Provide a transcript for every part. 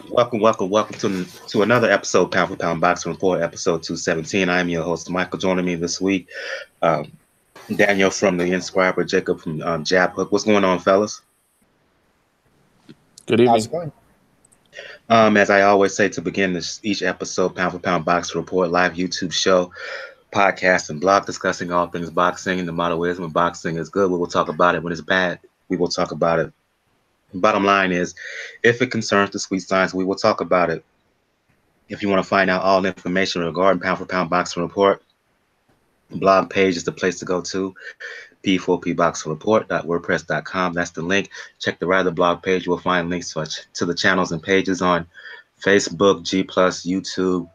Welcome to another episode, Pound for Pound Boxing Report, episode 217. I am your host, Michael. Joining me this week, um, Daniel from the Inscriber, Jacob from Jab Hook. What's going on, fellas? Good How's evening. it going? As I always say to begin each episode, Pound for Pound Boxing Report, live YouTube show, podcast, and blog discussing all things boxing. And the motto is when boxing is good, we will talk about it. When it's bad, we will talk about it. Bottom line is, if it concerns the sweet science, we will talk about it. If you want to find out all the information regarding Pound for Pound Boxing Report, the blog page is the place to go to, p4pboxingreport.wordpress.com. That's the link. Check the right of the blog page. You will find links to the channels and pages on Facebook, G+, YouTube,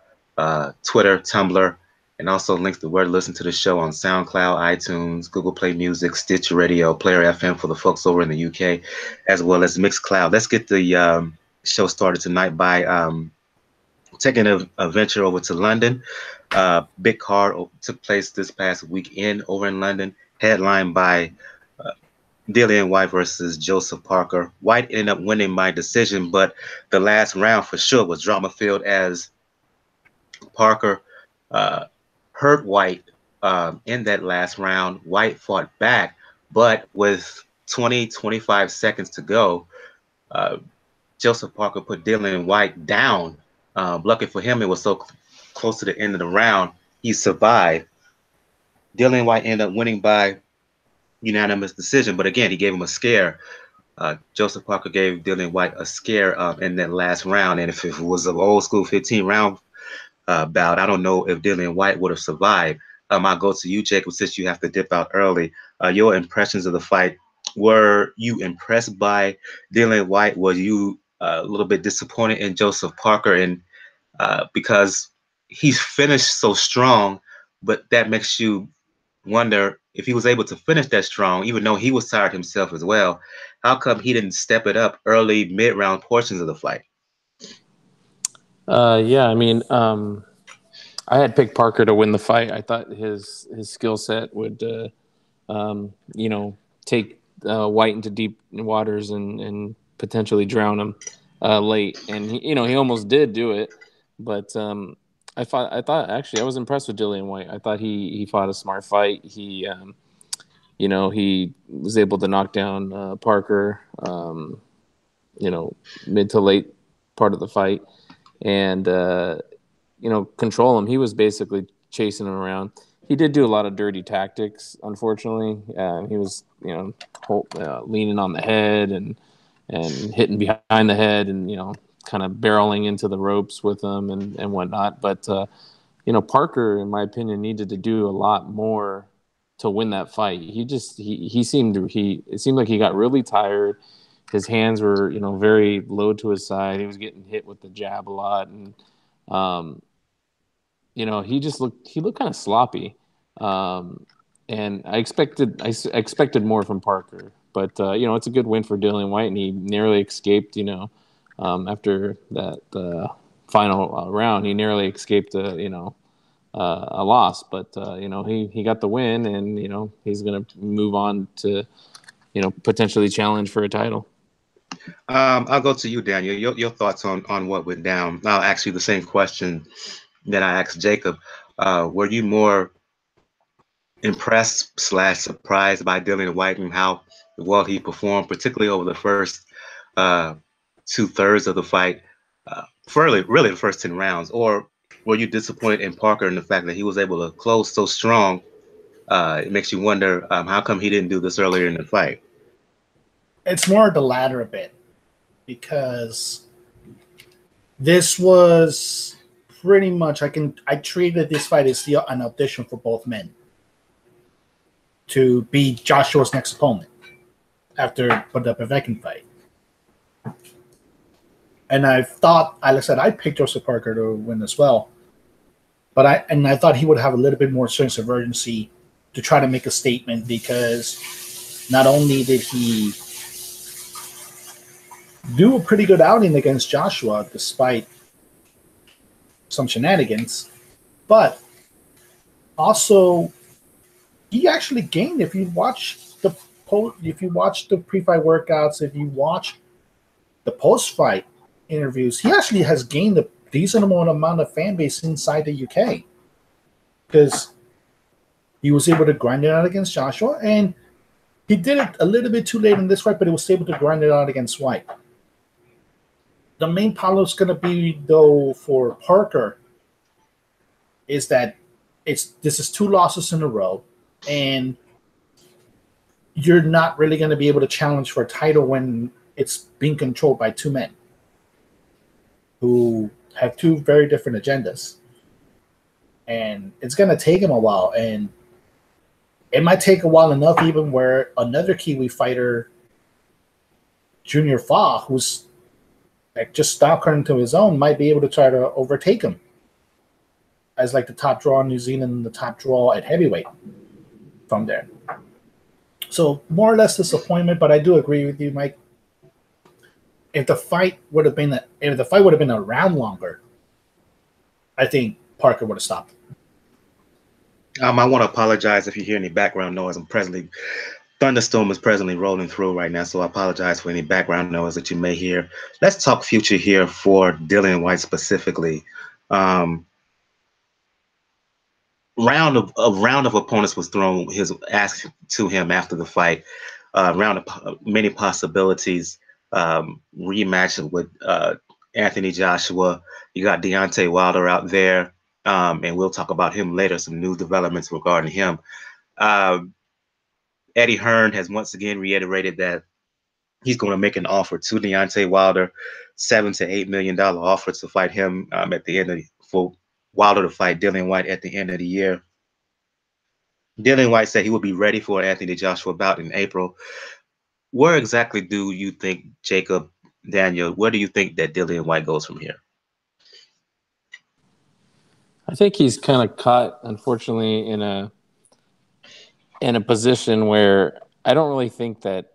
Twitter, Tumblr, and also links to where to listen to the show on SoundCloud, iTunes, Google Play Music, Stitcher Radio, Player FM for the folks over in the UK, as well as Mixcloud. Let's get the show started tonight by taking a venture over to London. Big card took place this past weekend over in London, headlined by Dillian Whyte versus Joseph Parker. Whyte ended up winning by decision, but the last round for sure was drama-filled as Parker hurt Whyte in that last round. Whyte fought back, but with 25 seconds to go, Joseph Parker put Dillian Whyte down. Lucky for him, it was so close to the end of the round, he survived. Dillian Whyte ended up winning by unanimous decision, but again, he gave him a scare. Joseph Parker gave Dillian Whyte a scare in that last round, and if it was an old school 15-round bout, I don't know if Dillian Whyte would have survived. I'll go to you, Jacob, since you have to dip out early. Your impressions of the fight, were you impressed by Dillian Whyte? Were you a little bit disappointed in Joseph Parker? And because he's finished so strong, but that makes you wonder if he was able to finish that strong, even though he was tired himself as well, how come he didn't step it up early, mid-round portions of the fight? Yeah, I mean, I had picked Parker to win the fight. I thought his skill set would, take Whyte into deep waters and potentially drown him late. And he almost did do it. But I thought actually I was impressed with Dillian Whyte. I thought he fought a smart fight. He he was able to knock down Parker, mid to late part of the fight, and control him. He was basically chasing him around. He did do a lot of dirty tactics, unfortunately. He was leaning on the head and hitting behind the head, and kind of barreling into the ropes with them and whatnot. But Parker, in my opinion, needed to do a lot more to win that fight. It seemed like he got really tired. His hands were very low to his side. He was getting hit with the jab a lot, and he looked kind of sloppy. And I expected more from Parker, but it's a good win for Dillian Whyte, and he nearly escaped. After that final round, he nearly escaped a loss, but he got the win, and he's going to move on to potentially challenge for a title. I'll go to you, Daniel. Your thoughts on what went down. I'll ask you the same question that I asked Jacob. Were you more impressed / surprised by Dillian Whyte and how well he performed, particularly over the first 2/3 of the fight, really the first 10 rounds? Or were you disappointed in Parker in the fact that he was able to close so strong? It makes you wonder how come he didn't do this earlier in the fight. It's more the latter a bit, because this was pretty much I treated this fight as an audition for both men to be Joshua's next opponent after the Povetkin fight. And I thought, like I said, I picked Joseph Parker to win as well. But I thought he would have a little bit more sense of urgency to try to make a statement, because not only did he do a pretty good outing against Joshua despite some shenanigans, but also he actually gained. If you watch the pre-fight workouts, if you watch the post-fight, interviews, he actually has gained a decent amount of fan base inside the UK because he was able to grind it out against Joshua, and he did it a little bit too late in this fight, but he was able to grind it out against Whyte. The main problem is going to be, though, for Parker is that this is 2 losses in a row, and you're not really going to be able to challenge for a title when it's being controlled by 2 men who have 2 very different agendas. And it's going to take him a while, and it might take a while enough even where another Kiwi fighter, Junior Fa, who's like just stopped into his own, might be able to try to overtake him as like the top draw in New Zealand and the top draw at heavyweight from there. So more or less disappointment, but I do agree with you, Mike. If the fight would have been around longer, I think Parker would have stopped. I want to apologize if you hear any background noise. Thunderstorm is presently rolling through right now, so I apologize for any background noise that you may hear. Let's talk future here for Dillian Whyte specifically. Round of opponents was thrown asked to him after the fight. Round of many possibilities. Rematch with Anthony Joshua. You got Deontay Wilder out there, and we'll talk about him later. Some new developments regarding him. Eddie Hearn has once again reiterated that he's going to make an offer to Deontay Wilder, $7 to $8 million offer to fight him at the end of for Wilder to fight Dillian Whyte at the end of the year. Dillian Whyte said he will be ready for an Anthony Joshua bout in April. Where exactly do you think, Jacob, Daniel, where do you think that Dillian Whyte goes from here? I think he's kind of caught, unfortunately, in a position where I don't really think that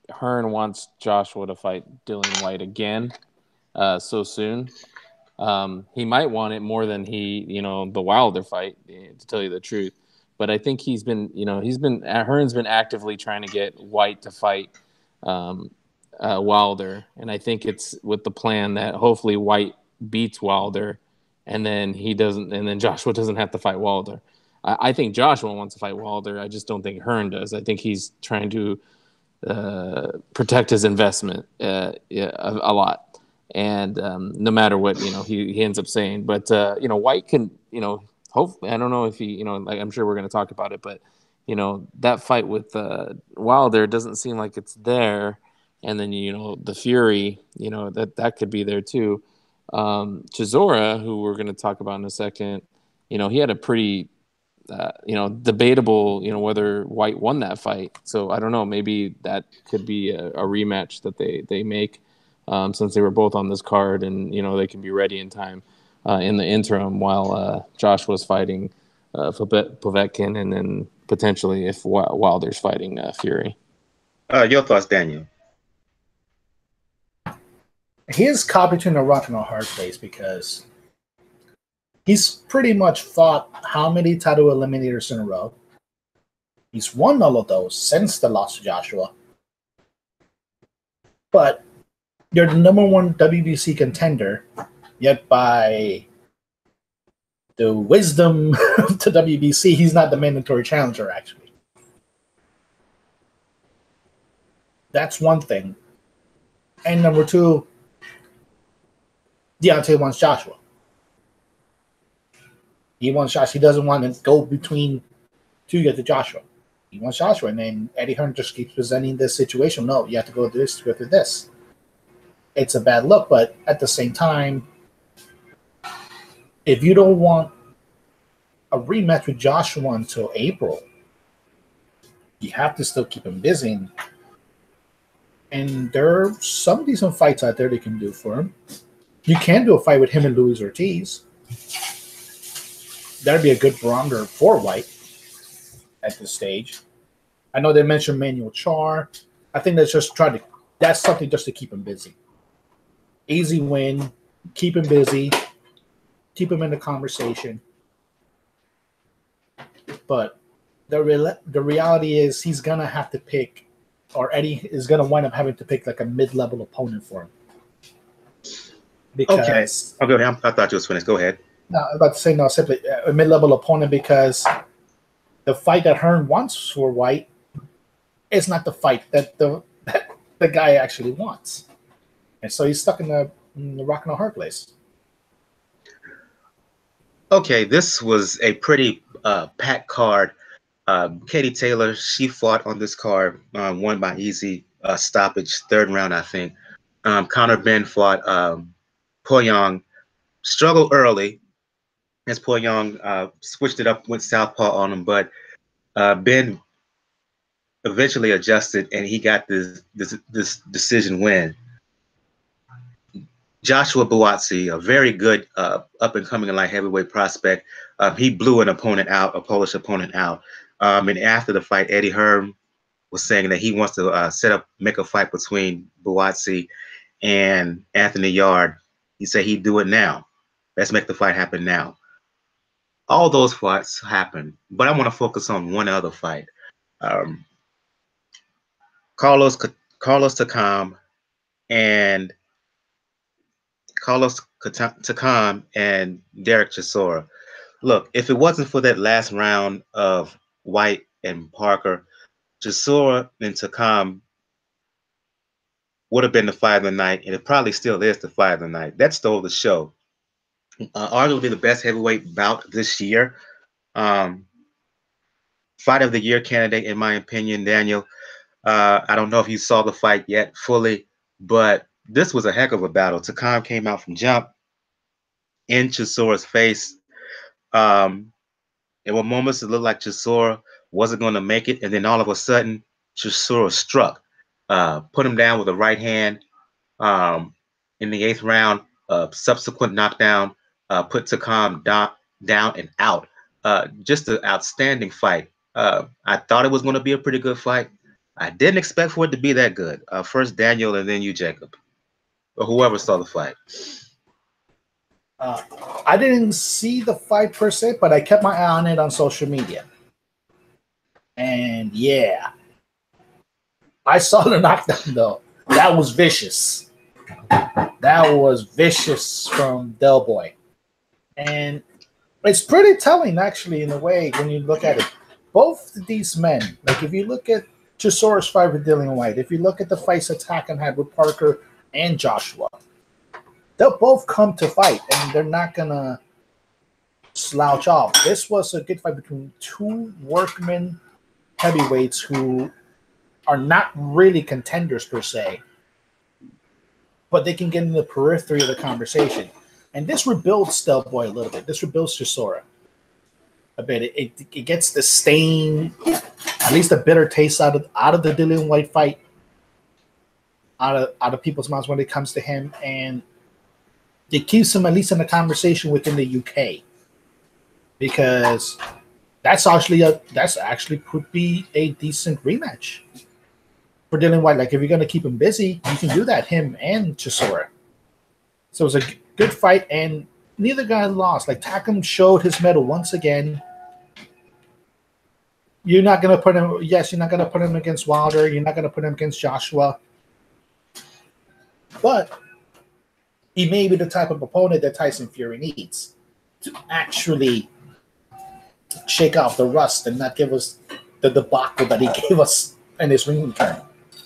Hearn wants Joshua to fight Dillian Whyte again so soon. He might want it more than the Wilder fight, to tell you the truth. But I think Hearn's been actively trying to get Whyte to fight Wilder, and I think it's with the plan that hopefully Whyte beats Wilder, and then Joshua doesn't have to fight Wilder. I think Joshua wants to fight Wilder. I just don't think Hearn does. I think he's trying to protect his investment a lot, and no matter what he ends up saying. But Whyte can hopefully, I don't know if he like I'm sure we're going to talk about it, but that fight with Wilder doesn't seem like it's there, and then the Fury that could be there too. Chisora, who we're going to talk about in a second, he had a pretty debatable, whether Whyte won that fight. So I don't know. Maybe that could be a rematch that they make since they were both on this card, and they can be ready in time in the interim while Josh was fighting Povetkin, and then potentially if Wilder's fighting Fury. Your thoughts, Daniel? He is caught between a rock and a hard place because he's pretty much fought how many title eliminators in a row? He's won all of those since the loss to Joshua. But you're the #1 WBC contender, yet by the wisdom of the WBC, he's not the mandatory challenger, actually. That's one thing. And number 2, Deontay wants Joshua. He wants Joshua. He doesn't want to go between 2 to get to Joshua. He wants Joshua, and then Eddie Hearn just keeps presenting this situation. No, you have to go through this, to go through this. It's a bad look, but at the same time, if you don't want a rematch with Joshua until April, you have to still keep him busy. And there are some decent fights out there they can do for him. You can do a fight with him and Luis Ortiz. That'd be a good barometer for Whyte at this stage. I know they mentioned Manuel Char. I think that's something just to keep him busy. Easy win, keep him busy, keep him in the conversation. But the reality is he's going to have to pick, or Eddie is going to wind up having to pick like a mid-level opponent for him. because Okay. I thought you was finished. Go ahead. no, I'm about to say no, simply a mid-level opponent because the fight that Hearn wants for Whyte is not the fight that the guy actually wants, and so he's stuck in the rock and a hard place. Okay, this was a pretty packed card. Katie Taylor, she fought on this card, won by easy stoppage, third round, I think. Conor Benn fought Po Young, struggled early as Po Young switched it up, went southpaw on him, but Ben eventually adjusted and he got this decision win. Joshua Buatsi, a very good up and coming light heavyweight prospect, he blew an opponent out, a Polish opponent out. And after the fight, Eddie Hearn was saying that he wants to make a fight between Buatsi and Anthony Yard. He said he'd do it now. Let's make the fight happen now. All those fights happened, but I want to focus on one other fight. Carlos Takam and Dereck Chisora. Look, if it wasn't for that last round of Whyte and Parker, Chisora and Takam would have been the fight of the night, and it probably still is the fight of the night. That stole the show. Arguably the best heavyweight bout this year. Fight of the year candidate, in my opinion, Daniel. I don't know if you saw the fight yet fully, but this was a heck of a battle. Takam came out from jump in Chisora's face. There were moments it looked like Chisora wasn't going to make it, and then all of a sudden, Chisora struck, put him down with a right hand in the 8th round. Subsequent knockdown put Takam down and out. Just an outstanding fight. I thought it was going to be a pretty good fight. I didn't expect for it to be that good. First Daniel and then you, Jacob, or whoever saw the fight. I didn't see the fight per se, but I kept my eye on it on social media. And yeah, I saw the knockdown though. That was vicious. That was vicious from Del Boy. And it's pretty telling, actually, in a way, when you look at it. Both these men, like if you look at Chisora's fight with Dillian Whyte, if you look at the fights that Takam had with Parker and Joshua, they'll both come to fight, and they're not going to slouch off. This was a good fight between two workmen heavyweights who are not really contenders per se, but they can get in the periphery of the conversation. And this rebuilds Del Boy a little bit. This rebuilds Chisora a bit. It gets the stain, at least a bitter taste out of the Dillian Whyte fight, out of people's mouths when it comes to him, and it keeps him at least in the conversation within the UK, because that's actually could be a decent rematch for Dillian Whyte. Like if you're gonna keep him busy, you can do that, him and Chisora. So it was a good fight, and neither guy lost. Like Takam showed his mettle once again. You're not gonna put him. Yes, you're not gonna put him against Wilder. You're not gonna put him against Joshua. But he may be the type of opponent that Tyson Fury needs to actually shake off the rust and not give us the debacle that he gave us in his ring return.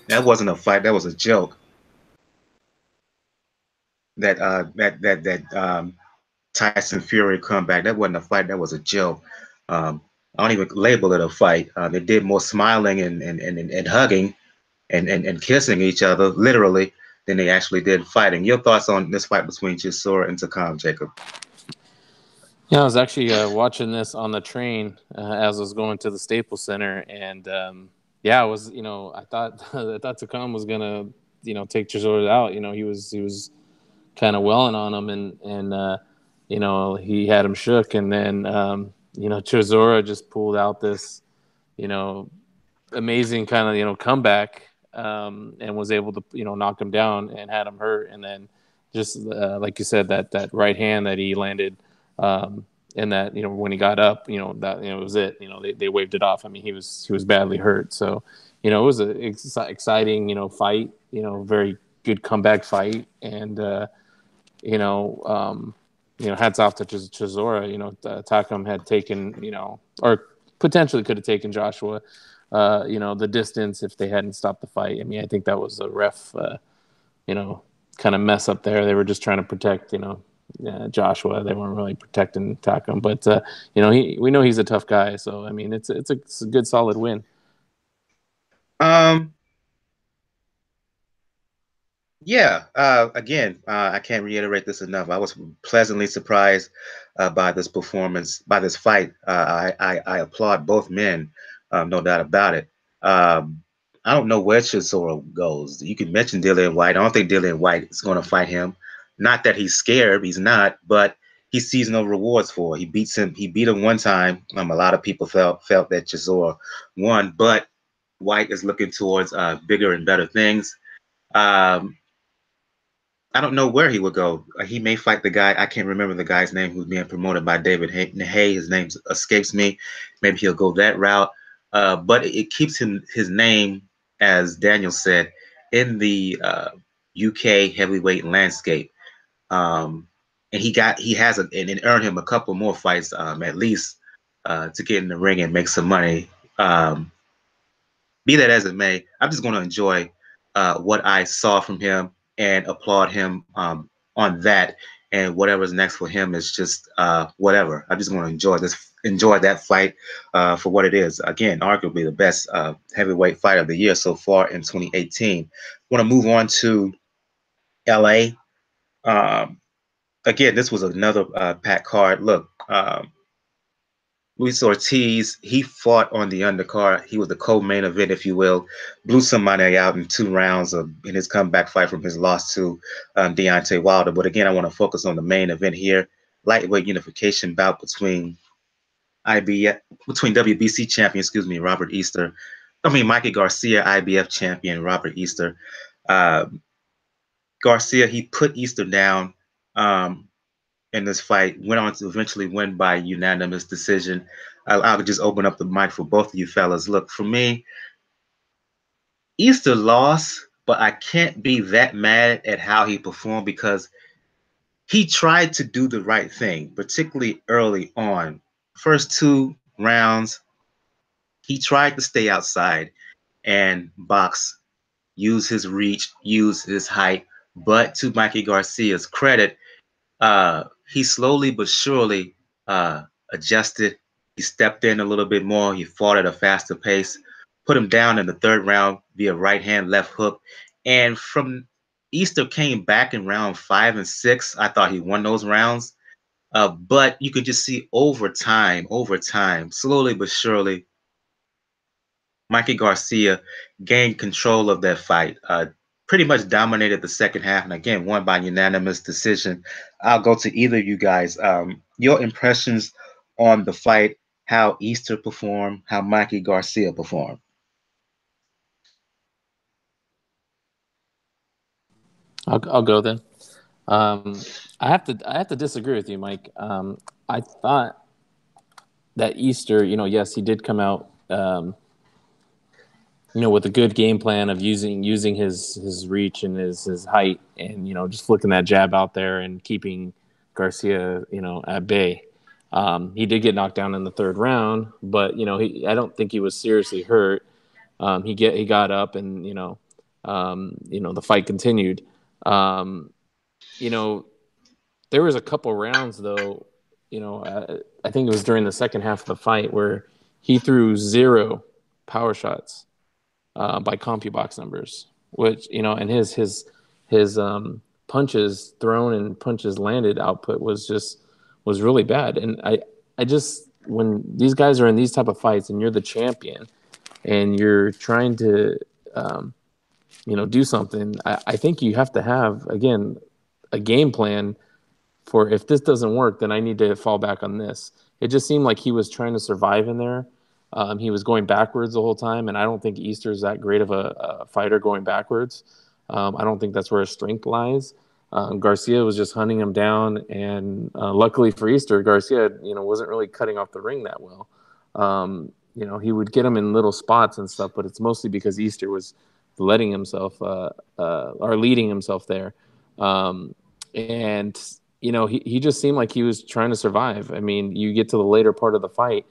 That wasn't a fight. That was a joke. That Tyson Fury comeback. That wasn't a fight. That was a joke. I don't even label it a fight. They did more smiling and hugging and kissing each other, literally, than they actually did fighting. Your thoughts on this fight between Chisora and Takam, Jacob? Yeah, I was actually watching this on the train as I was going to the Staples Center, and I was, I thought Takam was gonna, take Chisora out. He was kind of welling on him, and he had him shook, and then Chisora just pulled out this, amazing kind of comeback, and was able to knock him down and had him hurt, and then just like you said, that right hand that he landed, and that when he got up, that it was it. They waved it off. I mean, he was badly hurt, so it was an exciting fight. Very good comeback fight, and hats off to Chisora. Takam had taken, or potentially could have taken Joshua, the distance if they hadn't stopped the fight. I mean, I think that was a ref, kind of mess up there. They were just trying to protect, Joshua. They weren't really protecting Takam, but we know he's a tough guy. So I mean, it's a good solid win. Yeah. Again, I can't reiterate this enough. I was pleasantly surprised by this performance, by this fight. I applaud both men, no doubt about it. I don't know where Chisora goes. You could mention Dillian Whyte. I don't think Dillian Whyte is going to fight him. Not that he's scared. He's not. But he sees no rewards for it. He beats him. He beat him one time. A lot of people felt that Chisora won, but Whyte is looking towards bigger and better things. I don't know where he would go. He may fight the guy. I can't remember the guy's name who's being promoted by David Hay. His name escapes me. Maybe he'll go that route. But it keeps his name, as Daniel said, in the UK heavyweight landscape. And it earned him a couple more fights, at least, to get in the ring and make some money. Be that as it may, I'm just going to enjoy what I saw from him and applaud him on that. And whatever's next for him is just whatever. I'm just going to enjoy that fight for what it is. Again, arguably the best heavyweight fight of the year so far in 2018. Want to move on to LA. Again, this was another packed card. Look, Luis Ortiz, he fought on the undercard. He was the co-main event, if you will. Blew somebody out in 2 rounds in his comeback fight from his loss to Deontay Wilder. But again, I want to focus on the main event here. Lightweight unification bout between WBC champion, Mikey Garcia, IBF champion Robert Easter. Garcia, he put Easter down in this fight, went on to eventually win by unanimous decision. I'll just open up the mic for both of you fellas. Look, for me, Easter lost, but I can't be that mad at how he performed because he tried to do the right thing, particularly early on. First 2 rounds, he tried to stay outside and box, use his reach, use his height. But to Mikey Garcia's credit, he slowly but surely adjusted. He stepped in a little bit more. He fought at a faster pace, put him down in the 3rd round via right hand, left hook. And from Easter came back in round 5 and 6. I thought he won those rounds. But you could just see over time, slowly but surely, Mikey Garcia gained control of that fight. Pretty much dominated the second half, and again, won by unanimous decision. I'll go to either of you guys. Your impressions on the fight, how Easter performed, how Mikey Garcia performed. I'll go then. I have to disagree with you, Mike. I thought that Easter, yes, he did come out, with a good game plan of using his reach and his height, and just flicking that jab out there and keeping Garcia, at bay. He did get knocked down in the 3rd round, but I don't think he was seriously hurt. He got up, and the fight continued. There was a couple rounds though. I think it was during the second half of the fight where he threw 0 power shots by CompuBox numbers, which and his punches thrown and punches landed output was really bad. And I just, when these guys are in these type of fights and you're the champion and you're trying to do something, I think you have to have, again, a game plan for, if this doesn't work, then I need to fall back on this. It just seemed like he was trying to survive in there. He was going backwards the whole time, and I don't think Easter's that great of a fighter going backwards. I don't think that's where his strength lies. Garcia was just hunting him down, and luckily for Easter, Garcia, wasn't really cutting off the ring that well. He would get him in little spots and stuff, but it's mostly because Easter was leading himself there. And, you know, he just seemed like he was trying to survive. I mean, you get to the later part of the fight,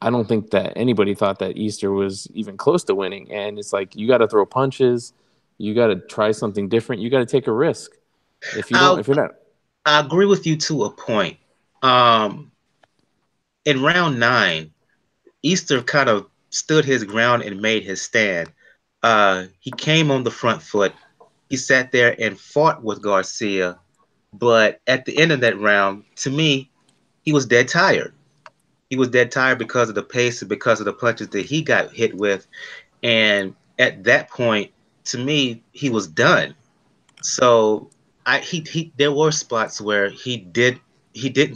I don't think that anybody thought that Easter was even close to winning. And it's like, you got to throw punches. You got to try something different. You got to take a risk. If you're not. I agree with you to a point. In round 9, Easter kind of stood his ground and made his stand. He came on the front foot. He sat there and fought with Garcia. But at the end of that round, to me, he was dead tired. He was dead tired because of the pace and because of the punches that he got hit with. And at that point, to me, he was done. So there were spots where he didn't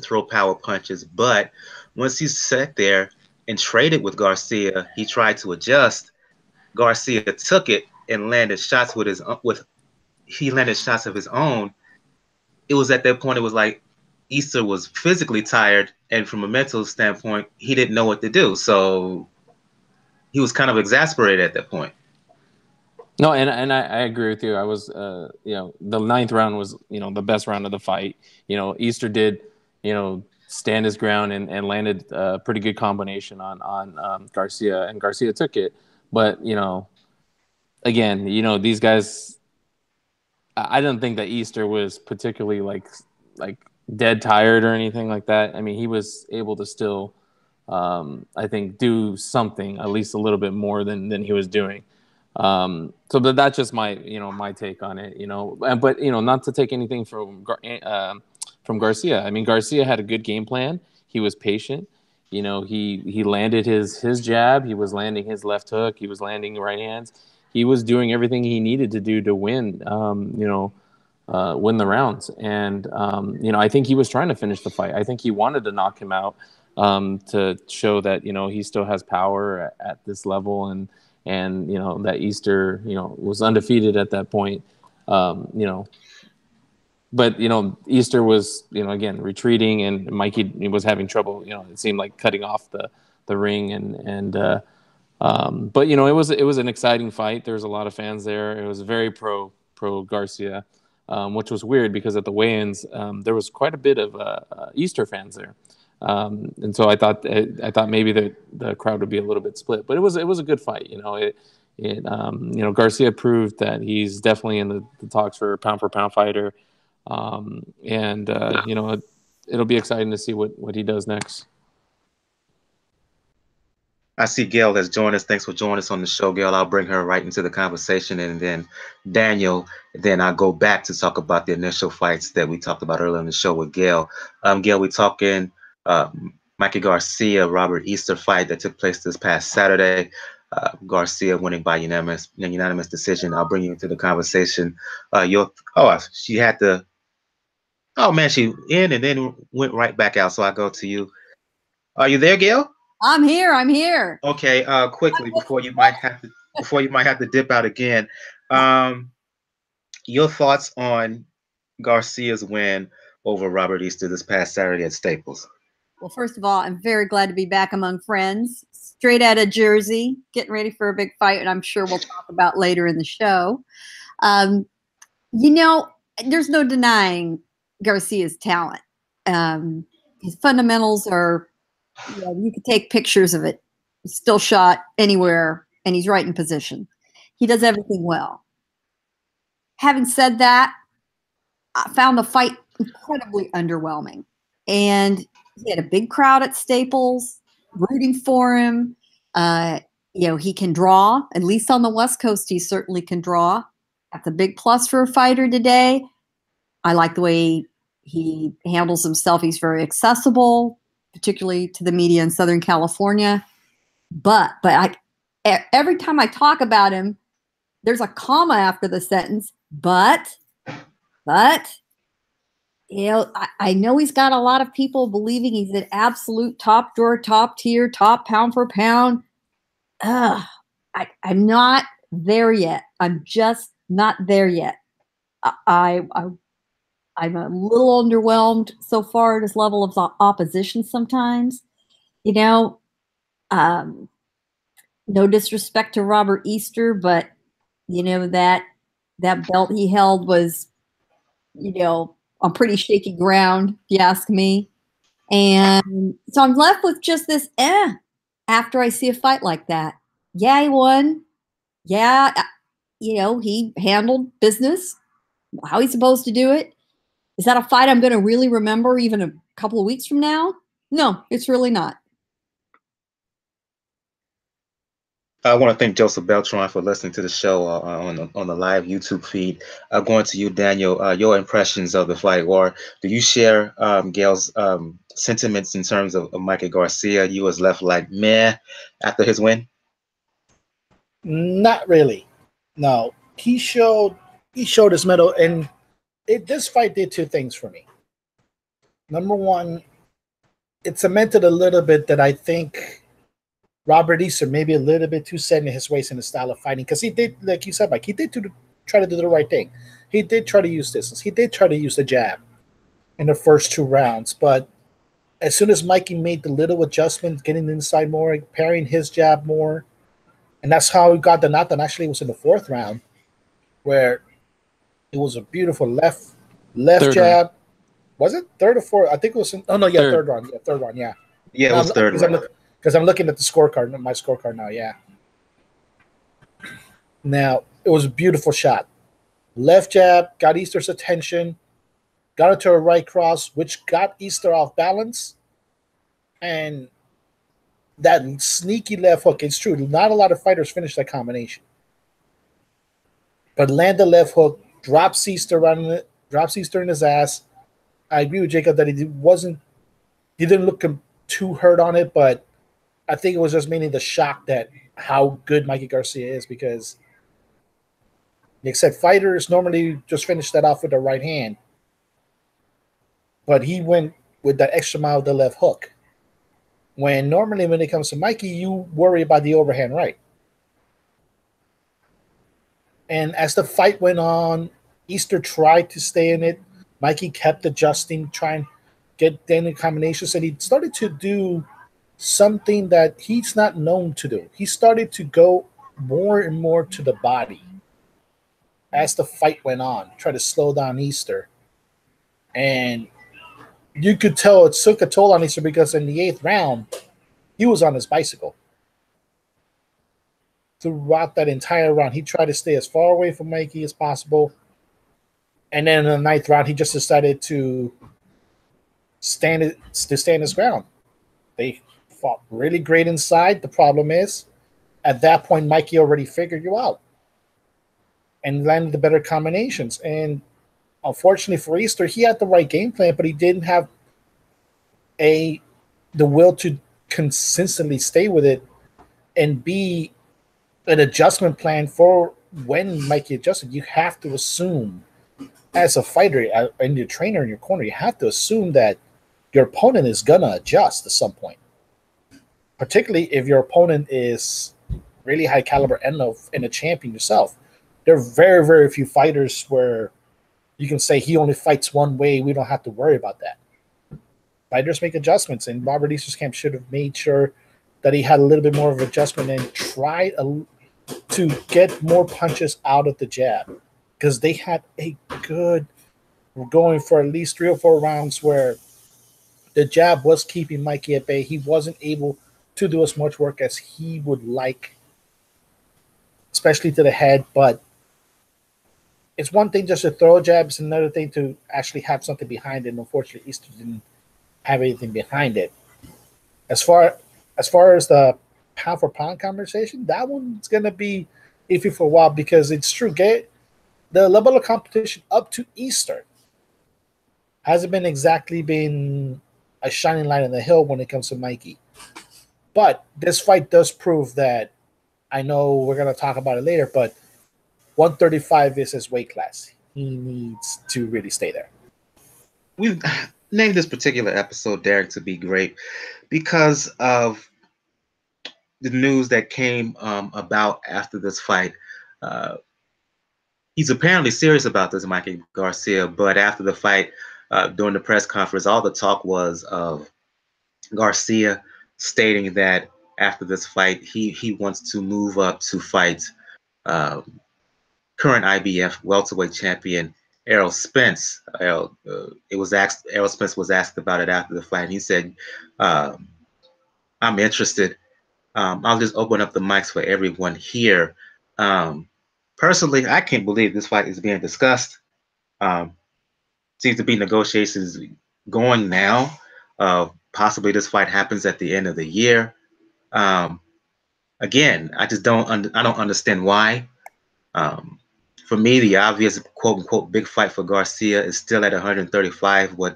throw power punches, but once he sat there and traded with Garcia, he tried to adjust. Garcia took it and landed shots of his own. It was at that point, it was like Easter was physically tired, and from a mental standpoint, he didn't know what to do. So he was kind of exasperated at that point. No, and I agree with you. I was, you know, the 9th round was, you know, the best round of the fight. You know, Easter did, you know, stand his ground and landed a pretty good combination on Garcia, and Garcia took it. But, you know, again, you know, these guys, I don't think that Easter was particularly like dead tired or anything like that. I mean, he was able to still, I think, do something, at least a little bit more than he was doing. So that's just my take on it, you know, but, you know, not to take anything from Garcia. I mean, Garcia had a good game plan. He was patient. You know, he landed his jab. He was landing his left hook. He was landing right hands. He was doing everything he needed to do to win, win the rounds. And, you know, I think he was trying to finish the fight. I think he wanted to knock him out, to show that, you know, he still has power at this level, and you know, that Easter, you know, was undefeated at that point. You know, but, you know, Easter was, you know, again, retreating, and Mikey was having trouble, you know, it seemed like cutting off the ring, but, you know, it was an exciting fight. There was a lot of fans there. It was very pro Garcia, which was weird because at the weigh-ins, there was quite a bit of Easter fans there. And so I thought maybe the crowd would be a little bit split, but it was a good fight. You know, you know, Garcia proved that he's definitely in the talks for pound fighter. You know, it'll be exciting to see what he does next. I see Gail has joined us. Thanks for joining us on the show, Gail. I'll bring her right into the conversation, and then Daniel. Then I'll go back to talk about the initial fights that we talked about earlier in the show with Gail. Gail, we're talking Mikey Garcia, Robert Easter fight that took place this past Saturday. Garcia winning by unanimous decision. I'll bring you into the conversation. She had to. Oh man, she in and then went right back out. So I go to you. Are you there, Gail? I'm here. Okay, quickly before you might have to dip out again. Your thoughts on Garcia's win over Robert Easter this past Saturday at Staples? Well, first of all, I'm very glad to be back among friends, straight out of Jersey, getting ready for a big fight, and I'm sure we'll talk about later in the show. You know, there's no denying Garcia's talent. His fundamentals are, you know, you could take pictures of it, still shot anywhere, and he's right in position. He does everything well. Having said that, I found the fight incredibly underwhelming. And he had a big crowd at Staples rooting for him. You know, he can draw, at least on the West Coast, he certainly can draw. That's a big plus for a fighter today. I like the way he handles himself. He's very accessible, particularly to the media in Southern California. But every time I talk about him, there's a comma after the sentence, but, you know, I know he's got a lot of people believing he's an absolute top drawer, top tier, top pound for pound. I'm not there yet. I'm just not there yet. I'm a little underwhelmed so far at his level of opposition sometimes. You know, no disrespect to Robert Easter, but, you know, that belt he held was, you know, on pretty shaky ground, if you ask me. And so I'm left with just this after I see a fight like that. Yeah, he won. Yeah, he handled business how he's supposed to do it. Is that a fight I'm going to really remember even a couple of weeks from now? No, it's really not. I want to thank Joseph Beltran for listening to the show on the live YouTube feed. Going to you, Daniel, your impressions of the fight. Or do you share Gail's sentiments in terms of Mikey Garcia? You was left like meh after his win? Not really. No, he showed his mettle, and this fight did two things for me. Number one, it cemented a little bit that I think Robert Easter maybe a little bit too set in his ways in the style of fighting, because he did, like you said, Mike, he did try to do the right thing. He did try to use distance. He did try to use the jab in the first 2 rounds, but as soon as Mikey made the little adjustments, getting inside more, parrying his jab more, and that's how he got the knockdown. Actually, it was in the 4th round where it was a beautiful left jab. Round. Was it 3rd or 4th? I think it was. Third round. Yeah, 3rd round. Yeah. Yeah, it was 3rd round. Because I'm looking at the scorecard, my scorecard now. Yeah. Now it was a beautiful shot. Left jab got Easter's attention, got into a right cross, which got Easter off balance, and that sneaky left hook. It's true, not a lot of fighters finish that combination, but land the left hook, drops Easter in his ass. I agree with Jacob that he didn't look too hurt on it, but I think it was just mainly the shock that how good Mikey Garcia is, because like I said, fighters normally just finish that off with the right hand, but he went with that extra mile of the left hook. When normally when it comes to Mikey, you worry about the overhand right. And as the fight went on, Easter tried to stay in it. Mikey kept adjusting, trying to get in combinations, and he started to do something that he's not known to do. He started to go more and more to the body as the fight went on, try to slow down Easter. And you could tell it took a toll on Easter, because in the 8th round, he was on his bicycle. Throughout that entire round, he tried to stay as far away from Mikey as possible. And then in the 9th round, he just decided to stand his ground. They fought really great inside. The problem is, at that point, Mikey already figured you out and landed the better combinations. And unfortunately for Easter, he had the right game plan, but he didn't have the will to consistently stay with it and be an adjustment plan for when Mikey adjusted. You have to assume, as a fighter and your trainer in your corner, you have to assume that your opponent is going to adjust at some point, particularly if your opponent is really high caliber and a champion yourself. There are very, very few fighters where you can say he only fights one way. We don't have to worry about that. Fighters make adjustments, and Robert Easter's camp should have made sure that he had a little bit more of adjustment and tried to get more punches out of the jab, because they had a good going for at least 3 or 4 rounds where the jab was keeping Mikey at bay. He wasn't able to do as much work as he would like, especially to the head. But it's one thing just to throw jabs, another thing to actually have something behind it. And unfortunately, Easter didn't have anything behind it. As far as the pound for pound conversation, that one's gonna be iffy for a while, because it's true. The level of competition up to Easter hasn't been a shining light on the hill when it comes to Mikey. But this fight does prove that, I know we're going to talk about it later, but 135 is his weight class. He needs to really stay there. We've named this particular episode, Dereck, to be great because of the news that came about after this fight. He's apparently serious about this, Mikey Garcia, but after the fight, during the press conference, all the talk was of Garcia stating that after this fight, he wants to move up to fight current IBF welterweight champion Errol Spence. Errol Spence was asked about it after the fight, and he said, "I'm interested. I'll just open up the mics for everyone here." Personally, I can't believe this fight is being discussed. Seems to be negotiations going now. Possibly this fight happens at the end of the year. Again, I just don't understand why. For me, the obvious quote unquote big fight for Garcia is still at 135 with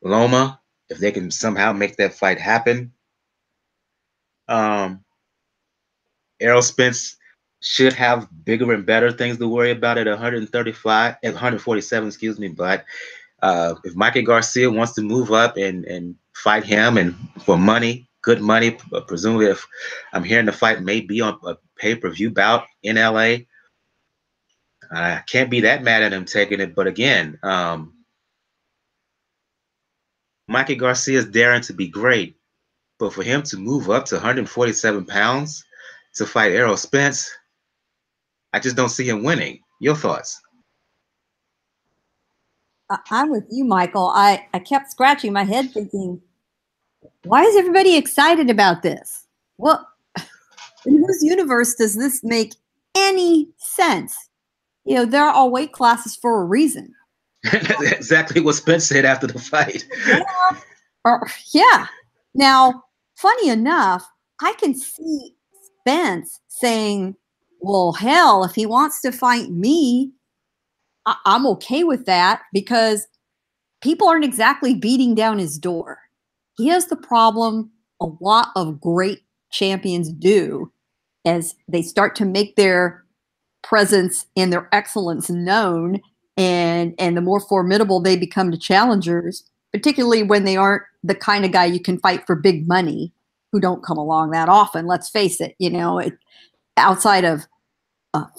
Loma. If they can somehow make that fight happen, Errol Spence should have bigger and better things to worry about at 135, at 147, excuse me. But if Mikey Garcia wants to move up and fight him and for money, good money, presumably if I'm hearing the fight may be on a pay-per-view bout in LA, I can't be that mad at him taking it. But again, Mikey Garcia is daring to be great, but for him to move up to 147 pounds to fight Errol Spence, I just don't see him winning. Your thoughts? I'm with you, Michael. I kept scratching my head thinking, why is everybody excited about this? Well, in whose universe does this make any sense? You know, there are all weight classes for a reason. That's exactly what Spence said after the fight. Yeah. Now, funny enough, I can see Spence saying, well, hell, if he wants to fight me, I'm okay with that because people aren't exactly beating down his door. He has the problem a lot of great champions do as they start to make their presence and their excellence known, and the more formidable they become to challengers, particularly when they aren't the kind of guy you can fight for big money, who don't come along that often. Let's face it, outside of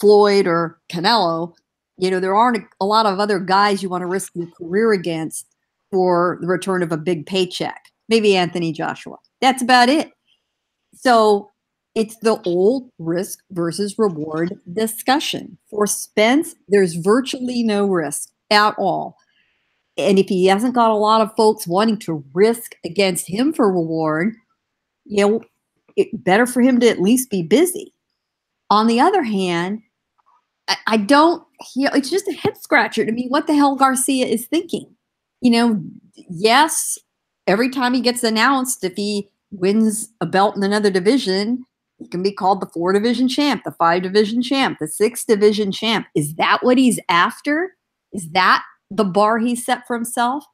Floyd or Canelo, there aren't a lot of other guys you want to risk your career against for the return of a big paycheck. Maybe Anthony Joshua. That's about it. So it's the old risk versus reward discussion. For Spence, there's virtually no risk at all. And if he hasn't got a lot of folks wanting to risk against him for reward, it's better for him to at least be busy. On the other hand, I don't, it's just a head scratcher to me what the hell Garcia is thinking. Yes, every time he gets announced, if he wins a belt in another division, he can be called the 4-division champ, the 5-division champ, the 6-division champ. Is that what he's after? Is that the bar he set for himself?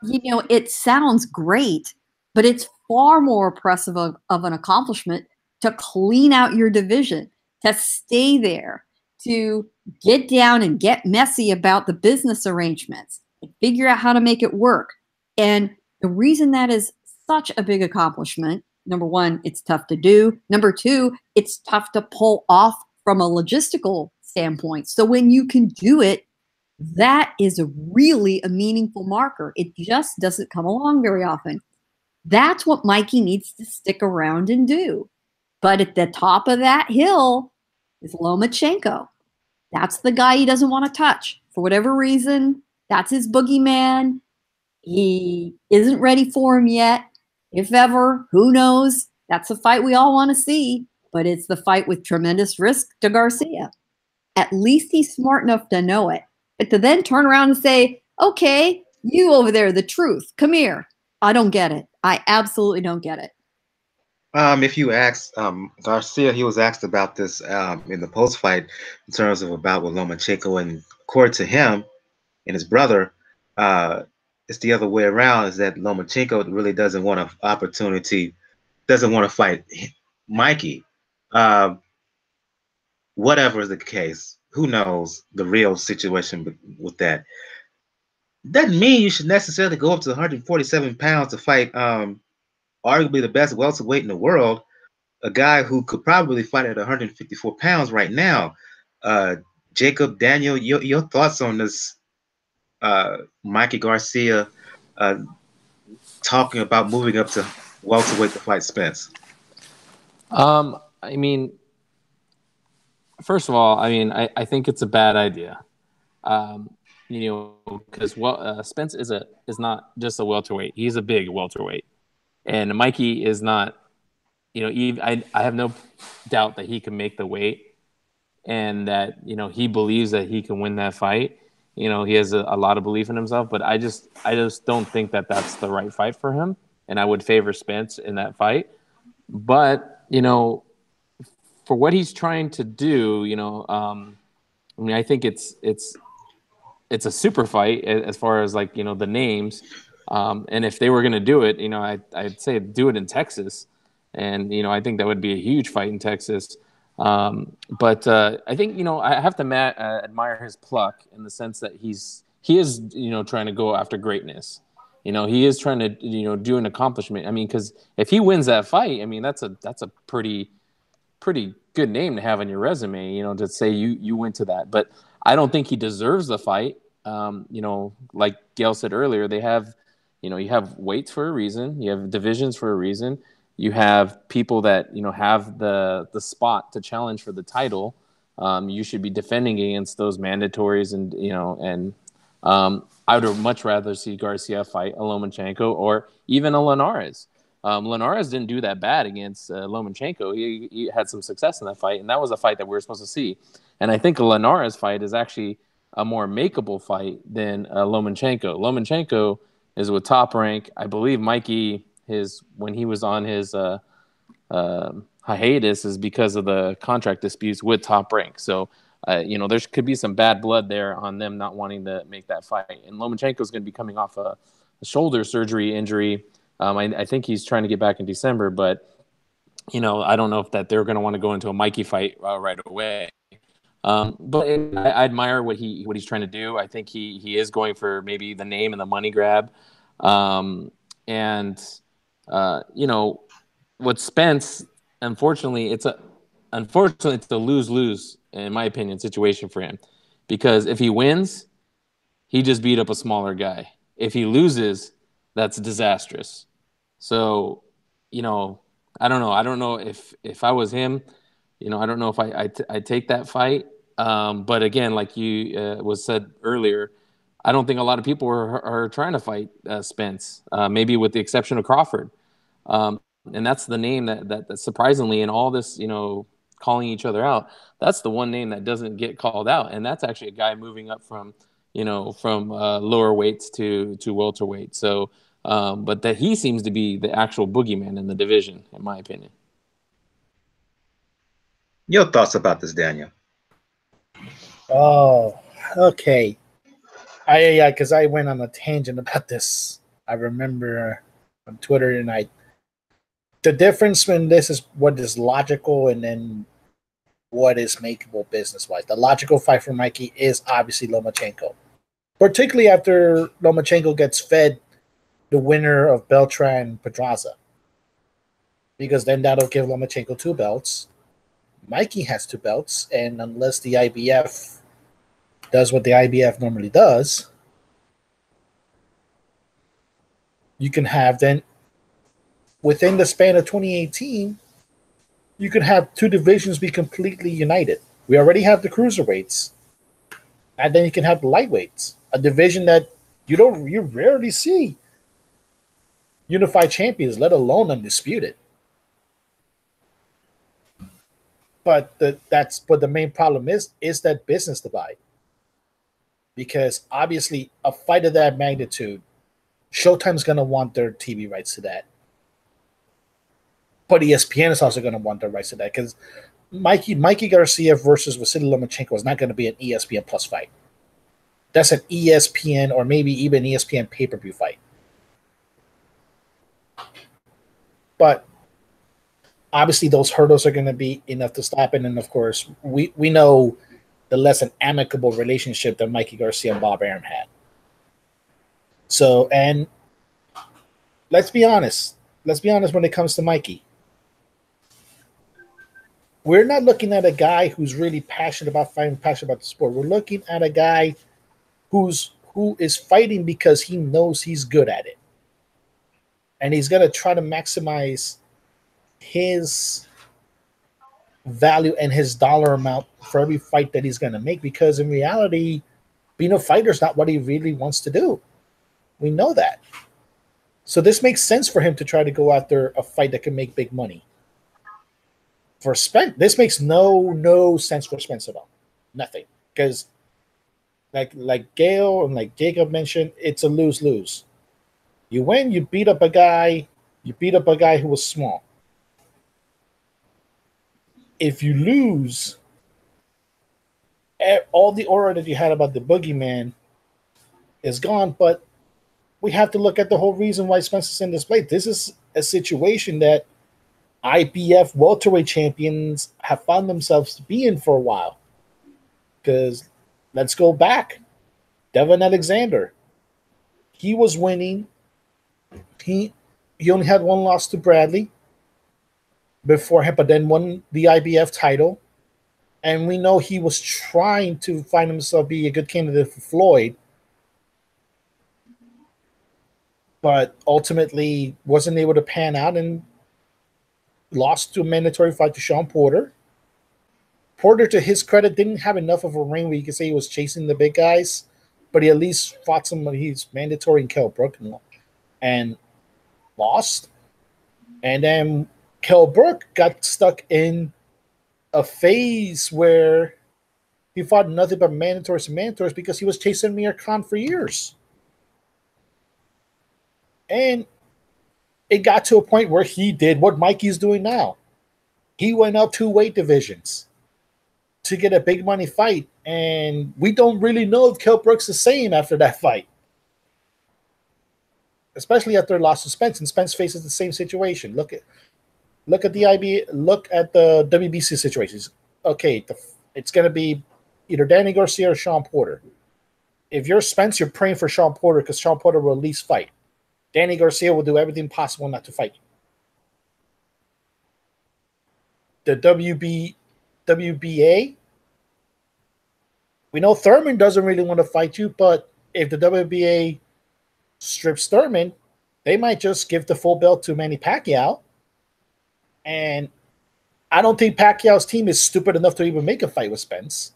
It sounds great, but it's far more oppressive of an accomplishment to clean out your division, to stay there, to get down and get messy about the business arrangements, and figure out how to make it work. And the reason that is such a big accomplishment, number one, it's tough to do. Number two, it's tough to pull off from a logistical standpoint. So when you can do it, that is really a meaningful marker. It just doesn't come along very often. That's what Mikey needs to stick around and do. But at the top of that hill is Lomachenko. That's the guy he doesn't want to touch. For whatever reason, that's his boogeyman. He isn't ready for him yet. If ever, who knows? That's the fight we all want to see. But it's the fight with tremendous risk to Garcia. At least he's smart enough to know it. But to then turn around and say, okay, you over there, the truth, come here. I don't get it. I absolutely don't get it. If you ask Garcia, he was asked about this in the post-fight in terms of about with Lomachenko, and according to him and his brother, it's the other way around, is that Lomachenko really doesn't want an opportunity, doesn't want to fight Mikey. Whatever is the case, who knows the real situation with that. Doesn't mean you should necessarily go up to 147 pounds to fight arguably the best welterweight in the world, a guy who could probably fight at 154 pounds right now. Jacob, Daniel, your thoughts on this Mikey Garcia talking about moving up to welterweight to fight Spence? I mean, first of all, I think it's a bad idea. because Spence is not just a welterweight. He's a big welterweight, and Mikey is not. I have no doubt that he can make the weight, and that he believes that he can win that fight. He has a lot of belief in himself, but I just don't think that that's the right fight for him, and I would favor Spence in that fight. But for what he's trying to do, I think it's a super fight as far as like the names, and if they were going to do it, I'd say do it in Texas, and I think that would be a huge fight in Texas. But I think I have to admire his pluck in the sense that he is trying to go after greatness. He is trying to do an accomplishment. I mean, because if he wins that fight, I mean that's a pretty good name to have on your resume. To say you went to that. But I don't think he deserves the fight. Like Gail said earlier, they have you have weights for a reason. You have divisions for a reason. You have people that have the spot to challenge for the title. You should be defending against those mandatories, and I would much rather see Garcia fight a Lomachenko or even a Linares. Linares didn't do that bad against Lomachenko. He had some success in that fight, and that was a fight that we were supposed to see. And I think a Linares fight is actually a more makeable fight than Lomachenko. Lomachenko is with Top Rank. I believe Mikey, when he was on his hiatus, is because of the contract disputes with Top Rank. So, there could be some bad blood there on them not wanting to make that fight. And Lomachenko is going to be coming off a shoulder surgery injury. I think he's trying to get back in December, but I don't know if that they're going to want to go into a Mikey fight right away. But I admire what he's trying to do. I think he is going for maybe the name and the money grab. With Spence, unfortunately, it's a lose-lose, in my opinion, situation for him. Because if he wins, he just beat up a smaller guy. If he loses, that's disastrous. So, I don't know. I don't know if I was him, I don't know if I'd take that fight. But again, like you was said earlier, I don't think a lot of people are trying to fight Spence, maybe with the exception of Crawford. And that's the name that surprisingly in all this, calling each other out, that's the one name that doesn't get called out. And that's actually a guy moving up from lower weights to welterweight. So, but that he seems to be the actual boogeyman in the division, in my opinion. Your thoughts about this, Daniel? Oh, okay. Because I went on a tangent about this. I remember on Twitter, and the difference when this is what is logical and then what is makeable business-wise. The logical fight for Mikey is obviously Lomachenko, particularly after Lomachenko gets fed the winner of Beltran Pedraza, because then that'll give Lomachenko 2 belts. Mikey has 2 belts, and unless the IBF does what the IBF normally does, you can have then, within the span of 2018, you could have 2 divisions be completely united. We already have the cruiserweights, and then you can have the lightweights, a division that you rarely see unified champions, let alone undisputed. But the main problem is that business divide. Because obviously a fight of that magnitude, Showtime's going to want their TV rights to that. But ESPN is also going to want their rights to that, because Mikey Garcia versus Vasily Lomachenko is not going to be an ESPN Plus fight. That's an ESPN or maybe even ESPN pay-per-view fight. But obviously those hurdles are going to be enough to stop it. And of course, we know the less than amicable relationship that Mikey Garcia and Bob Arum had. So, and let's be honest when it comes to Mikey. We're not looking at a guy who's really passionate about fighting, passionate about the sport. We're looking at a guy who is fighting because he knows he's good at it. And he's going to try to maximize his value and his dollar amount for every fight that he's going to make, because in reality, being a fighter is not what he really wants to do. We know that. So this makes sense for him to try to go after a fight that can make big money. For Spence, this makes no sense for Spence at all. Nothing. Because like Gail and like Jacob mentioned, it's a lose-lose. You win, you beat up a guy who was small. If you lose, all the aura that you had about the boogeyman is gone, but we have to look at the whole reason why Spence is in this fight. This is a situation that IBF welterweight champions have found themselves to be in for a while. Because let's go back. Devin Alexander. He was winning. He only had one loss to Bradley beforehand, but then won the IBF title. And we know he was trying to find himself be a good candidate for Floyd, but ultimately wasn't able to pan out and lost to a mandatory fight to Sean Porter. Porter, to his credit, didn't have enough of a ring where you could say he was chasing the big guys, but he at least fought somebody. He's mandatory in Kell Brook and lost. And then Kell Brook got stuck in a phase where he fought nothing but mandatories because he was chasing Amir Khan for years. And it got to a point where he did what Mikey's doing now. He went up 2 weight divisions to get a big money fight. And we don't really know if Kell Brook's the same after that fight. Especially after loss to Spence, and Spence faces the same situation. Look at the WBC situations. Okay, it's going to be either Danny Garcia or Sean Porter. If you're Spence, you're praying for Sean Porter because Sean Porter will at least fight. Danny Garcia will do everything possible not to fight you. The WBA, we know Thurman doesn't really want to fight you, but if the WBA strips Thurman, they might just give the full belt to Manny Pacquiao. And I don't think Pacquiao's team is stupid enough to even make a fight with Spence.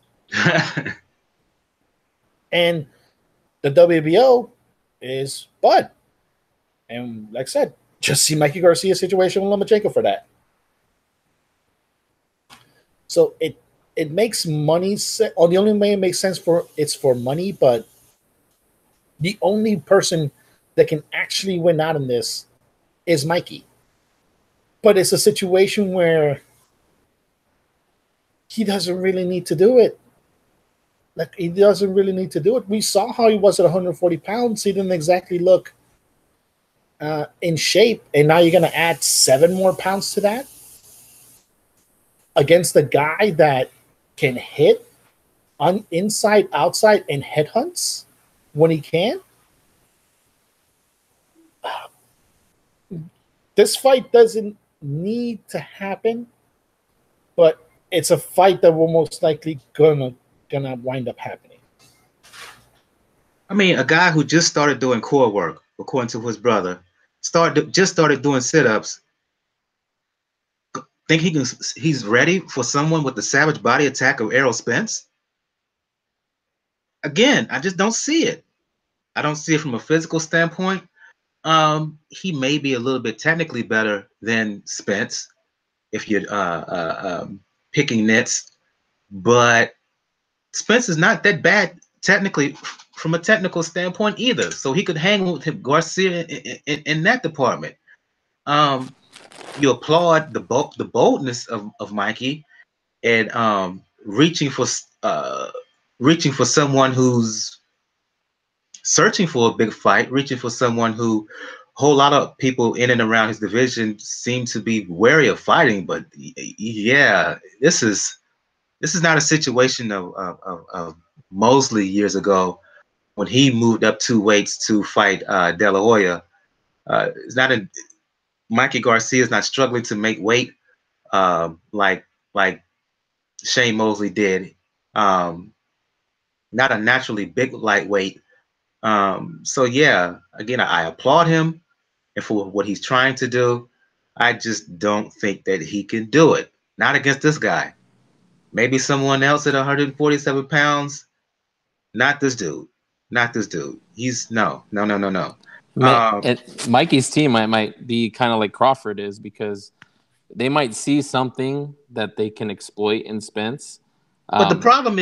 And the WBO is Bud. And like I said, just see Mikey Garcia's situation with Lomachenko for that. So it makes money. The only way it makes sense it's for money, but the only person that can actually win out in this is Mikey. But it's a situation where he doesn't really need to do it. Like, he doesn't really need to do it. We saw how he was at 140 pounds. He didn't exactly look in shape. And now you're going to add 7 more pounds to that against a guy that can hit on inside, outside, and headhunts when he can. This fight doesn't need to happen, but it's a fight that will most likely gonna wind up happening. I mean, a guy who just started doing core work, according to his brother, just started doing sit-ups. Think he's ready for someone with the savage body attack of Errol Spence? Again, I just don't see it. I don't see it from a physical standpoint. He may be a little bit technically better than Spence if you're picking nits, but Spence is not that bad technically from a technical standpoint either. So he could hang with him, Garcia in that department. You applaud the boldness of Mikey and reaching for someone who's searching for a big fight, reaching for someone who a whole lot of people in and around his division seem to be wary of fighting. But yeah, this is not a situation of Mosley years ago when he moved up 2 weights to fight De La Hoya. It's not Mikey Garcia is not struggling to make weight like Shane Mosley did. Not a naturally big lightweight. So yeah, again, I applaud him and for what he's trying to do. I just don't think that he can do it. Not against this guy. Maybe someone else at 147 pounds. Not this dude. Not this dude. He's no. And Mikey's team might be kind of like Crawford is, because they might see something that they can exploit in Spence. But the problem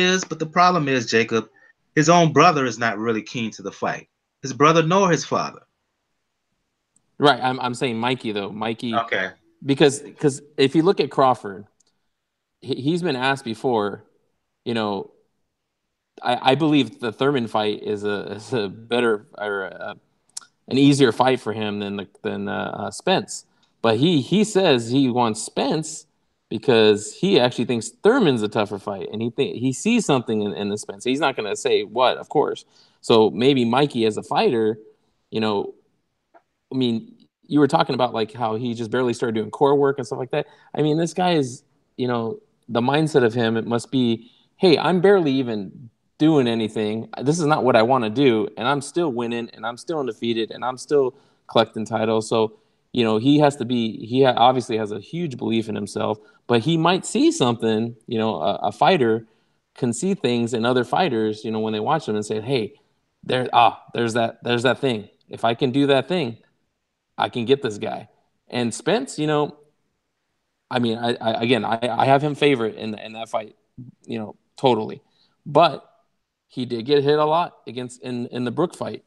is, Jacob, his own brother is not really keen to the fight. His brother nor his father. Right. I'm saying Mikey though. Mikey. Okay. Because if you look at Crawford, he's been asked before. You know, I believe the Thurman fight is a better or an easier fight for him than Spence. But he says he wants Spence because he actually thinks Thurman's a tougher fight, and he sees something in the Spence. He's not going to say what, of course. So maybe Mikey as a fighter, you know, I mean, you were talking about like how he just barely started doing core work and stuff like that. I mean, this guy is, you know, the mindset of him, it must be, hey, I'm barely even doing anything. This is not what I want to do, and I'm still winning, and I'm still undefeated, and I'm still collecting titles. So, you know, he obviously has a huge belief in himself, but he might see something, you know, a fighter can see things in other fighters, you know, when they watch them and say, hey, there's that thing. If I can do that thing, I can get this guy. And Spence, you know, I mean, I have him favorite in that fight, you know, totally. But he did get hit a lot in the Brook fight.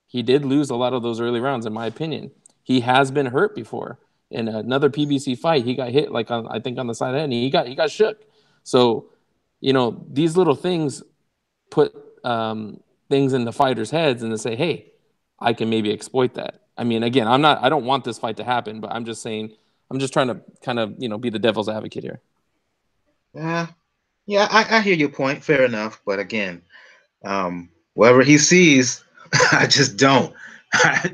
He did lose a lot of those early rounds, in my opinion. He has been hurt before. In another PBC fight, he got hit I think on the side of the head, and he got shook. So, you know, these little things put things in the fighters' heads, and they say, hey, I can maybe exploit that. I mean, again, I don't want this fight to happen, but I'm just saying, I'm just trying to kind of, you know, be the devil's advocate here. Yeah, I hear your point. Fair enough. But again, whatever he sees, I just don't.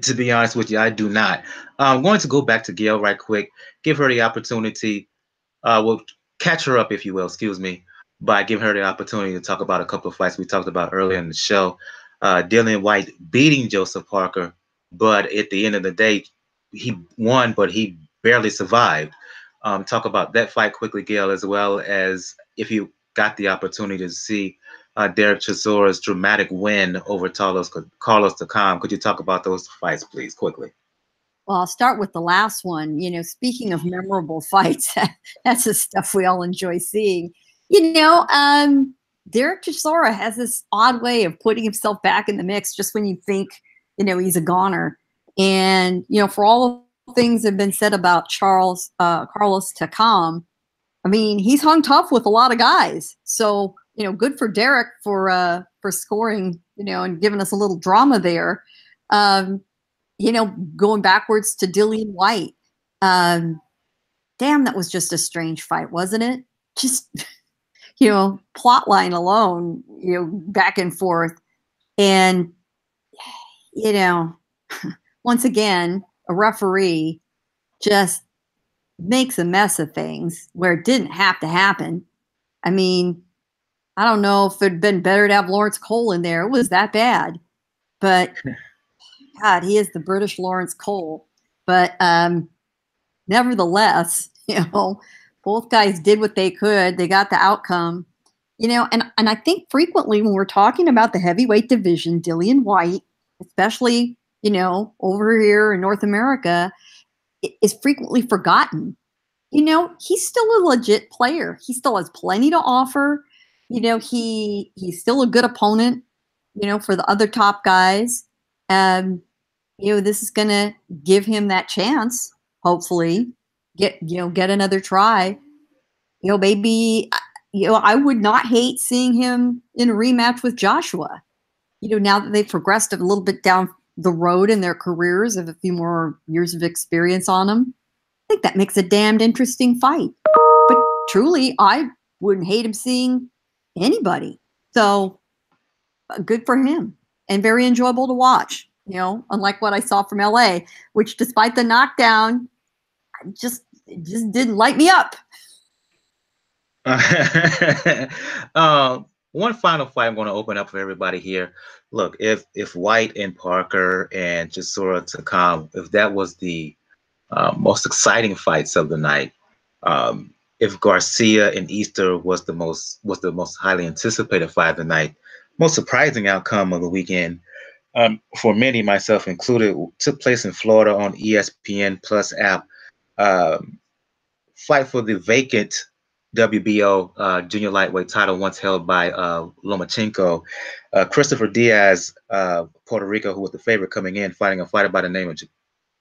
To be honest with you, I do not. I'm going to go back to Gail right quick, give her the opportunity. We'll catch her up, if you will, excuse me, by giving her the opportunity to talk about a couple of fights we talked about earlier in the show. Dillian Whyte beating Joseph Parker, but at the end of the day, he won, but he barely survived. Talk about that fight quickly, Gail, as well as if you got the opportunity to see Dereck Chisora's dramatic win over Carlos Takam. Could you talk about those fights, please, quickly? Well, I'll start with the last one. You know, speaking of memorable fights, that's the stuff we all enjoy seeing. You know, Dereck Chisora has this odd way of putting himself back in the mix just when you think, you know, he's a goner. And, you know, for all the things that have been said about Carlos Takam, I mean, he's hung tough with a lot of guys. So, you know, good for Dereck for scoring, you know, and giving us a little drama there. You know, going backwards to Dillian Whyte. Damn, that was just a strange fight, wasn't it? Just, you know, plot line alone, you know, back and forth. And, you know, once again, a referee just makes a mess of things where it didn't have to happen. I mean, I don't know if it'd been better to have Lawrence Cole in there. It was that bad. But God, he is the British Lawrence Cole. But nevertheless, you know, both guys did what they could. They got the outcome. You know, and I think frequently when we're talking about the heavyweight division, Dillian Whyte, especially, you know, over here in North America, is frequently forgotten. You know, he's still a legit player. He still has plenty to offer. You know, he's still a good opponent, you know, for the other top guys. You know, this is going to give him that chance, hopefully, get another try. You know, maybe, you know, I would not hate seeing him in a rematch with Joshua. You know, now that they've progressed a little bit down the road in their careers, of a few more years of experience on them, I think that makes a damned interesting fight. But truly, I wouldn't hate him seeing anybody. So good for him and very enjoyable to watch, you know, unlike what I saw from LA, which despite the knockdown, it just didn't light me up. One final fight I'm going to open up for everybody here. Look, if Whyte and Parker and Chisora Takam, if that was the most exciting fights of the night, if Garcia and Easter was the most highly anticipated fight of the night, most surprising outcome of the weekend, for many, myself included, took place in Florida on ESPN Plus app. Um, Fight for the vacant WBO junior lightweight title once held by Lomachenko. Christopher Diaz, Puerto Rico, who was the favorite coming in, fighting a fighter by the name of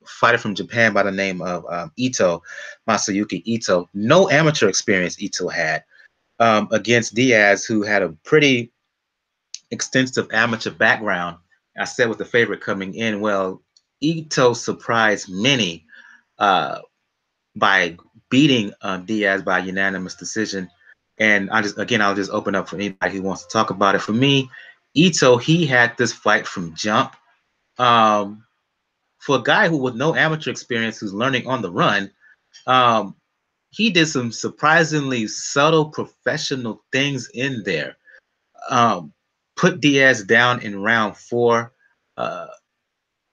fighter from Japan by the name of Ito, Masayuki Ito. No amateur experience Ito had, against Diaz, who had a pretty extensive amateur background. I said with the favorite coming in, well, Ito surprised many by beating Diaz by unanimous decision. And I'll just open up for anybody who wants to talk about it. For me, Ito, he had this fight from jump. For a guy who with no amateur experience, who's learning on the run, he did some surprisingly subtle professional things in there. Put Diaz down in round 4.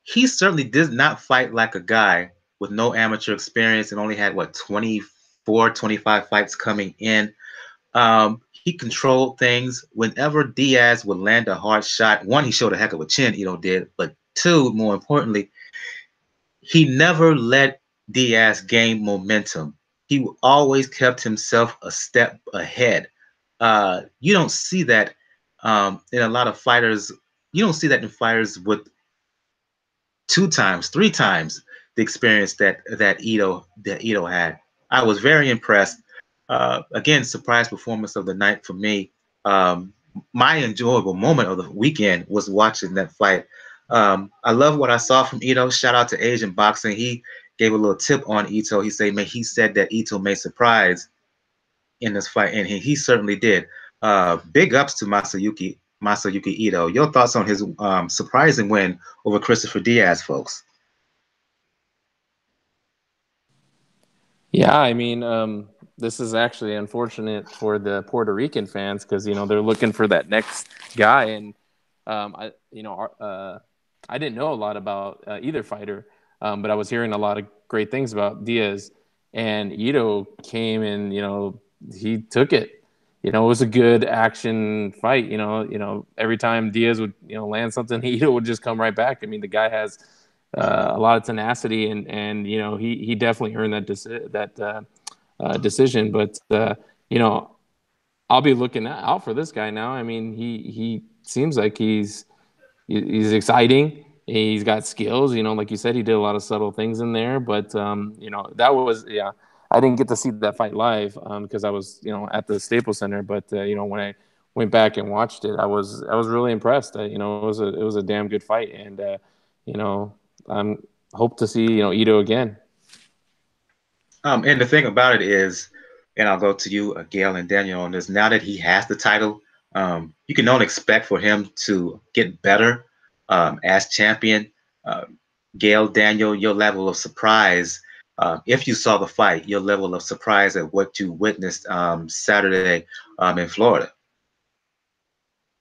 He certainly did not fight like a guy with no amateur experience and only had, 24, 25 fights coming in. He controlled things. Whenever Diaz would land a hard shot, one, he showed a heck of a chin, Ito did, but two, more importantly, he never let Diaz gain momentum. He always kept himself a step ahead. You don't see that in a lot of fighters. You don't see that in fighters with 2 times, 3 times the experience that Ito had. I was very impressed. Again, surprise performance of the night for me. My enjoyable moment of the weekend was watching that fight. I love what I saw from Ito. Shout out to Asian Boxing. He gave a little tip on Ito. He said that Ito may surprise in this fight, and he certainly did. Big ups to Masayuki Ito. Your thoughts on his surprising win over Christopher Diaz, folks? Yeah, I mean, this is actually unfortunate for the Puerto Rican fans because they're looking for that next guy, and I didn't know a lot about either fighter, but I was hearing a lot of great things about Diaz, and Ito came and he took it. It was a good action fight. Every time Diaz would land something, Ito would just come right back. I mean, the guy has a lot of tenacity, and he definitely earned that decision. But I'll be looking out for this guy now. I mean, he seems like he's exciting. He's got skills. Like you said, he did a lot of subtle things in there. But that was I didn't get to see that fight live because I was at the Staples Center. But when I went back and watched it, I was really impressed. It was a damn good fight, and I'm hope to see Ito again. And the thing about it is, and I'll go to you, Gail and Daniel, on this. Now that he has the title, you can only expect for him to get better as champion. Gail, Daniel, your level of surprise, if you saw the fight, your level of surprise at what you witnessed Saturday in Florida.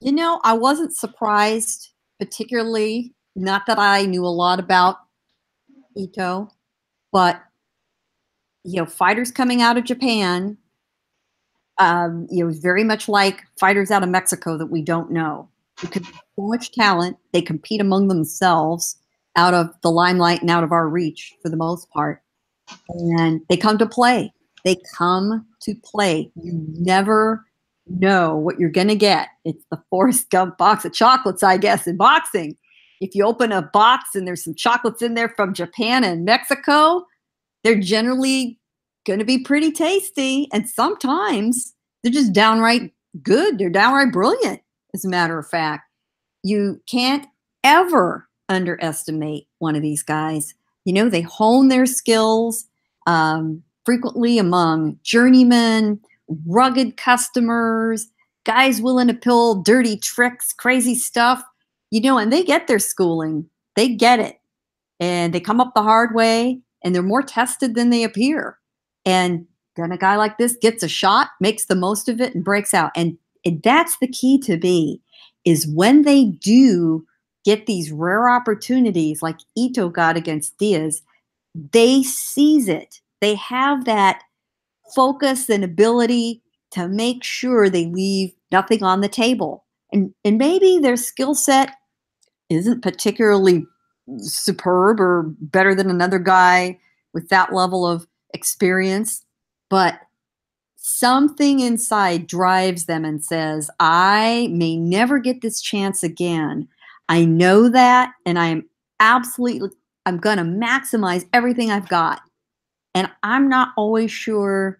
I wasn't surprised, particularly, not that I knew a lot about Ito, but fighters coming out of Japan, very much like fighters out of Mexico that we don't know. Because so much talent, they compete among themselves out of the limelight and out of our reach for the most part. And they come to play. They come to play. You never know what you're going to get. It's the Forrest Gump box of chocolates, I guess, in boxing. If you open a box and there's some chocolates in there from Japan and Mexico, they're generally going to be pretty tasty. And sometimes they're just downright good. They're downright brilliant, as a matter of fact. You can't ever underestimate one of these guys. They hone their skills frequently among journeymen, rugged customers, guys willing to pull dirty tricks, crazy stuff, and they get their schooling. They get it. And they come up the hard way, and they're more tested than they appear. And then a guy like this gets a shot, makes the most of it, and breaks out. And that's the key to me, is when they do get these rare opportunities like Ito got against Diaz, they seize it. They have that focus and ability to make sure they leave nothing on the table. and maybe their skill set isn't particularly superb or better than another guy with that level of experience, but something inside drives them and says, I may never get this chance again. I know that, and I'm going to maximize everything I've got. And I'm not always sure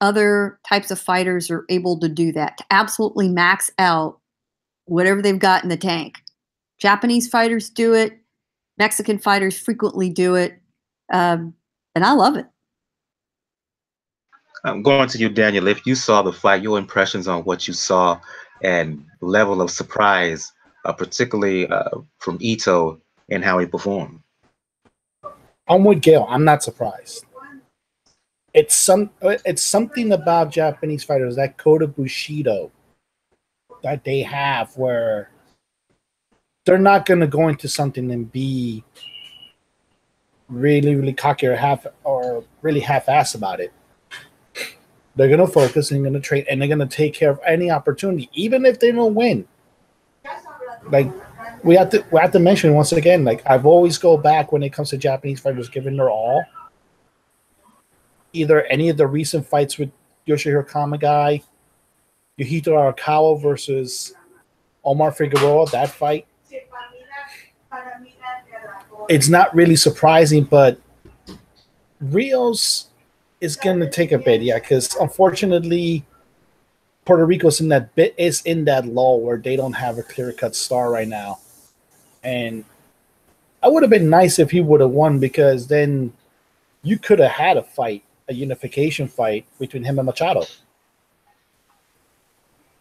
other types of fighters are able to do that, to absolutely max out whatever they've got in the tank. Japanese fighters do it. Mexican fighters frequently do it. And I love it. I'm going to you, Daniel. If you saw the fight, your impressions on what you saw and level of surprise, particularly from Ito and how he performed. I'm with Gail. I'm not surprised. It's something about Japanese fighters, that code of Bushido that they have, where they're not going to go into something and be really, really cocky or really half-ass about it. They're going to focus and going to train, and they're going to take care of any opportunity, even if they don't win. Like, we have to mention once again, like, I've always go back when it comes to Japanese fighters giving their all. Either any of the recent fights with Yoshihiro Kamagai, Yohito Arakawa versus Omar Figueroa, that fight. It's not really surprising, but Rios is going to take a bit, because unfortunately Puerto Rico's in that lull where they don't have a clear-cut star right now. And I would have been nice if he would have won, because then you could have had a unification fight between him and Machado.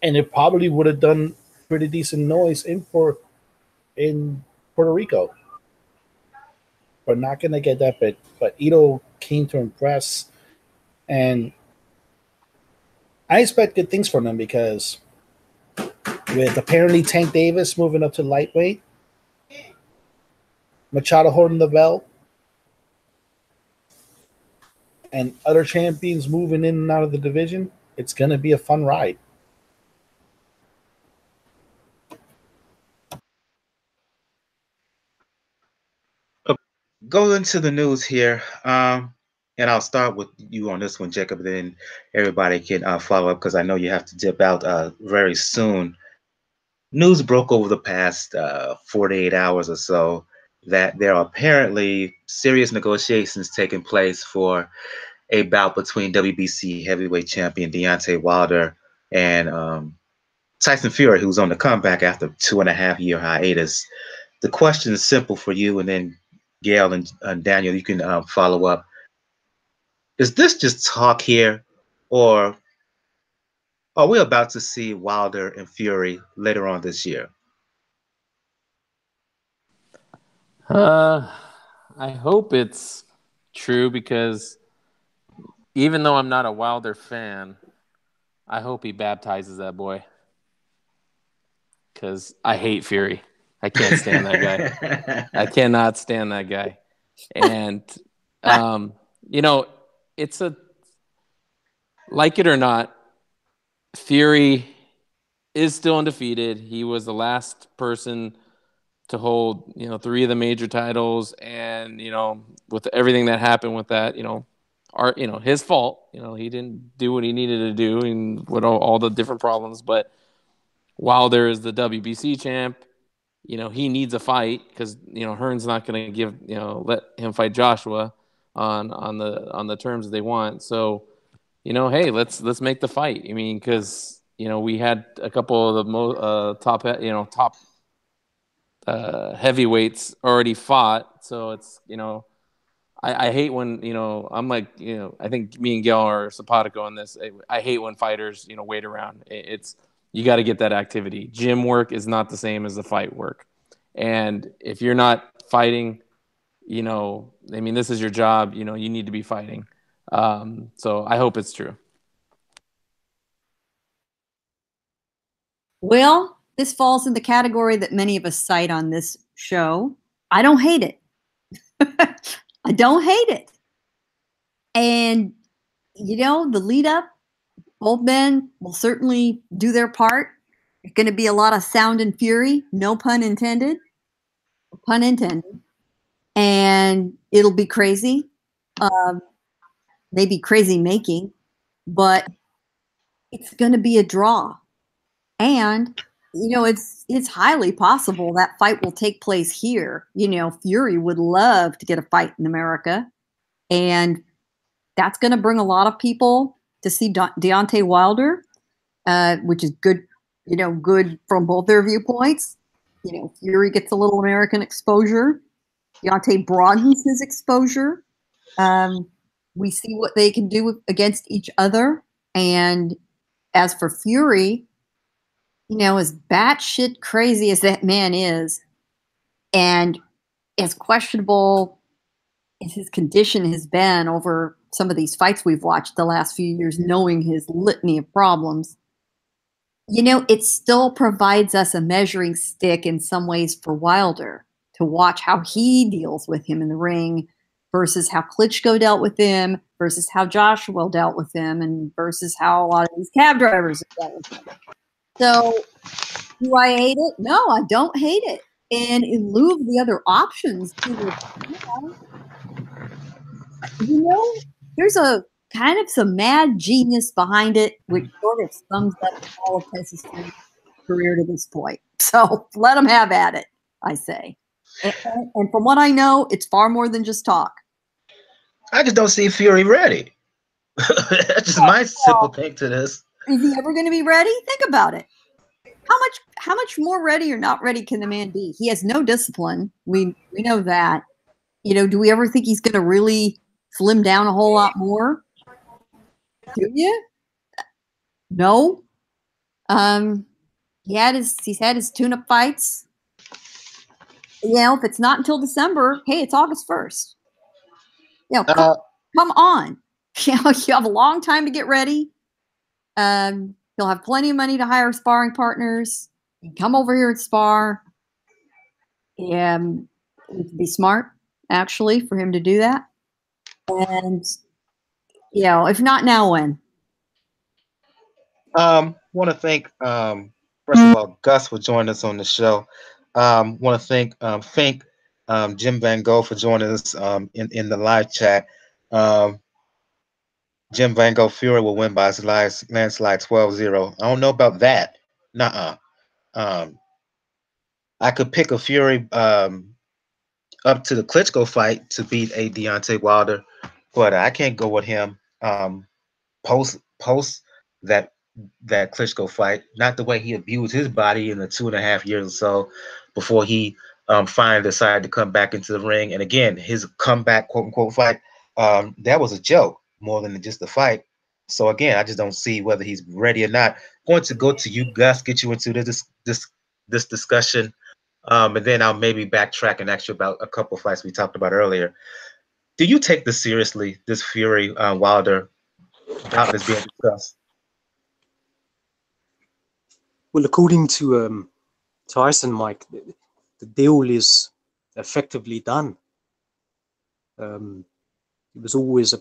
And it probably would have done pretty decent noise in Puerto Rico. We're not going to get that bit. But Ito came to impress. And I expect good things from him, because with apparently Tank Davis moving up to lightweight, Machado holding the belt, and other champions moving in and out of the division, it's going to be a fun ride. Go into the news here, and I'll start with you on this one, Jacob, then everybody can follow up, because I know you have to dip out very soon. News broke over the past 48 hours or so that there are apparently serious negotiations taking place for a bout between WBC heavyweight champion Deontay Wilder and Tyson Fury, who's on the comeback after a 2.5-year hiatus. The question is simple for you, and then Gail and Daniel, you can follow up. Is this just talk here, or are we about to see Wilder and Fury later on this year? I hope it's true, because even though I'm not a Wilder fan, I hope he baptizes that boy, because I hate Fury. I can't stand that guy. I cannot stand that guy. And, it's like it or not, Fury is still undefeated. He was the last person to hold, 3 of the major titles. And, with everything that happened with that, his fault. He didn't do what he needed to do, and with all the different problems. But Wilder is the WBC champ. He needs a fight, because Hearn's not going to let him fight Joshua on the terms that they want. So, hey, let's make the fight. I mean, because we had a couple of the top heavyweights already fought. So it's I hate when I'm like I think me and Gail are simpatico on this. I hate when fighters wait around. It's you got to get that activity. Gym work is not the same as the fight work. And if you're not fighting, this is your job. You need to be fighting. So I hope it's true. Well, this falls in the category that many of us cite on this show. I don't hate it. I don't hate it. And, the lead up, both men will certainly do their part. It's going to be a lot of sound and fury, no pun intended. Pun intended. And it'll be crazy. Maybe crazy making, but it's going to be a draw. And, you know, it's highly possible that fight will take place here. You know, Fury would love to get a fight in America. And that's going to bring a lot of people to see Deontay Wilder, which is good, you know, good from both their viewpoints. You know, Fury gets a little American exposure. Deontay broadens his exposure. We see what they can do against each other. And as for Fury, you know, as batshit crazy as that man is, and as questionable as his condition has been over some of these fights we've watched the last few years, knowing his litany of problems, you know, it still provides us a measuring stick in some ways for Wilder to watch how he deals with him in the ring versus how Klitschko dealt with him versus how Joshua dealt with him and versus how a lot of these cab drivers have dealt with him. So do I hate it? No, I don't hate it. And in lieu of the other options, you know, there's a kind of some mad genius behind it, which sort of sums up all of Tyson Fury's career to this point. So let him have at it, I say. And from what I know, it's far more than just talk. I just don't see Fury ready. That's just my simple take to this. Is he ever going to be ready? Think about it. How much more ready or not ready can the man be? He has no discipline. We know that. You know, do we ever think he's going to really slim down a whole lot more? Do you? No. He's had his tune-up fights. You know, if it's not until December, hey, it's August 1st. You know, come on. You know, you have a long time to get ready. He'll have plenty of money to hire sparring partners. You can come over here and spar. It would be smart, actually, for him to do that. And, you know, if not now, when? Want to thank, first of all, Gus for joining us on the show. Want to thank Jim Van Gogh for joining us in the live chat. Jim Van Gogh Fury will win by landslide 12-0. I don't know about that. Nuh-uh. I could pick a Fury up to the Klitschko fight to beat a Deontay Wilder, but I can't go with him post that Klitschko fight. Not the way he abused his body in the 2.5 years or so before he finally decided to come back into the ring. And again, his comeback, quote unquote, fight, that was a joke more than just a fight. So again, I just don't see whether he's ready or not. Going to go to you, Gus, get you into this discussion. And then I'll maybe backtrack and ask you about a couple of fights we talked about earlier. Do you take this seriously, this Fury Wilder bout that's being discussed? Well, according to Tyson, Mike, the deal is effectively done. It was always a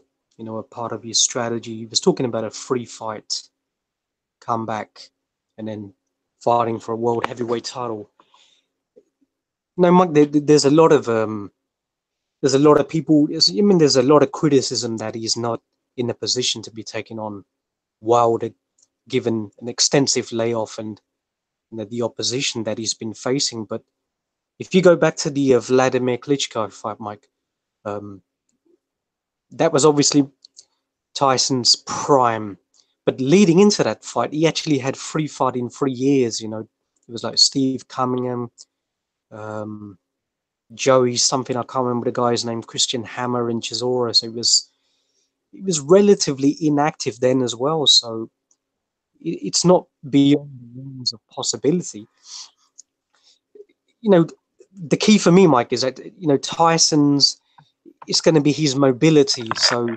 part of his strategy. He was talking about a free fight, comeback, and then fighting for a world heavyweight title. No, Mike, there's a lot of people. I mean, there's a lot of criticism that he's not in a position to be taking on Wilder, given an extensive layoff and the opposition that he's been facing. But if you go back to the Vladimir Klitschko fight, Mike, that was obviously Tyson's prime. But leading into that fight, he actually had free fight in 3 years. You know, it was like Steve Cunningham, Joey something, I can't remember the guy's name, Christian Hammer and Chisora. So he was relatively inactive then as well. So it's not beyond the realms of possibility. You know, the key for me, Mike, is that, Tyson's, it's going to be his mobility. So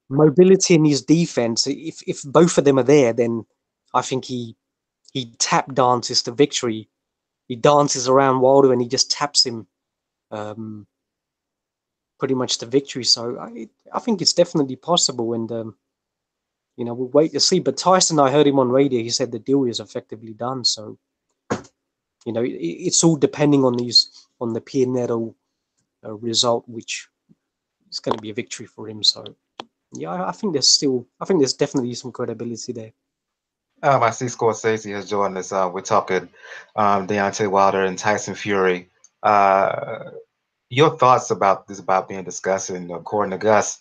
mobility and his defense, if both of them are there, then I think he tap dances to victory. He dances around Wilder and he just taps him pretty much to victory. So I think it's definitely possible. And you know, we'll wait to see. But Tyson, I heard him on radio. He said the deal is effectively done. So, you know, it's all depending on the Pianetto result, which is going to be a victory for him. So, yeah, I think there's definitely some credibility there. I see Scorsese has joined us. We're talking Deontay Wilder and Tyson Fury. Your thoughts about this about being discussed, and according to Gus,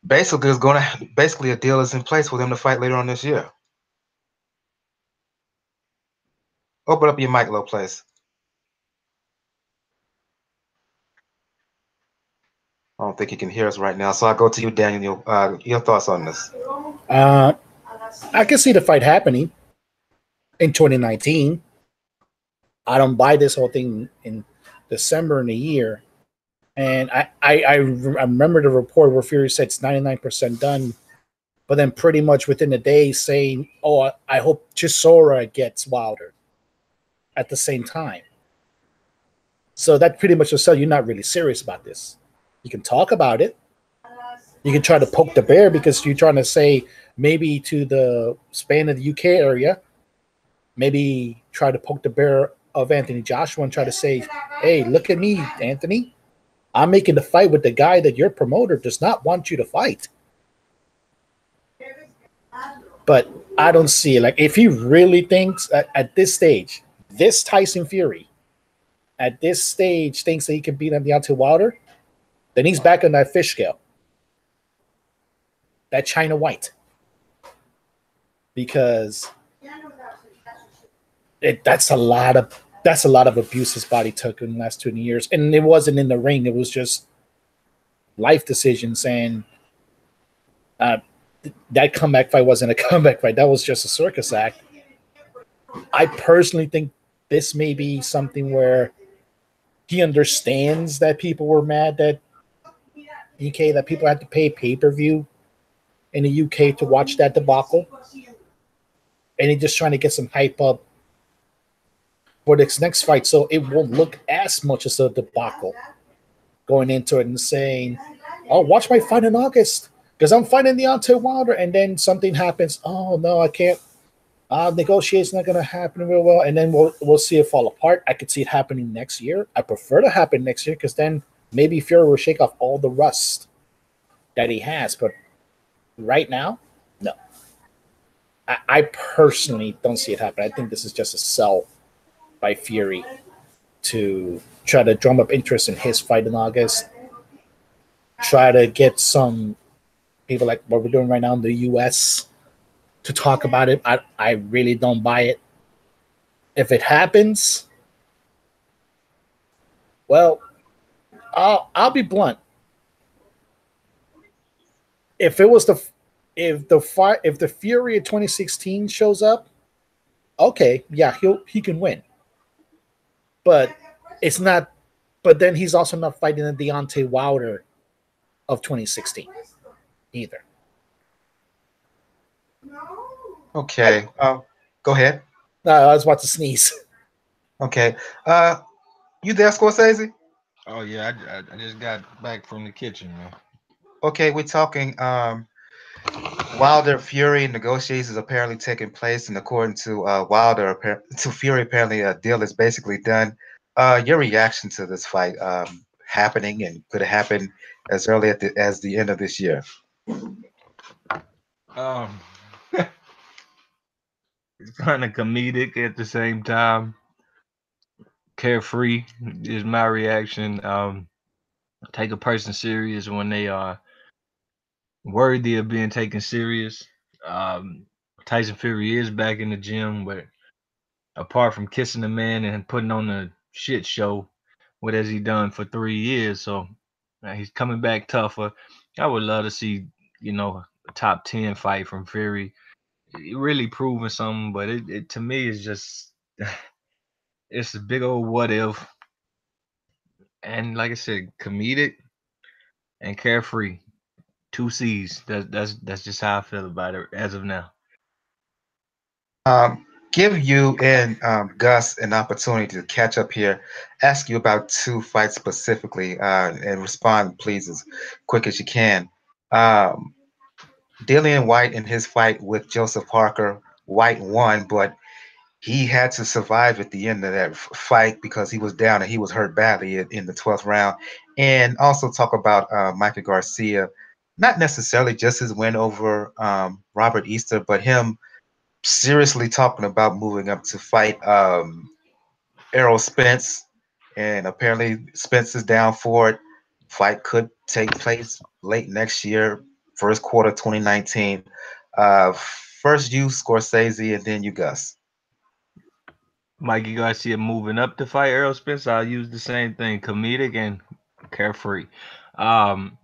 basically a deal is in place for them to fight later on this year. Open up your mic, low place. I don't think you can hear us right now, so I'll go to you, Daniel. Your thoughts on this? I can see the fight happening in 2019. I don't buy this whole thing in December in a year. And I remember the report where Fury said it's 99% done, but then pretty much within a day saying, oh, I hope Chisora gets Wilder at the same time. So that pretty much will tell you're not really serious about this. You can talk about it. You can try to poke the bear because you're trying to say maybe to the Spain of the UK area, maybe try to poke the bear of Anthony Joshua and try to say, hey, look at me, Anthony. I'm making the fight with the guy that your promoter does not want you to fight. But I don't see it. Like, if he really thinks at this stage, this Tyson Fury, at this stage, thinks that he can beat Deontay Wilder, then he's back on that fish scale. That China Whyte. Because that's a lot of abuse his body took in the last 20 years. And it wasn't in the ring. It was just life decisions. And that comeback fight wasn't a comeback fight. That was just a circus act. I personally think this may be something where he understands that people were mad that UK, that people had to pay pay-per-view in the UK to watch that debacle. And he's just trying to get some hype up for this next fight, so it won't look as much as a debacle going into it and saying, oh, watch my fight in August because I'm fighting Deontay Wilder, and then something happens. Oh, no, I can't. Negotiation's not going to happen real well, and then we'll see it fall apart. I could see it happening next year. I prefer to happen next year because then maybe Fury will shake off all the rust that he has, but right now, no. I personally don't see it happen. I think this is just a sell by Fury to try to drum up interest in his fight in August, try to get some people like what we're doing right now in the US to talk about it. I really don't buy it. If it happens, well, I'll be blunt. If the Fury of 2016 shows up, okay, yeah, he can win. But it's not. But then he's also not fighting the Deontay Wilder of 2016 either. Okay. Go ahead. No, I was about to sneeze. Okay. You there, Scorsese? Oh yeah, I just got back from the kitchen, man. Okay, we're talking Wilder Fury negotiations apparently taking place, and according to to Fury, apparently a deal is basically done. Your reaction to this fight happening, and could it happen as early as the end of this year? It's kind of comedic at the same time. Carefree is my reaction. Take a person serious when they are worthy of being taken serious. Tyson Fury is back in the gym, but apart from kissing the man and putting on a shit show, what has he done for 3 years? So he's coming back tougher. I would love to see, a top 10 fight from Fury. Really proving something, but it to me is just it's a big old what if. And like I said, comedic and carefree. 2 C's. That's just how I feel about it as of now. Give you and Gus an opportunity to catch up here. Ask you about 2 fights specifically, and respond, please, as quick as you can. Dillian Whyte in his fight with Joseph Parker, Whyte won, but he had to survive at the end of that fight because he was down and he was hurt badly in the 12th round. And also talk about Mikey Garcia, not necessarily just his win over Robert Easter, but him seriously talking about moving up to fight Errol Spence. And apparently Spence is down for it. Fight could take place late next year, first quarter 2019. First you, Scorsese, and then you, Gus. Mikey Garcia moving up to fight Errol Spence. I'll use the same thing, comedic and carefree. Um,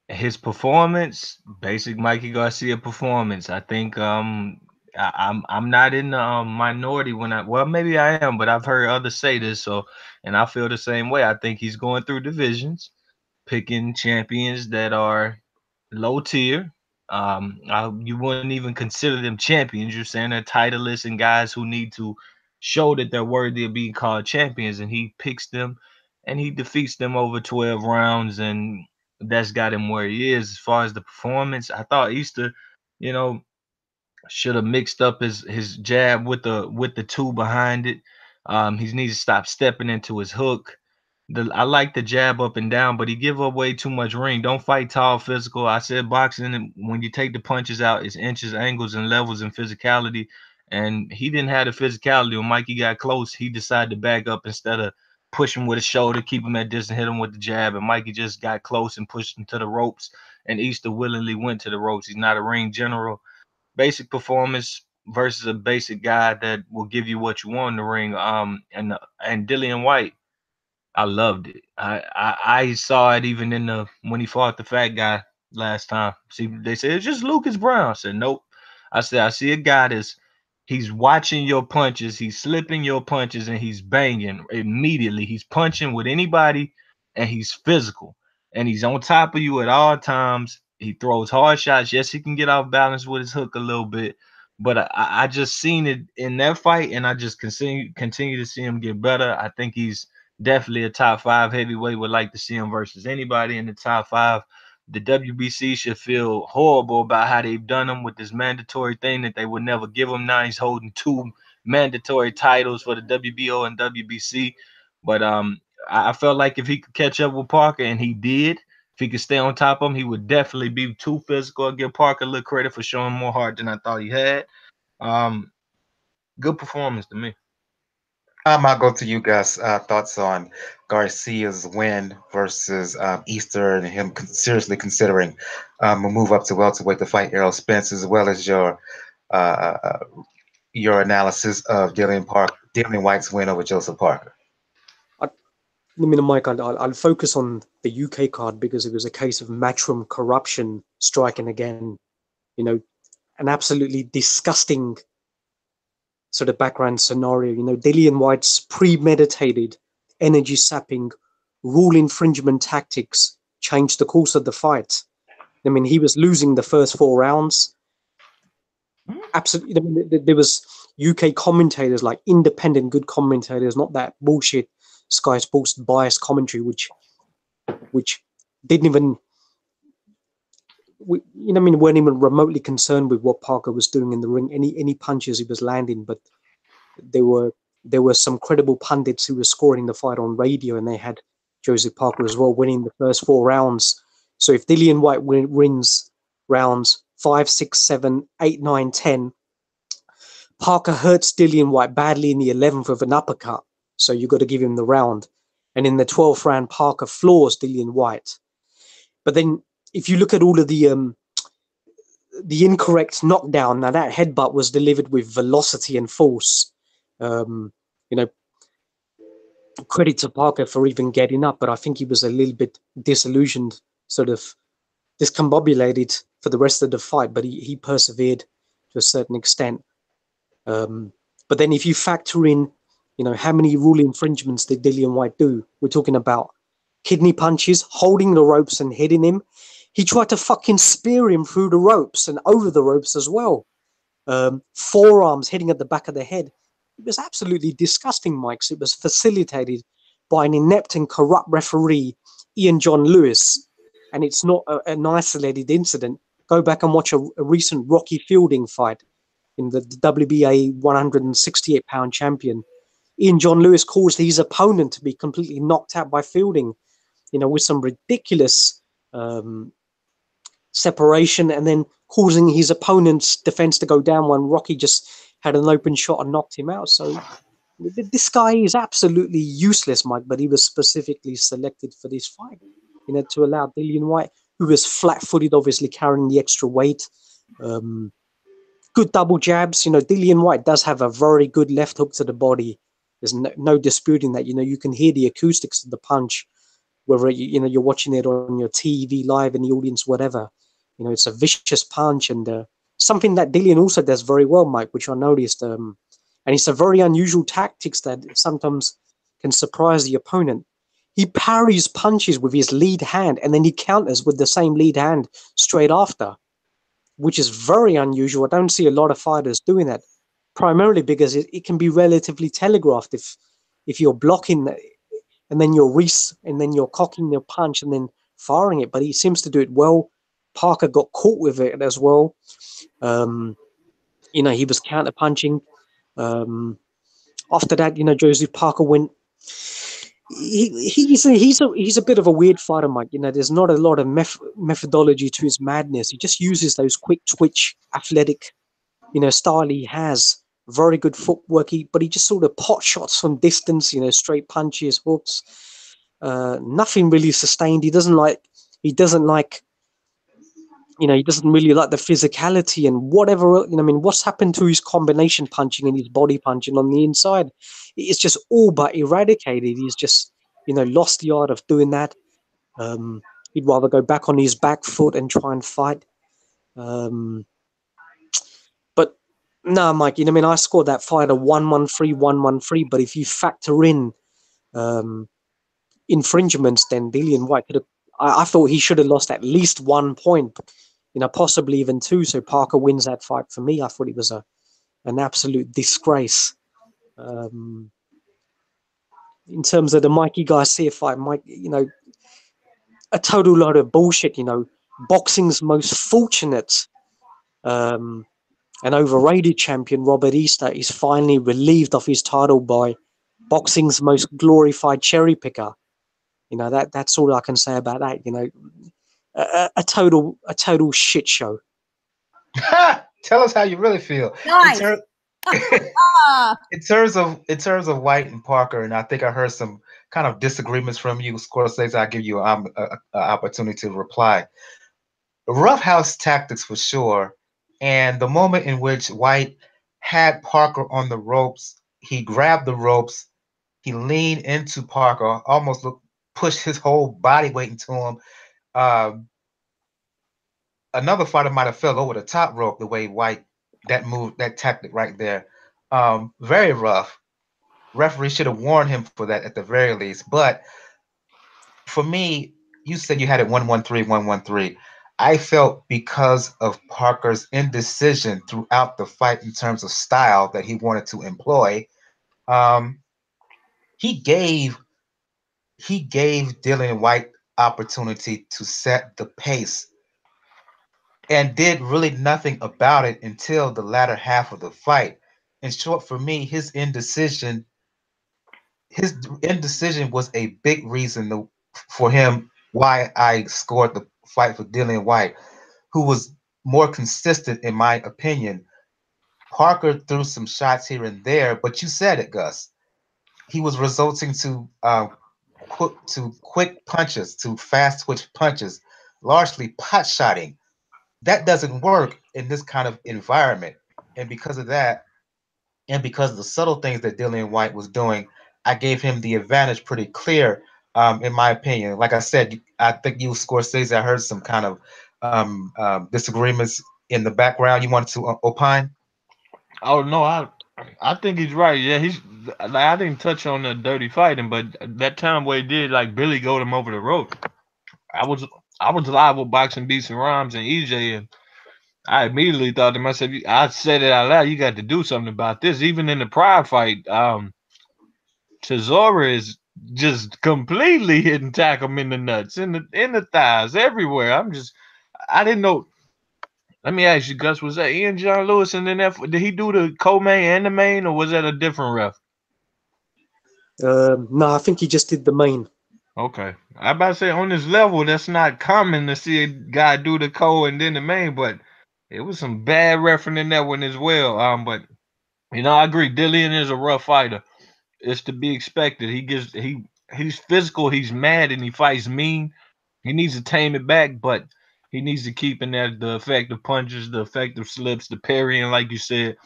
his performance, basic Mikey Garcia performance. I think I'm not in the minority when well, maybe I am, but I've heard others say this, so and I feel the same way. I think he's going through divisions, picking champions that are low tier. You wouldn't even consider them champions. You're saying they're titleists and guys who need to show that they're worthy of being called champions, and he picks them and he defeats them over 12 rounds, and that's got him where he is. As far as the performance, I thought Easter, you know, should have mixed up his jab with the two behind it. He needs to stop stepping into his hook. I like the jab up and down, but he give away too much ring. Don't fight tall, physical. I said boxing, when you take the punches out, it's inches, angles, and levels and physicality. And he didn't have the physicality. When Mikey got close, he decided to back up instead of push him with his shoulder, keep him at distance, hit him with the jab. And Mikey just got close and pushed him to the ropes. And Easter willingly went to the ropes. He's not a ring general. Basic performance versus a basic guy that will give you what you want in the ring. And Dillian Whyte, I loved it. I saw it even in the when he fought the fat guy last time. See, they said it's just Lucas Brown. I said nope. I said I see a guy he's watching your punches, he's slipping your punches, and he's banging immediately. He's punching with anybody, and he's physical, and he's on top of you at all times. He throws hard shots. Yes, he can get off balance with his hook a little bit, but I just seen it in that fight, and I just continue to see him get better. I think he's definitely a top 5 heavyweight. Would like to see him versus anybody in the top 5. The WBC should feel horrible about how they've done him with this mandatory thing that they would never give him. Now he's holding 2 mandatory titles for the WBO and WBC. But I felt like if he could catch up with Parker, and he did, if he could stay on top of him, he would definitely be too physical. I'll give Parker a little credit for showing more heart than I thought he had. Good performance to me. I'll go to you guys. Thoughts on Garcia's win versus Easter and him seriously considering a move up to welterweight to fight Errol Spence, as well as your analysis of Dillian Whyte's win over Joseph Parker. Mike, I'll focus on the UK card because it was a case of matchroom corruption striking again. You know, an absolutely disgusting sort of background scenario. You know, Dillian Whyte's premeditated, energy-sapping, rule infringement tactics changed the course of the fight. I mean, he was losing the first 4 rounds. Absolutely. I mean, there was UK commentators, like independent, good commentators, not that bullshit Sky Sports biased commentary, which didn't even, weren't even remotely concerned with what Parker was doing in the ring, any punches he was landing. But there were some credible pundits who were scoring the fight on radio, and they had Joseph Parker as well winning the first 4 rounds. So if Dillian Whyte wins rounds 5, 6, 7, 8, 9, 10, Parker hurts Dillian Whyte badly in the 11th with an uppercut. So you got to give him the round. And in the 12th round, Parker floors Dillian Whyte. But then if you look at all of the incorrect knockdown, now that headbutt was delivered with velocity and force. Credit to Parker for even getting up, but I think he was a little bit disillusioned, sort of discombobulated for the rest of the fight, but he persevered to a certain extent. But then if you factor in, how many rule infringements did Dillian Whyte do? We're talking about kidney punches, holding the ropes and hitting him. He tried to fucking spear him through the ropes and over the ropes as well. Forearms hitting at the back of the head. It was absolutely disgusting, Mike. It was facilitated by an inept and corrupt referee, Ian John Lewis. And it's not an isolated incident. go back and watch a recent Rocky Fielding fight in the WBA 168-pound champion. Ian John Lewis caused his opponent to be completely knocked out by Fielding, with some ridiculous separation, and then causing his opponent's defense to go down when Rocky just had an open shot and knocked him out. So this guy is absolutely useless, Mike, but he was specifically selected for this fight, to allow Dillian Whyte, who was flat-footed, obviously carrying the extra weight. Good double jabs. Dillian Whyte does have a very good left hook to the body. There's no disputing that. You can hear the acoustics of the punch, whether you're watching it on your TV live in the audience, whatever. It's a vicious punch, and something that Dillian also does very well, Mike, which I noticed. And it's a very unusual tactics that sometimes can surprise the opponent. He parries punches with his lead hand, and then he counters with the same lead hand straight after, which is very unusual. I don't see a lot of fighters doing that, primarily because it can be relatively telegraphed if you're blocking and then you're cocking your punch and then firing it. But he seems to do it well. Parker got caught with it as well. He was counter punching. After that, Joseph Parker went. He's a bit of a weird fighter, Mike. There's not a lot of methodology to his madness. He just uses those quick twitch, athletic, style he has. Very good footwork, but he just sort of pot shots from distance. Straight punches, hooks. Nothing really sustained. He doesn't really like the physicality and whatever. What's happened to his combination punching and his body punching on the inside? It's just all but eradicated. He's just, lost the art of doing that. He'd rather go back on his back foot and try and fight. But no, Mike, I scored that fight a 1-1-3, 1-1-3. But if you factor in infringements, then Dillian Whyte could have. I thought he should have lost at least 1 point, possibly even 2. So Parker wins that fight for me. I thought it was an absolute disgrace. In terms of the Mikey Garcia fight, Mike, a total load of bullshit. Boxing's most fortunate and overrated champion, Robert Easter, is finally relieved of his title by boxing's most glorified cherry picker. That's all I can say about that. A total shit show. Tell us how you really feel. Nice. In terms of Whyte and Parker, and I think I heard some kind of disagreements from you. Scorsese, I'll give you an opportunity to reply. Roughhouse tactics for sure, and the moment in which Whyte had Parker on the ropes, he grabbed the ropes, he leaned into Parker, almost pushed his whole body weight into him. Another fighter might have fell over the top rope the way Whyte, that tactic right there. Very rough. Referee should have warned him for that at the very least. But for me, you said you had it 1-1-3, 1-1-3. I felt because of Parker's indecision throughout the fight in terms of style that he wanted to employ, he gave Dillian Whyte opportunity to set the pace and did really nothing about it until the latter half of the fight. In short, for me, his indecision was a big reason for him why I scored the fight for Dillian Whyte, who was more consistent in my opinion. Parker threw some shots here and there, but you said it, Gus. He was resulting to quick punches, to fast twitch punches, largely pot shotting. That doesn't work in this kind of environment. And because of that, and because of the subtle things that Dillian Whyte was doing, I gave him the advantage pretty clear, in my opinion. Like I said, I think you, Scorsese, I heard some kind of disagreements in the background. You wanted to opine? Oh no, I think he's right. Yeah, I didn't touch on the dirty fighting, but that time where he did like Billy goat him over the rope, I was live with Boxing Beats and Rhymes and EJ, and I immediately thought to myself, I said it out loud, you got to do something about this. Even in the prior fight, Chisora is just completely hitting Takam in the nuts, in the thighs, everywhere. I didn't know. Let me ask you, Gus, was that Ian John Lewis and then that did he do the co-main and the main, or was that a different ref? No, I think he just did the main. Okay. I about to say on this level, that's not common to see a guy do the co and then the main, but it was some bad refereeing in that one as well. But I agree. Dillian is a rough fighter. It's to be expected. He's physical, he's mad, and he fights mean. He needs to tame it back, but he needs to keep in there the effective punches, the effective slips, the parrying, like you said.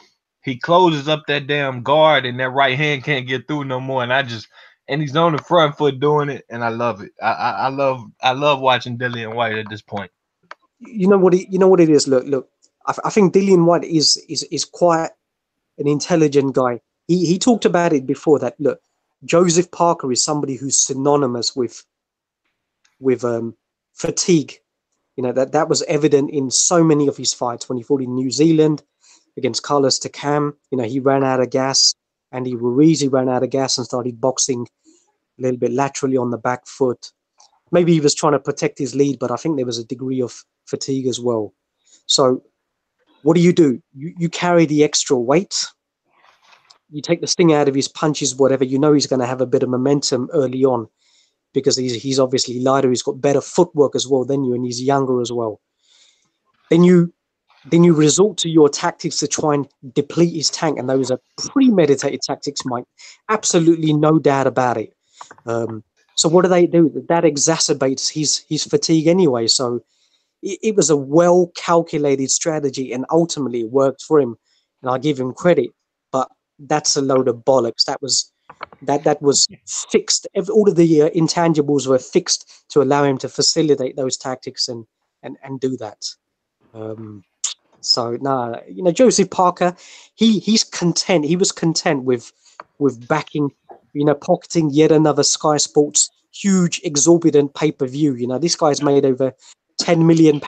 He closes up that damn guard, and that right hand can't get through no more. And he's on the front foot doing it, and I love it. I love watching Dillian Whyte at this point. You know what it is. Look. I think Dillian Whyte is quite an intelligent guy. He talked about it before that. Look, Joseph Parker is somebody who's synonymous with fatigue. That was evident in so many of his fights when he fought in New Zealand against Carlos Takam. He ran out of gas. Andy Ruiz, he ran out of gas and started boxing a little bit laterally on the back foot. Maybe he was trying to protect his lead, but I think there was a degree of fatigue as well. So what do? You carry the extra weight. You take the sting out of his punches, whatever. He's going to have a bit of momentum early on because he's obviously lighter. He's got better footwork as well than you, and he's younger as well. Then you resort to your tactics to try and deplete his tank, and those are premeditated tactics, Mike. Absolutely no doubt about it. So what do? That exacerbates his fatigue anyway. So it was a well-calculated strategy, and ultimately it worked for him, and I give him credit. But that's a load of bollocks. That was fixed. All of the intangibles were fixed to allow him to facilitate those tactics and do that. Joseph Parker, he's content. He was content with backing, pocketing yet another Sky Sports huge, exorbitant pay-per-view. This guy's made over £10 million.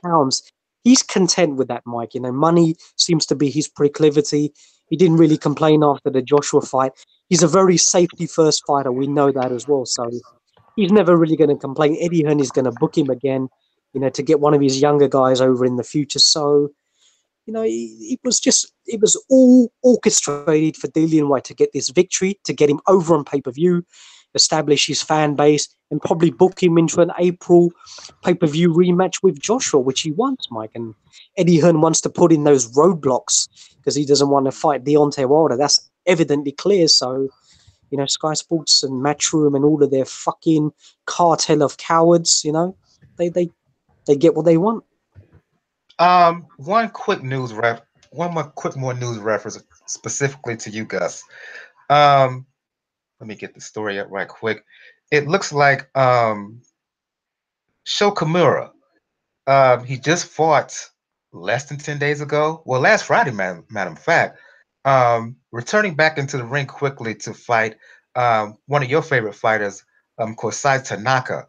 He's content with that, Mike. Money seems to be his proclivity. He didn't really complain after the Joshua fight. He's a very safety-first fighter. We know that as well. So he's never really going to complain. Eddie Hearn is going to book him again, to get one of his younger guys over in the future. So, it was all orchestrated for Dillian Whyte to get this victory, to get him over on pay-per-view, establish his fan base, and probably book him into an April pay-per-view rematch with Joshua, which he wants, Mike. And Eddie Hearn wants to put in those roadblocks because he doesn't want to fight Deontay Wilder. That's evidently clear. So, Sky Sports and Matchroom and all of their fucking cartel of cowards, they get what they want. One quick more news reference specifically to you, Gus. Let me get the story up right quick. It looks like Sho Kimura, he just fought less than 10 days ago. Well, last Friday, matter of fact, returning back into the ring quickly to fight one of your favorite fighters, Kosai Tanaka.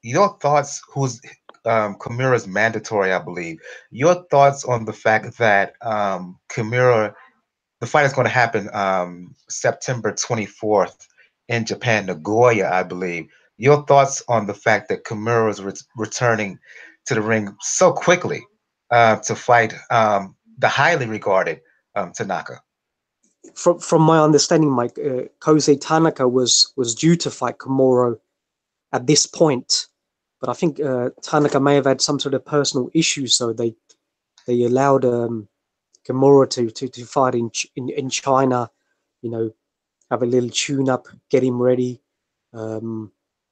Your thoughts, who's Kimura's mandatory, I believe. Your thoughts on the fact that Kimura, the fight is going to happen September 24th in Japan, Nagoya, I believe. Your thoughts on the fact that Kimura is returning to the ring so quickly to fight the highly regarded Tanaka? From my understanding, Mike, Kosei Tanaka was due to fight Kimura at this point, but I think Tanaka may have had some sort of personal issues, so they allowed Kimura to fight in China, have a little tune-up, get him ready.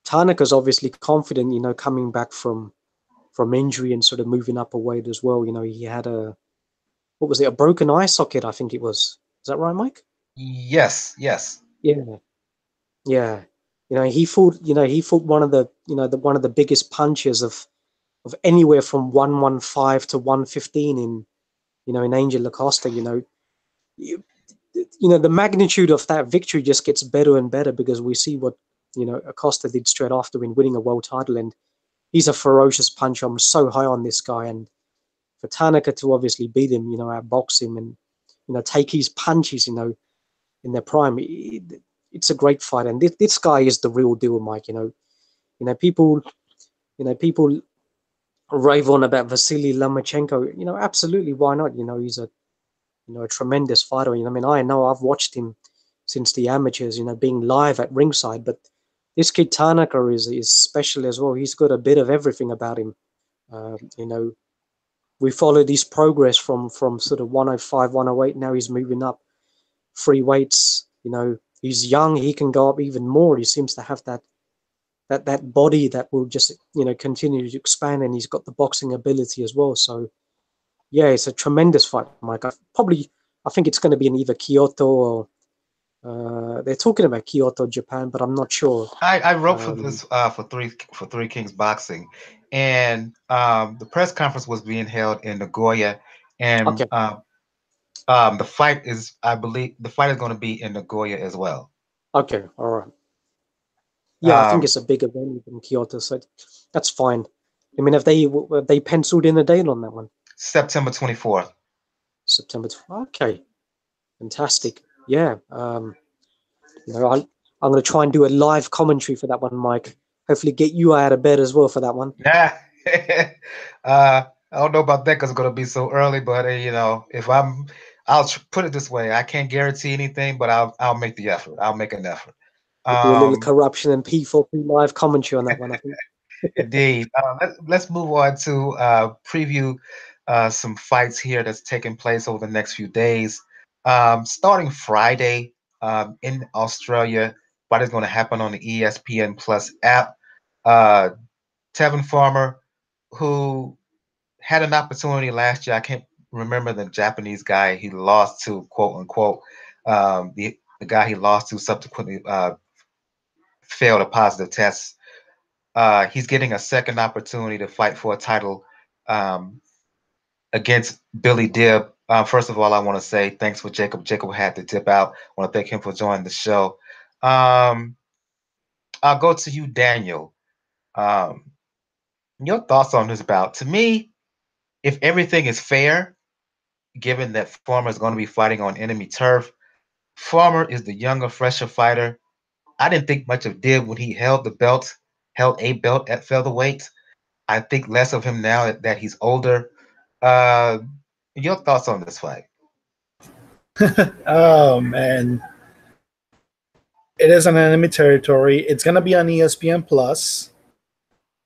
Tanaka's obviously confident, coming back from injury and sort of moving up a weight as well. He had a broken eye socket, I think it was. Is that right, Mike? Yes. Yeah. He fought one of the biggest punches of anywhere from 115 to 115 in Angel Acosta. The magnitude of that victory just gets better and better because we see what Acosta did straight after in winning a world title, and he's a ferocious puncher. I'm so high on this guy, and for Tanaka to obviously beat him, outbox him, and take his punches, in their prime, it's a great fight. And this guy is the real deal, Mike. People rave on about Vasily Lomachenko. Absolutely, why not? He's a tremendous fighter. I mean, I know I've watched him since the amateurs. Being live at ringside, but this kid Tanaka is special as well. He's got a bit of everything about him. We followed his progress from sort of 105, 108. Now he's moving up 3 weights. He's young. He can go up even more. He seems to have that body that will just continue to expand, and he's got the boxing ability as well. So yeah, it's a tremendous fight, Mike. I think it's going to be in either Kyoto or they're talking about Kyoto, Japan, but I'm not sure. I wrote for this for Three Kings Boxing, and the press conference was being held in Nagoya, and Okay. the fight is, I believe, the fight is going to be in Nagoya as well. Okay, all right. Yeah, I think it's a bigger venue than Kyoto, so that's fine. I mean, have they penciled in a date on that one? September 24th. September 24th. Okay, fantastic. Yeah, I'm going to try and do a live commentary for that one, Mike. Hopefully, get you out of bed as well for that one. Yeah. I don't know about that because it's going to be so early, but if I'll put it this way: I can't guarantee anything, but I'll make the effort. I'll make an effort. We'll do a little corruption and P4P live commentary on that one, I think. Indeed. Let's move on to preview some fights here that's taking place over the next few days. Starting Friday in Australia, fight is going to happen on the ESPN Plus app. Tevin Farmer, who had an opportunity last year, I can't remember the Japanese guy he lost to, quote unquote. The guy he lost to subsequently failed a positive test. He's getting a second opportunity to fight for a title against Billy Dibb. First of all, I want to say thanks for Jacob. Jacob had to dip out. I want to thank him for joining the show. I'll go to you, Daniel. Your thoughts on this bout? To me, if everything is fair, given that Farmer is going to be fighting on enemy turf, Farmer is the younger, fresher fighter. I didn't think much of Dibb when he held a belt at featherweight. I think less of him now that he's older. Your thoughts on this fight? Oh man, it is an enemy territory. It's gonna be on ESPN Plus,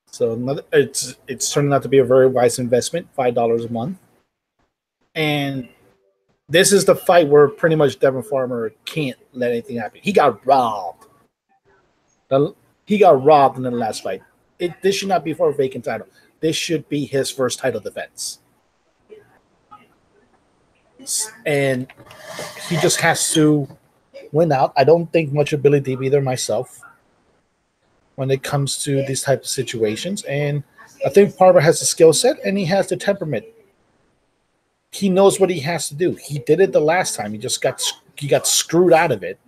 so it's turning out to be a very wise investment. $5 a month, and this is the fight where pretty much Devin Farmer can't let anything happen. He got robbed. He got robbed in the last fight. This should not be for a vacant title. This should be his first title defense. And he just has to win out. I don't think much of Billy Dibb either myself when it comes to these types of situations. And I think Farmer has the skill set and he has the temperament. He knows what he has to do. He did it the last time. He got screwed out of it.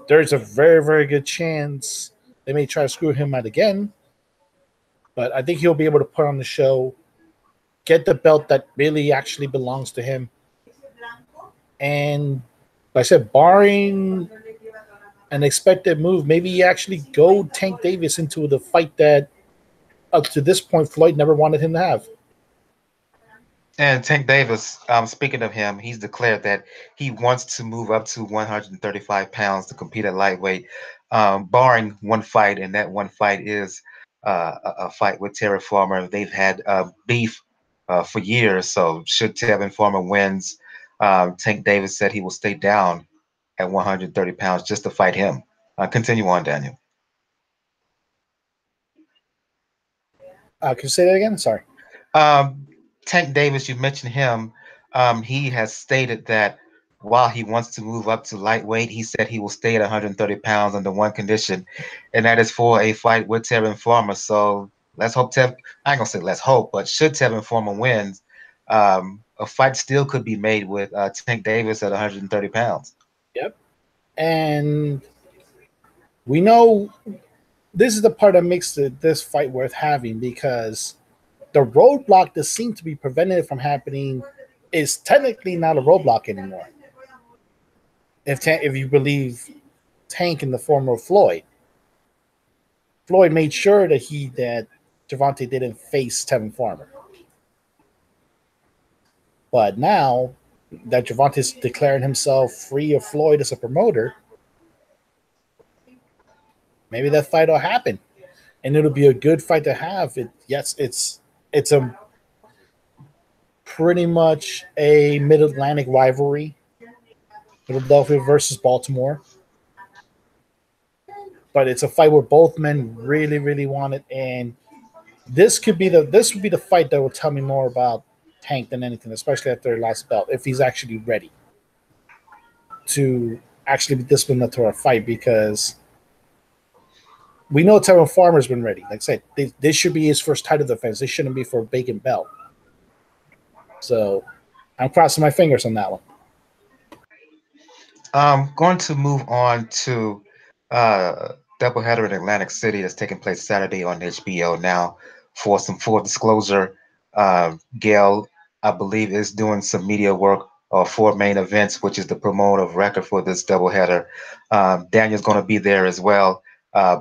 There's a very, very good chance they may try to screw him out again. But I think he'll be able to put on the show, get the belt that really actually belongs to him. And like I said, barring an expected move, maybe he actually go Tank Davis into the fight that up to this point Floyd never wanted him to have. And Tank Davis, speaking of him, he's declared that he wants to move up to 135 pounds to compete at lightweight, barring one fight, and that one fight is a fight with Terry Farmer. They've had beef for years, so should Tevin Farmer wins, Tank Davis said he will stay down at 130 pounds just to fight him. Continue on, Daniel. Can you say that again? Sorry. Tank Davis, you mentioned him. He has stated that while he wants to move up to lightweight, he said he will stay at 130 pounds under one condition, and that is for a fight with Tevin Farmer. So let's hope I ain't gonna say let's hope, but should Tevin Farmer wins, a fight still could be made with Tank Davis at 130 pounds. Yep. And we know this is the part that makes this fight worth having, because the roadblock that seemed to be preventing it from happening is technically not a roadblock anymore. If you believe Tank in the form of Floyd. Floyd made sure that Gervonta didn't face Tevin Farmer. But now that Gervonta's declaring himself free of Floyd as a promoter, maybe that fight will happen, and it'll be a good fight to have. It's a pretty much a Mid-Atlantic rivalry, Philadelphia versus Baltimore. But it's a fight where both men really, really want it, and this would be the fight that will tell me more about Tank than anything, especially after their last belt, if he's actually ready to actually be disciplined to a fight, because we know Tevin Farmer's been ready. Like I said, this should be his first title defense. This shouldn't be for a vacant belt. So I'm crossing my fingers on that one. I'm going to move on to doubleheader in Atlantic City that's taking place Saturday on HBO now. For some full disclosure, Gail, I believe, is doing some media work for Main Events, which is the promoter of record for this doubleheader. Daniel's going to be there as well,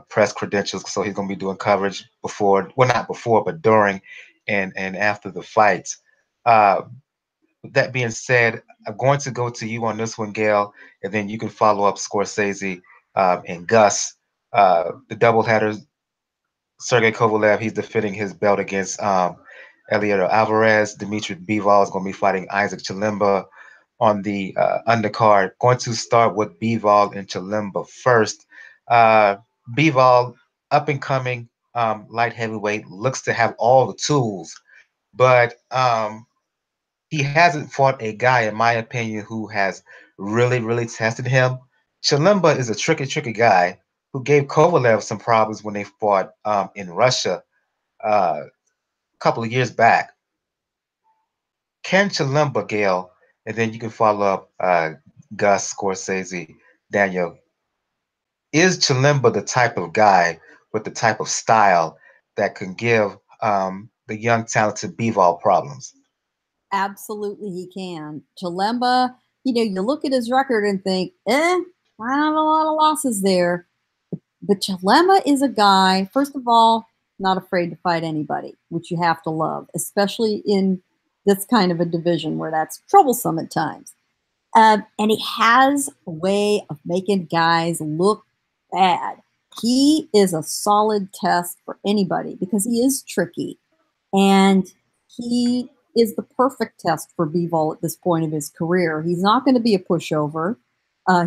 press credentials, so he's going to be doing coverage before, well, not before, but during and after the fights. With that being said, I'm going to go to you on this one, Gail, and then you can follow up Scorsese and Gus. The doubleheaders, Sergey Kovalev, he's defending his belt against Eleider Alvarez. Dmitry Bivol is going to be fighting Issac Chilemba on the undercard. Going to start with Bivol and Chilemba first. Bivol, up and coming light heavyweight, looks to have all the tools, but he hasn't fought a guy, in my opinion, who has really, really tested him. Chilemba is a tricky guy who gave Kovalev some problems when they fought in Russia a couple of years back. Can Chilemba, Gail, and then you can follow up Gus, Scorsese, Daniel. Is Chilemba the type of guy with the type of style that can give the young, talented Bivol problems? Absolutely, he can. Chilemba, you look at his record and think, I have a lot of losses there. But Chilemba is a guy, first of all, not afraid to fight anybody, which you have to love, especially in this kind of a division where that's troublesome at times. And he has a way of making guys look bad. He is a solid test for anybody because he is tricky. And he is the perfect test for Bivol at this point of his career. He's not going to be a pushover.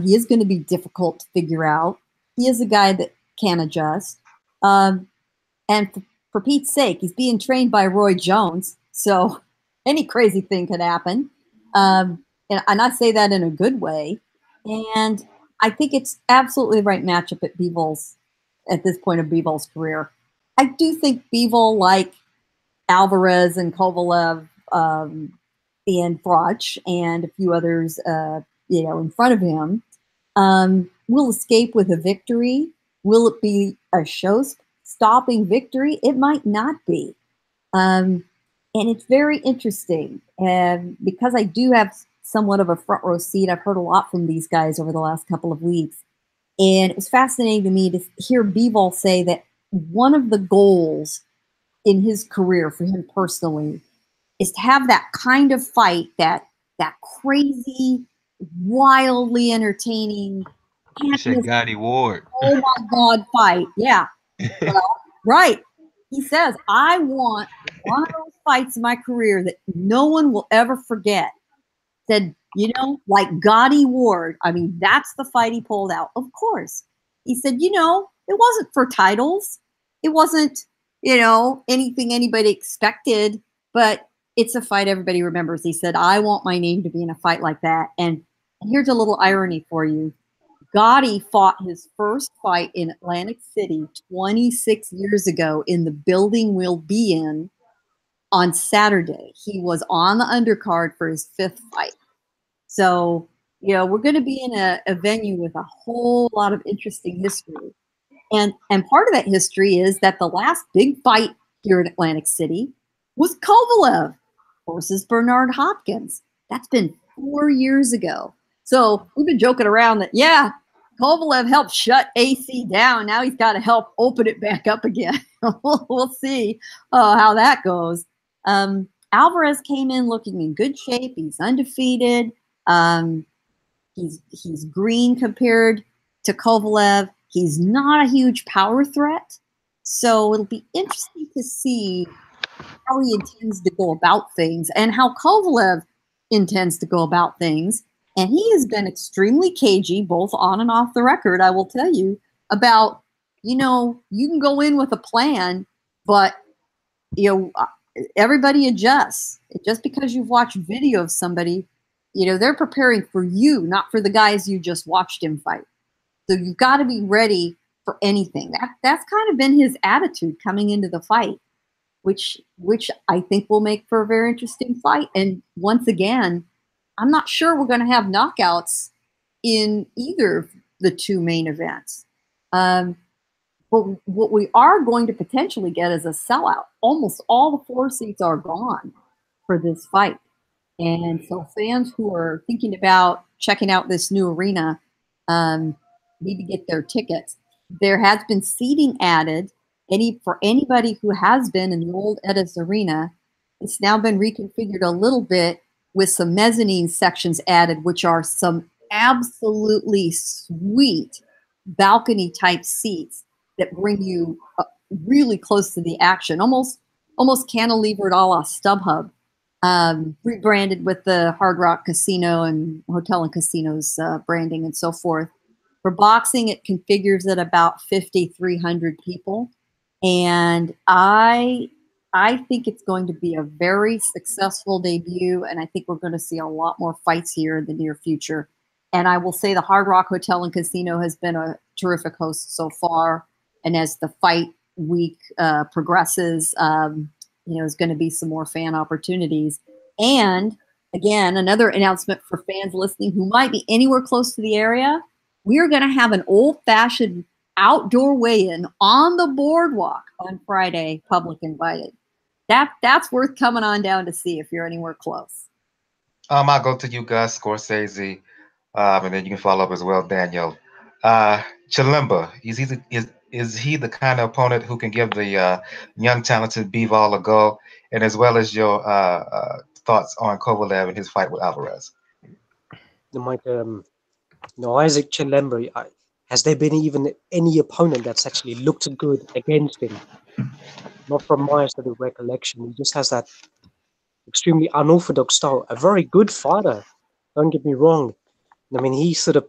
He is going to be difficult to figure out. He is a guy that can adjust. And for Pete's sake, he's being trained by Roy Jones, so any crazy thing could happen. And I say that in a good way. And I think it's absolutely the right matchup at this point of Bivol's career. I do think Bivol, like Alvarez and Kovalev, and Froch and a few others, in front of him, will escape with a victory. Will it be a show-stopping victory? It might not be. And it's very interesting. And because I do have somewhat of a front row seat, I've heard a lot from these guys over the last couple of weeks. And it was fascinating to me to hear Bivol say that one of the goals in his career for him personally is to have that kind of fight, that crazy, wildly entertaining. You said Gotti Ward. Oh my God, fight. Yeah. Well, right. He says, I want one of those fights in my career that no one will ever forget. Said, like Gotti Ward. I mean, that's the fight he pulled out. Of course. He said, it wasn't for titles. It wasn't, anything anybody expected, but it's a fight everybody remembers. He said, I want my name to be in a fight like that. And here's a little irony for you. Gotti fought his first fight in Atlantic City 26 years ago in the building we'll be in on Saturday. He was on the undercard for his fifth fight. So, we're going to be in a venue with a whole lot of interesting history. And part of that history is that the last big fight here in Atlantic City was Kovalev versus Bernard Hopkins. That's been 4 years ago. So we've been joking around that, Kovalev helped shut AC down. Now he's got to help open it back up again. We'll see how that goes. Alvarez came in looking in good shape. He's undefeated. He's green compared to Kovalev. He's not a huge power threat. So it'll be interesting to see how he intends to go about things and how Kovalev intends to go about things. And he has been extremely cagey, both on and off the record, I will tell you, about, you can go in with a plan, but, everybody adjusts. Just because you've watched video of somebody, they're preparing for you, not for the guys you just watched him fight. So you've got to be ready for anything. That's kind of been his attitude coming into the fight, which I think will make for a very interesting fight. And once again, I'm not sure we're going to have knockouts in either of the two main events. But what we are going to potentially get is a sellout. Almost all the 4 seats are gone for this fight. And so fans who are thinking about checking out this new arena need to get their tickets. There has been seating added for anybody who has been in the old Edis Arena. It's now been reconfigured a little bit with some mezzanine sections added, which are some absolutely sweet balcony-type seats that bring you really close to the action, almost cantilevered a la StubHub, rebranded with the Hard Rock Casino and Hotel and Casinos branding and so forth. For boxing, it configures at about 5,300 people, and I think it's going to be a very successful debut, and I think we're going to see a lot more fights here in the near future. And I will say the Hard Rock Hotel and Casino has been a terrific host so far, and as the fight week progresses, there's going to be some more fan opportunities. And again, another announcement for fans listening who might be anywhere close to the area, we are going to have an old-fashioned outdoor weigh-in on the boardwalk on Friday, public invited. That's worth coming on down to see if you're anywhere close. I'll go to you, Gus Scorsese, and then you can follow up as well, Daniel. Chilemba, is he the kind of opponent who can give the young, talented Bivol a go? And as well as your thoughts on Kovalev and his fight with Alvarez. Mike, Isaac Chilemba, has there been even any opponent that's actually looked good against him? Not from my sort of recollection. He just has that extremely unorthodox style. A very good fighter, don't get me wrong. I mean, he sort of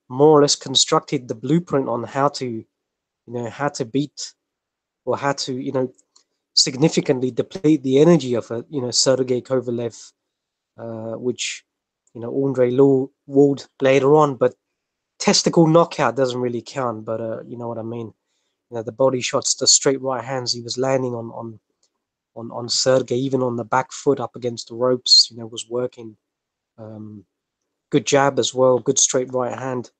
more or less constructed the blueprint on how to beat or how to, significantly deplete the energy of Sergey Kovalev, which, Andre Ward later on, but testicle knockout doesn't really count, but you know what I mean. The body shots, the straight right hands he was landing on Sergey, even on the back foot up against the ropes, was working. Good jab as well, good straight right hand.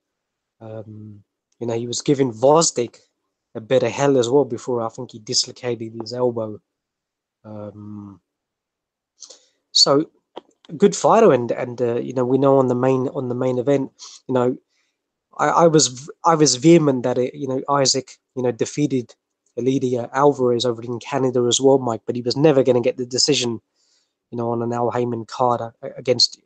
He was giving Vosdik a bit of hell as well before I think he dislocated his elbow. So good fighter, and we know on the main event, I was vehement that Isaac defeated Eleider Alvarez over in Canada as well, Mike, but he was never going to get the decision on an Al Heyman card against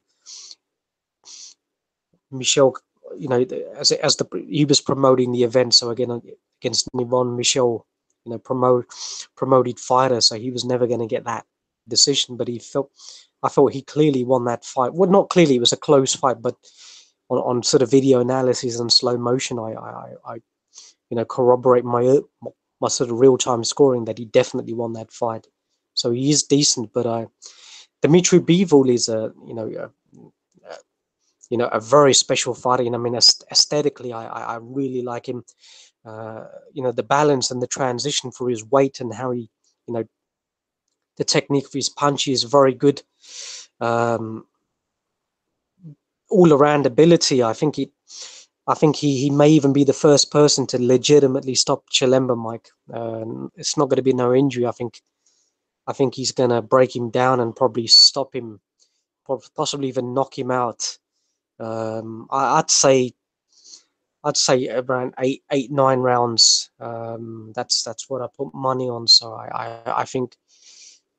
Michel. He was promoting the event, so again against Nivon Michel, promoted fighter, so he was never going to get that decision, but I thought he clearly won that fight. Well, not clearly, it was a close fight, but on sort of video analysis and slow motion, I corroborate my sort of real time scoring that he definitely won that fight. So he is decent, but Dmitry Bivol is a very special fighter. I mean, aesthetically, I really like him. The balance and the transition for his weight and how he, the technique for his punch is very good. All around ability, I think he may even be the first person to legitimately stop Chilemba, Mike. It's not going to be no injury. I think he's going to break him down and probably stop him, possibly even knock him out. I'd say I'd say around 9 rounds. That's what I put money on. So I think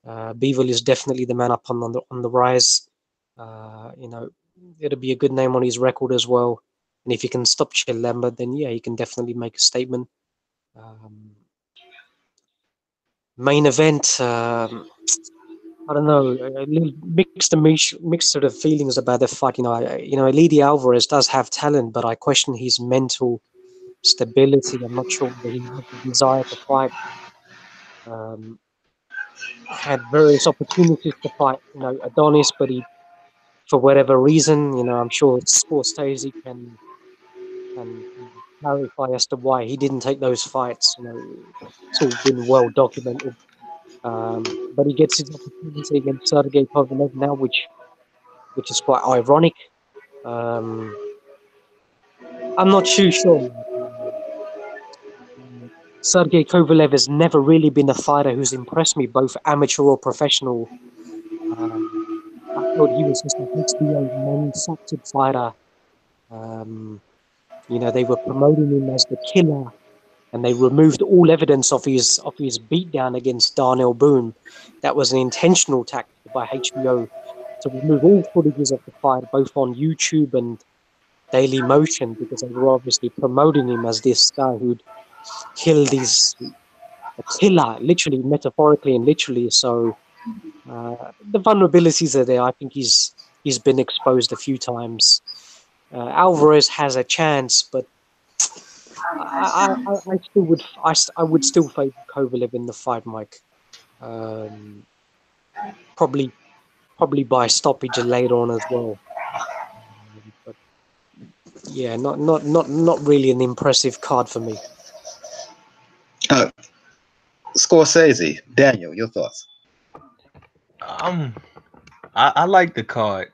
Bivol is definitely the man up on the rise. You know, it'll be a good name on his record as well. And if he can stop Chilemba, then yeah, he can definitely make a statement. Main event. I don't know, a little mixed sort of feelings about the fight. Eleider Alvarez does have talent, but I question his mental stability. I'm not sure whether he has the desire to fight. Had various opportunities to fight, Adonis, but he, for whatever reason, I'm sure Scorsese can clarify as to why he didn't take those fights. It's all been well documented. But he gets his opportunity against Sergey Kovalev now, which is quite ironic. I'm not too sure. Sergey Kovalev has never really been a fighter who's impressed me, both amateur or professional. I thought he was just an HBO manufactured fighter. They were promoting him as the killer, and they removed all evidence of his beatdown against Darnell Boone. That was an intentional tactic by HBO to remove all footages of the fight, both on YouTube and Daily Motion, because they were obviously promoting him as this guy who'd killed a killer, literally, metaphorically and literally. So the vulnerabilities are there. I think he's been exposed a few times. Alvarez has a chance, but I would still favor Kovalev in the fight, Mike. Probably by stoppage later on as well. But yeah, not really an impressive card for me. Scorsese, Daniel, your thoughts? I like the card.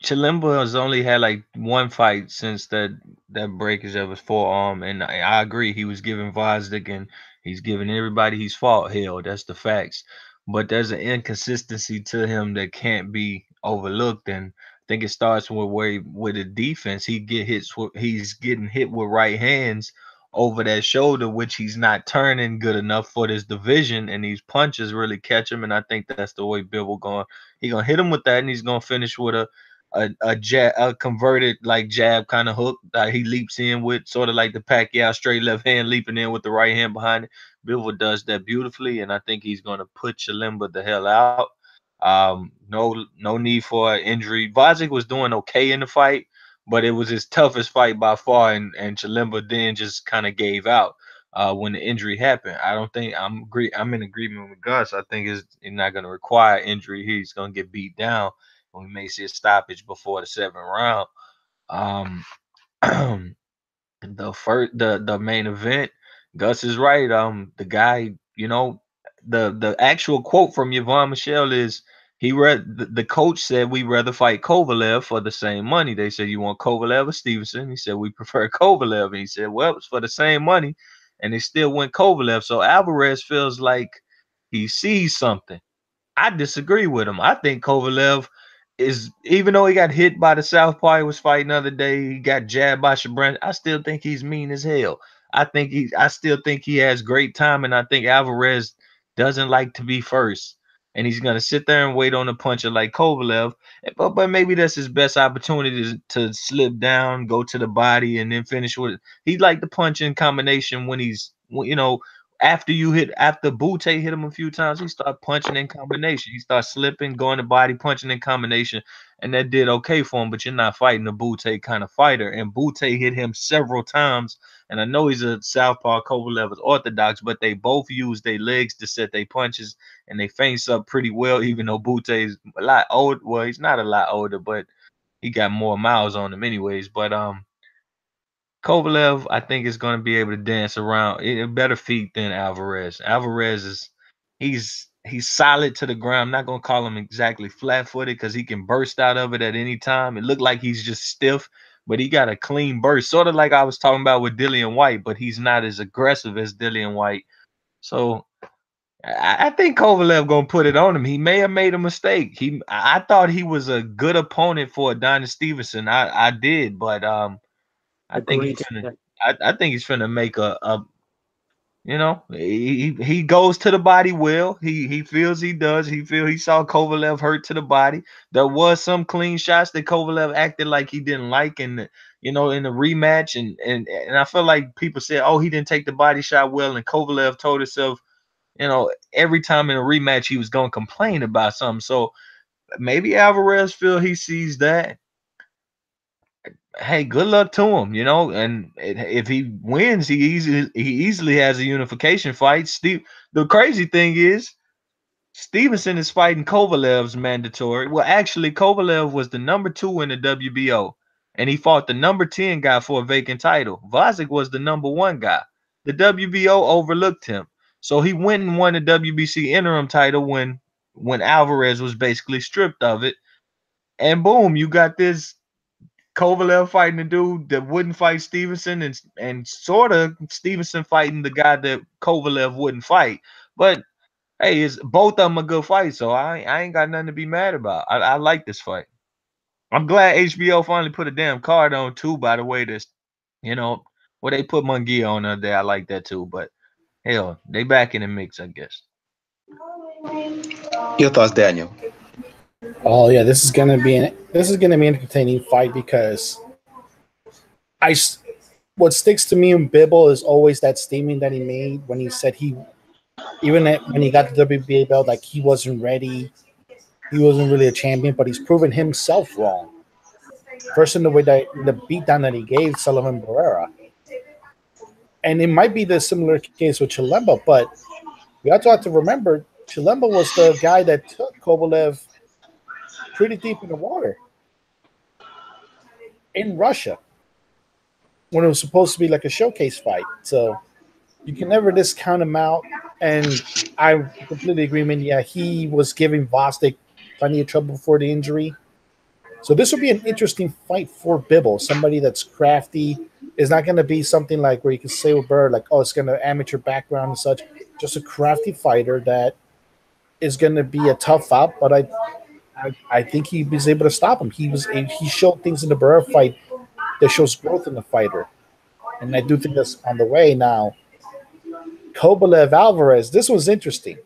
Chilemba has only had like one fight since that breakage of his forearm, and I agree he was giving Vazdik and he's giving everybody he's fought hell. That's the facts. But there's an inconsistency to him that can't be overlooked, and I think it starts with the defense. He's getting hit with right hands over that shoulder, which he's not turning good enough for this division, and these punches really catch him. And I think that's the way Bivol going. He gonna hit him with that, and he's gonna finish with a jab, a converted like jab kind of hook that he leaps in with, sort of like the Pacquiao straight left hand leaping in with the right hand behind it. Bivol does that beautifully, and I think he's gonna put Chilemba the hell out. No need for an injury. Vazdik was doing okay in the fight, but it was his toughest fight by far, and Chilemba then just kind of gave out when the injury happened. I don't think I'm in agreement with Gus. I think it's not going to require injury. He's going to get beat down, and we may see a stoppage before the 7th round. The main event, Gus is right. The guy, the actual quote from Yvonne Michelle is the coach said we'd rather fight Kovalev for the same money. They said, you want Kovalev or Stevenson? He said we prefer Kovalev, and he said, well, it's for the same money, and they still went Kovalev. So Alvarez feels like he sees something. I disagree with him. I think Kovalev is, even though he got hit by the southpaw he was fighting the other day, he got jabbed by Shabran, I still think he's mean as hell. I still think he has great time, and I think Alvarez doesn't like to be first, and he's gonna sit there and wait on a puncher like Kovalev. But maybe that's his best opportunity to slip down, go to the body, and then finish with it. He like the punch in combination when he's, after Butte hit him a few times, he started punching in combination. He started slipping, going to body, punching in combination, and that did okay for him. But you're not fighting a Butte kind of fighter, and Butte hit him several times. And I know he's a southpaw, Kovalev is orthodox, but they both use their legs to set their punches, and they feints up pretty well. Even though Butte is a lot old, well, he's not a lot older, but he got more miles on him, anyways. But Kovalev, I think, is going to be able to dance around better feet than Alvarez. Alvarez he's solid to the ground. I'm not going to call him exactly flat-footed because he can burst out of it at any time. It looked like he's just stiff, but he got a clean burst, sort of like I was talking about with Dillian Whyte, but he's not as aggressive as Dillian Whyte. So I think Kovalev gonna put it on him. He may have made a mistake. I thought he was a good opponent for Adonis Stevenson. I did, but I think he's Agreed. gonna. Yeah. I think he's gonna make a you know, he goes to the body well. He feels he does. He feel he saw Kovalev hurt to the body. There was some clean shots that Kovalev acted like he didn't like in the, in the rematch, and I feel like people said, oh, he didn't take the body shot well, and Kovalev told himself, every time in a rematch he was gonna complain about something. So maybe Alvarez feel he sees that. Hey, good luck to him, and if he wins, he easily has a unification fight. The crazy thing is Stevenson is fighting Kovalev's mandatory. Well, actually, Kovalev was the number 2 in the WBO, and he fought the number 10 guy for a vacant title. Issac was the number 1 guy. The WBO overlooked him, so he went and won the WBC interim title when Alvarez was basically stripped of it. And boom, you got this Kovalev fighting the dude that wouldn't fight Stevenson, and sort of Stevenson fighting the guy that Kovalev wouldn't fight. But hey, it's both of them a good fight, so I ain't got nothing to be mad about. I like this fight. I'm glad HBO finally put a damn card on too. By the way, where they put Munguia on the other day, I like that too. But hell, they back in the mix, I guess. Your thoughts, Daniel? Oh yeah, this is gonna be an entertaining fight because what sticks to me in Bivol is always that statement that he made when he said when he got the WBA belt, like he wasn't ready, he wasn't really a champion, but he's proven himself wrong. First in the way that the beatdown that he gave Sullivan Barrera, and it might be the similar case with Chilemba, but we also have to remember Chilemba was the guy that took Kovalev pretty deep in the water in Russia when it was supposed to be like a showcase fight. So you can never discount him out. And I completely agree. I mean, yeah, he was giving Vostok plenty of trouble before the injury. So this will be an interesting fight for Bivol. Somebody that's crafty. Is not going to be something like where you can say with Bird, like, oh, it's going to amateur background and such. Just a crafty fighter that is going to be a tough out, but I think he was able to stop him. He showed things in the Barrera fight that shows growth in the fighter, and I do think that's on the way now. Kovalev Alvarez, this was interesting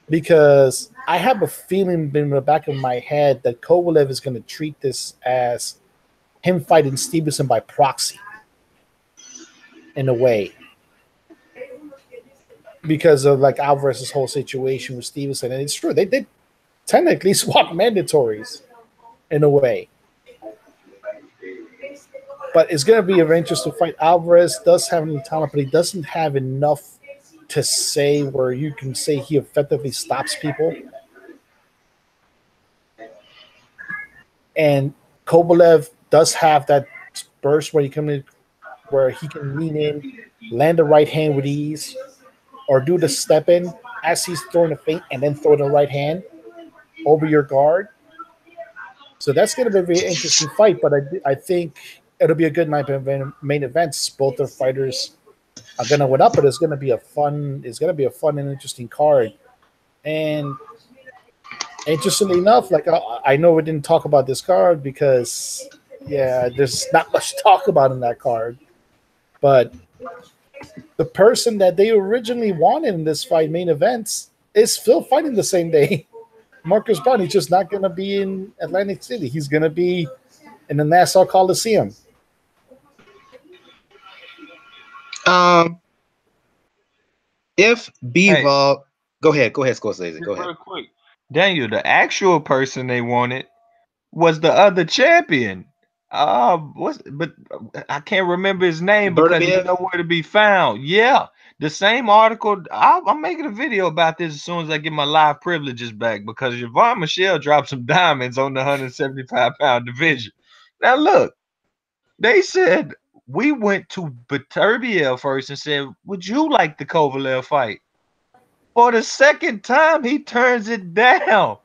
because I have a feeling in the back of my head that Kovalev is going to treat this as him fighting Stevenson by proxy in a way because of like Alvarez's whole situation with Stevenson. And it's true, they did technically swap mandatories in a way. But it's going to be an interesting fight. Alvarez does have any talent, but he doesn't have enough to say where you can say he effectively stops people. And Kovalev does have that burst where he can lean in, land the right hand with ease, or do the step in as he's throwing a feint and then throw the right hand over your guard. So that's going to be a very interesting fight, but I think it'll be a good night of main events. Both the fighters are going to win up, but it's going to be a fun and interesting card. And interestingly enough, like I know we didn't talk about this card because there's not much to talk about in that card, but the person that they originally wanted in this fight main events is still fighting the same day. Marcus Brown, he's just not going to be in Atlantic City. He's going to be in the Nassau Coliseum. If Bivol, go ahead, Scorsese. Go ahead. Real quick, Daniel, the actual person they wanted was the other champion. But I can't remember his name because he's nowhere to be found. Yeah, the same article. I'm making a video about this as soon as I get my live privileges back because Yvonne Michelle dropped some diamonds on the 175-pound division. Now look, they said we went to Beterbiev first and said, "Would you like the Kovalev fight?" For the second time, he turns it down.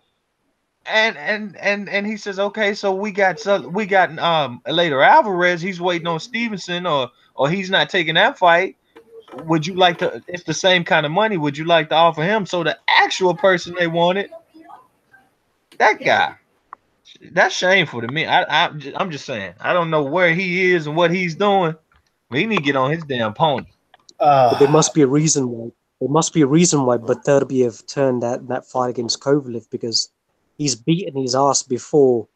And he says, okay, so we got Eleider Alvarez. He's waiting on Stevenson, or he's not taking that fight. would you like to? It's the same kind of money. Would you like to offer him? So the actual person they wanted, that guy. That's shameful to me. I'm just saying. I don't know where he is and what he's doing. But he need to get on his damn pony. But there must be a reason why. There must be a reason why Beterbiev turned that fight against Kovalev, because he's beaten his ass before.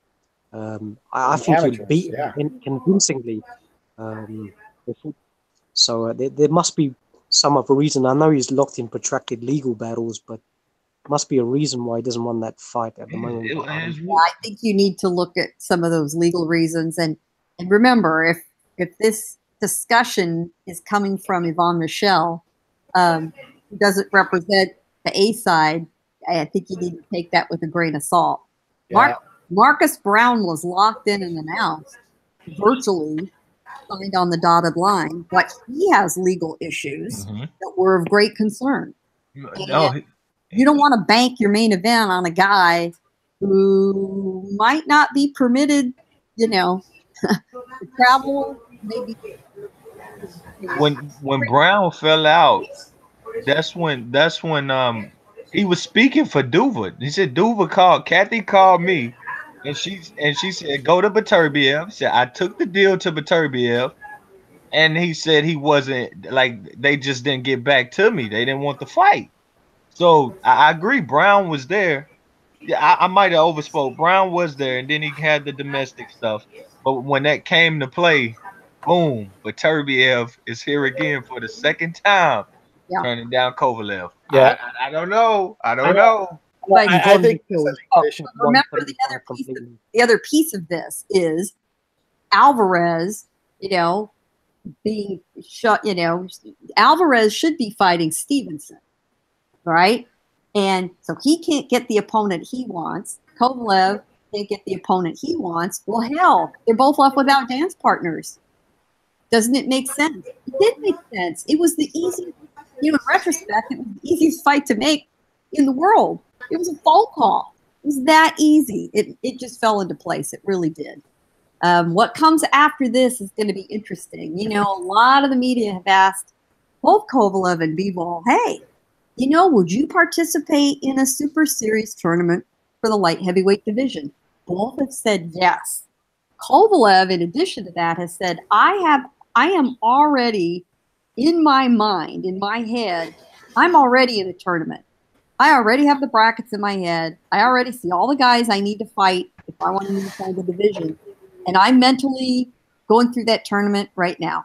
I think he beat him convincingly. So there must be some other reason. I know he's locked in protracted legal battles, but must be a reason why he doesn't want that fight at the moment. Yeah, I think you need to look at some of those legal reasons, and remember, if this discussion is coming from Yvonne Michelle, who doesn't represent the A side, I think you need to take that with a grain of salt. Yeah. Marcus Brown was locked in and announced, virtually signed on the dotted line, but he has legal issues that were of great concern. You don't want to bank your main event on a guy who might not be permitted, to travel. Maybe when Brown fell out, that's when he was speaking for Duva. He said Kathy called me, and she said go to Beterbiev. Said I took the deal to Beterbiev, and he said he wasn't, like, they just didn't get back to me. They didn't want the fight. So I agree. Brown was there. Yeah, I might have overspoke. Brown was there, and then he had the domestic stuff. But when that came to play, boom, Beterbiev is here again for the second time, turning down Kovalev. Yeah, I don't know. I don't know. Well, I think remember the other piece of this is Alvarez, being shot. Alvarez should be fighting Stevenson. Right? And so he can't get the opponent he wants. Kovalev can't get the opponent he wants. Well, hell, they're both left without dance partners. Doesn't it make sense? It did make sense. It was the easiest, in retrospect, it was the easiest fight to make in the world. It was a phone call. It was that easy. It just fell into place. It really did. What comes after this is going to be interesting. A lot of the media have asked both Kovalev and Bivol, hey, would you participate in a super series tournament for the light heavyweight division? Both have said yes. Kovalev, in addition to that, has said, I am already in my mind, in my head, I'm already in a tournament. I already have the brackets in my head. I already see all the guys I need to fight if I want to move inside the division. And I'm mentally going through that tournament right now.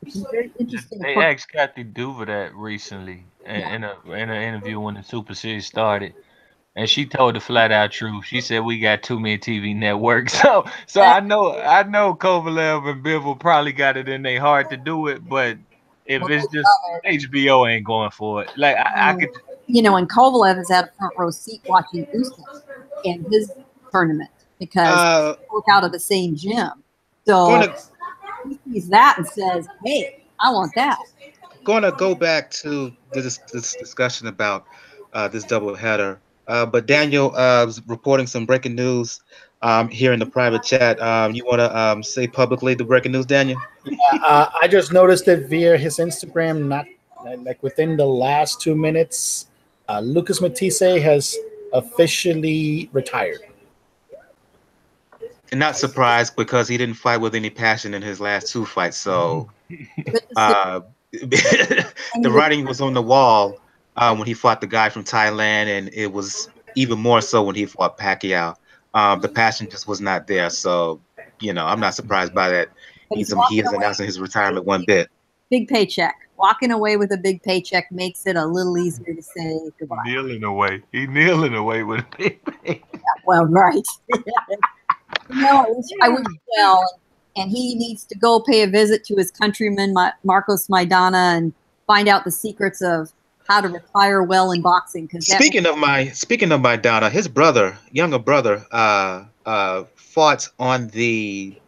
Which is very interesting. They asked Kathy Duva that recently in an interview when the Super Series started, and she told the flat out truth. She said we got too many TV networks, so I know Kovalev and Bivol probably got it in their heart to do it, but if it's just HBO ain't going for it. Like I could, and Kovalev is at a front row seat watching Issac and his tournament because they work out of the same gym. So he sees that and says, hey, I want that. Going to go back to this discussion about this doubleheader, but Daniel was reporting some breaking news here in the private chat. You want to say publicly the breaking news, Daniel? I just noticed it via his Instagram, not like within the last 2 minutes. Lucas Matisse has officially retired. And not surprised because he didn't fight with any passion in his last two fights. So the writing was on the wall when he fought the guy from Thailand, and it was even more so when he fought Pacquiao. The passion just was not there. So, I'm not surprised by that. He is announcing his retirement one bit. Big paycheck. Walking away with a big paycheck makes it a little easier to say goodbye. Kneeling away. He's kneeling away with a big paycheck. Well, right. I wish well, and he needs to go pay a visit to his countryman Marcos Maidana and find out the secrets of how to retire well in boxing. Speaking of Maidana, his younger brother, fought on the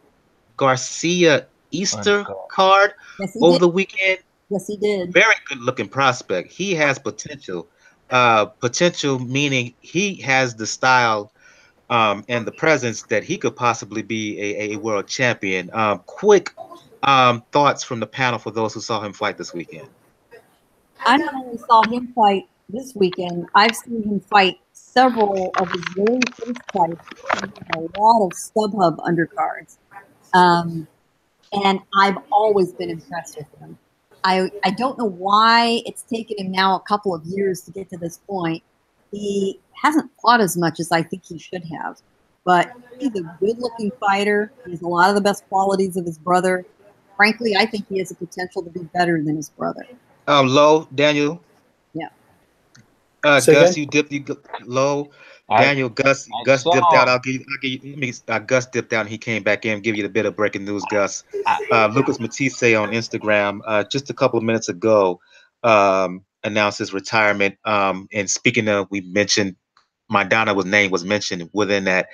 Garcia Easter card over the weekend. Yes, he did. Very good-looking prospect. He has potential. Potential meaning he has the style and the presence that he could possibly be a world champion. Quick Thoughts from the panel for those who saw him fight this weekend. I not only saw him fight this weekend, I've seen him fight several of his very first fights. He had a lot of StubHub undercards. And I've always been impressed with him. I don't know why it's taken him now a couple of years to get to this point. He hasn't fought as much as I think he should have. But he's a good-looking fighter. He has a lot of the best qualities of his brother. Frankly, I think he has the potential to be better than his brother. Low, Daniel. Yeah. Gus, you dipped low. Daniel, Gus dipped out. I'll give you Gus dipped out and he came back in. Give you the bit of breaking news, Gus. Lucas Matisse on Instagram just a couple of minutes ago announced his retirement. And speaking of, we mentioned Maidana's name was mentioned within that.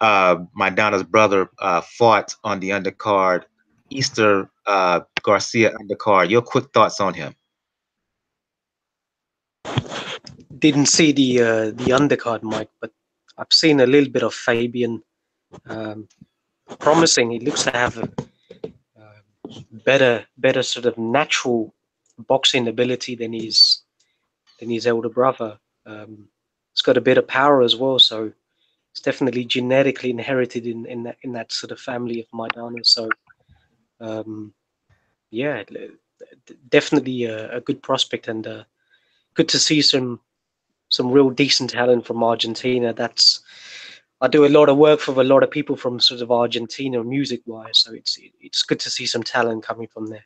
Maidana's brother fought on the undercard, Easter Garcia undercard. Your quick thoughts on him? Didn't see the undercard, Mike, but I've seen a little bit of Fabian. Promising. He looks to have a better sort of natural boxing ability than his elder brother. He's got a bit of power as well, so it's definitely genetically inherited in that sort of family of Maidana. So yeah, definitely a good prospect, and good to see some real decent talent from Argentina. I do a lot of work for a lot of people from sort of Argentina music-wise, so it's good to see some talent coming from there.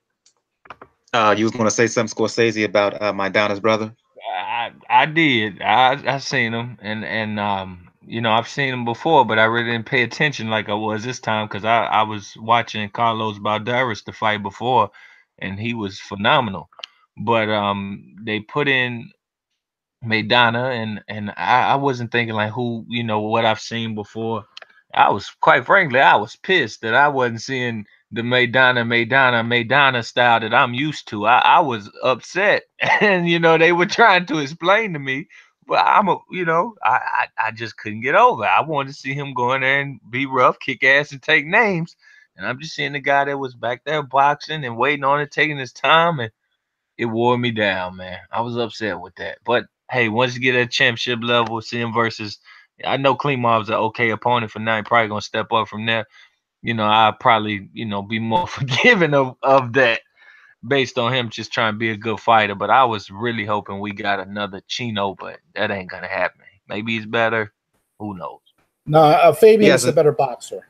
You was going to say something, Scorsese, about Maidana's brother? I did. I seen him, and I've seen him before, but I really didn't pay attention like I was this time because I was watching Carlos Balderas the fight before, and he was phenomenal. But they put in Maidana, and I wasn't thinking like who, what I've seen before. I was, quite frankly, I was pissed that I wasn't seeing the Maidana style that I'm used to. I was upset, and they were trying to explain to me, but I just couldn't get over it. I wanted to see him go in there and be rough, kick ass, and take names. And I'm just seeing the guy that was back there boxing and waiting on it, taking his time, and it wore me down, man. I was upset with that. But hey, once you get at championship level, see him versus, I know Klimov's an okay opponent for now. He probably gonna step up from there. I'll probably, be more forgiving of that based on him just trying to be a good fighter. But I was really hoping we got another Chino, but that ain't gonna happen. Maybe he's better. Who knows? No, Fabian is a better boxer.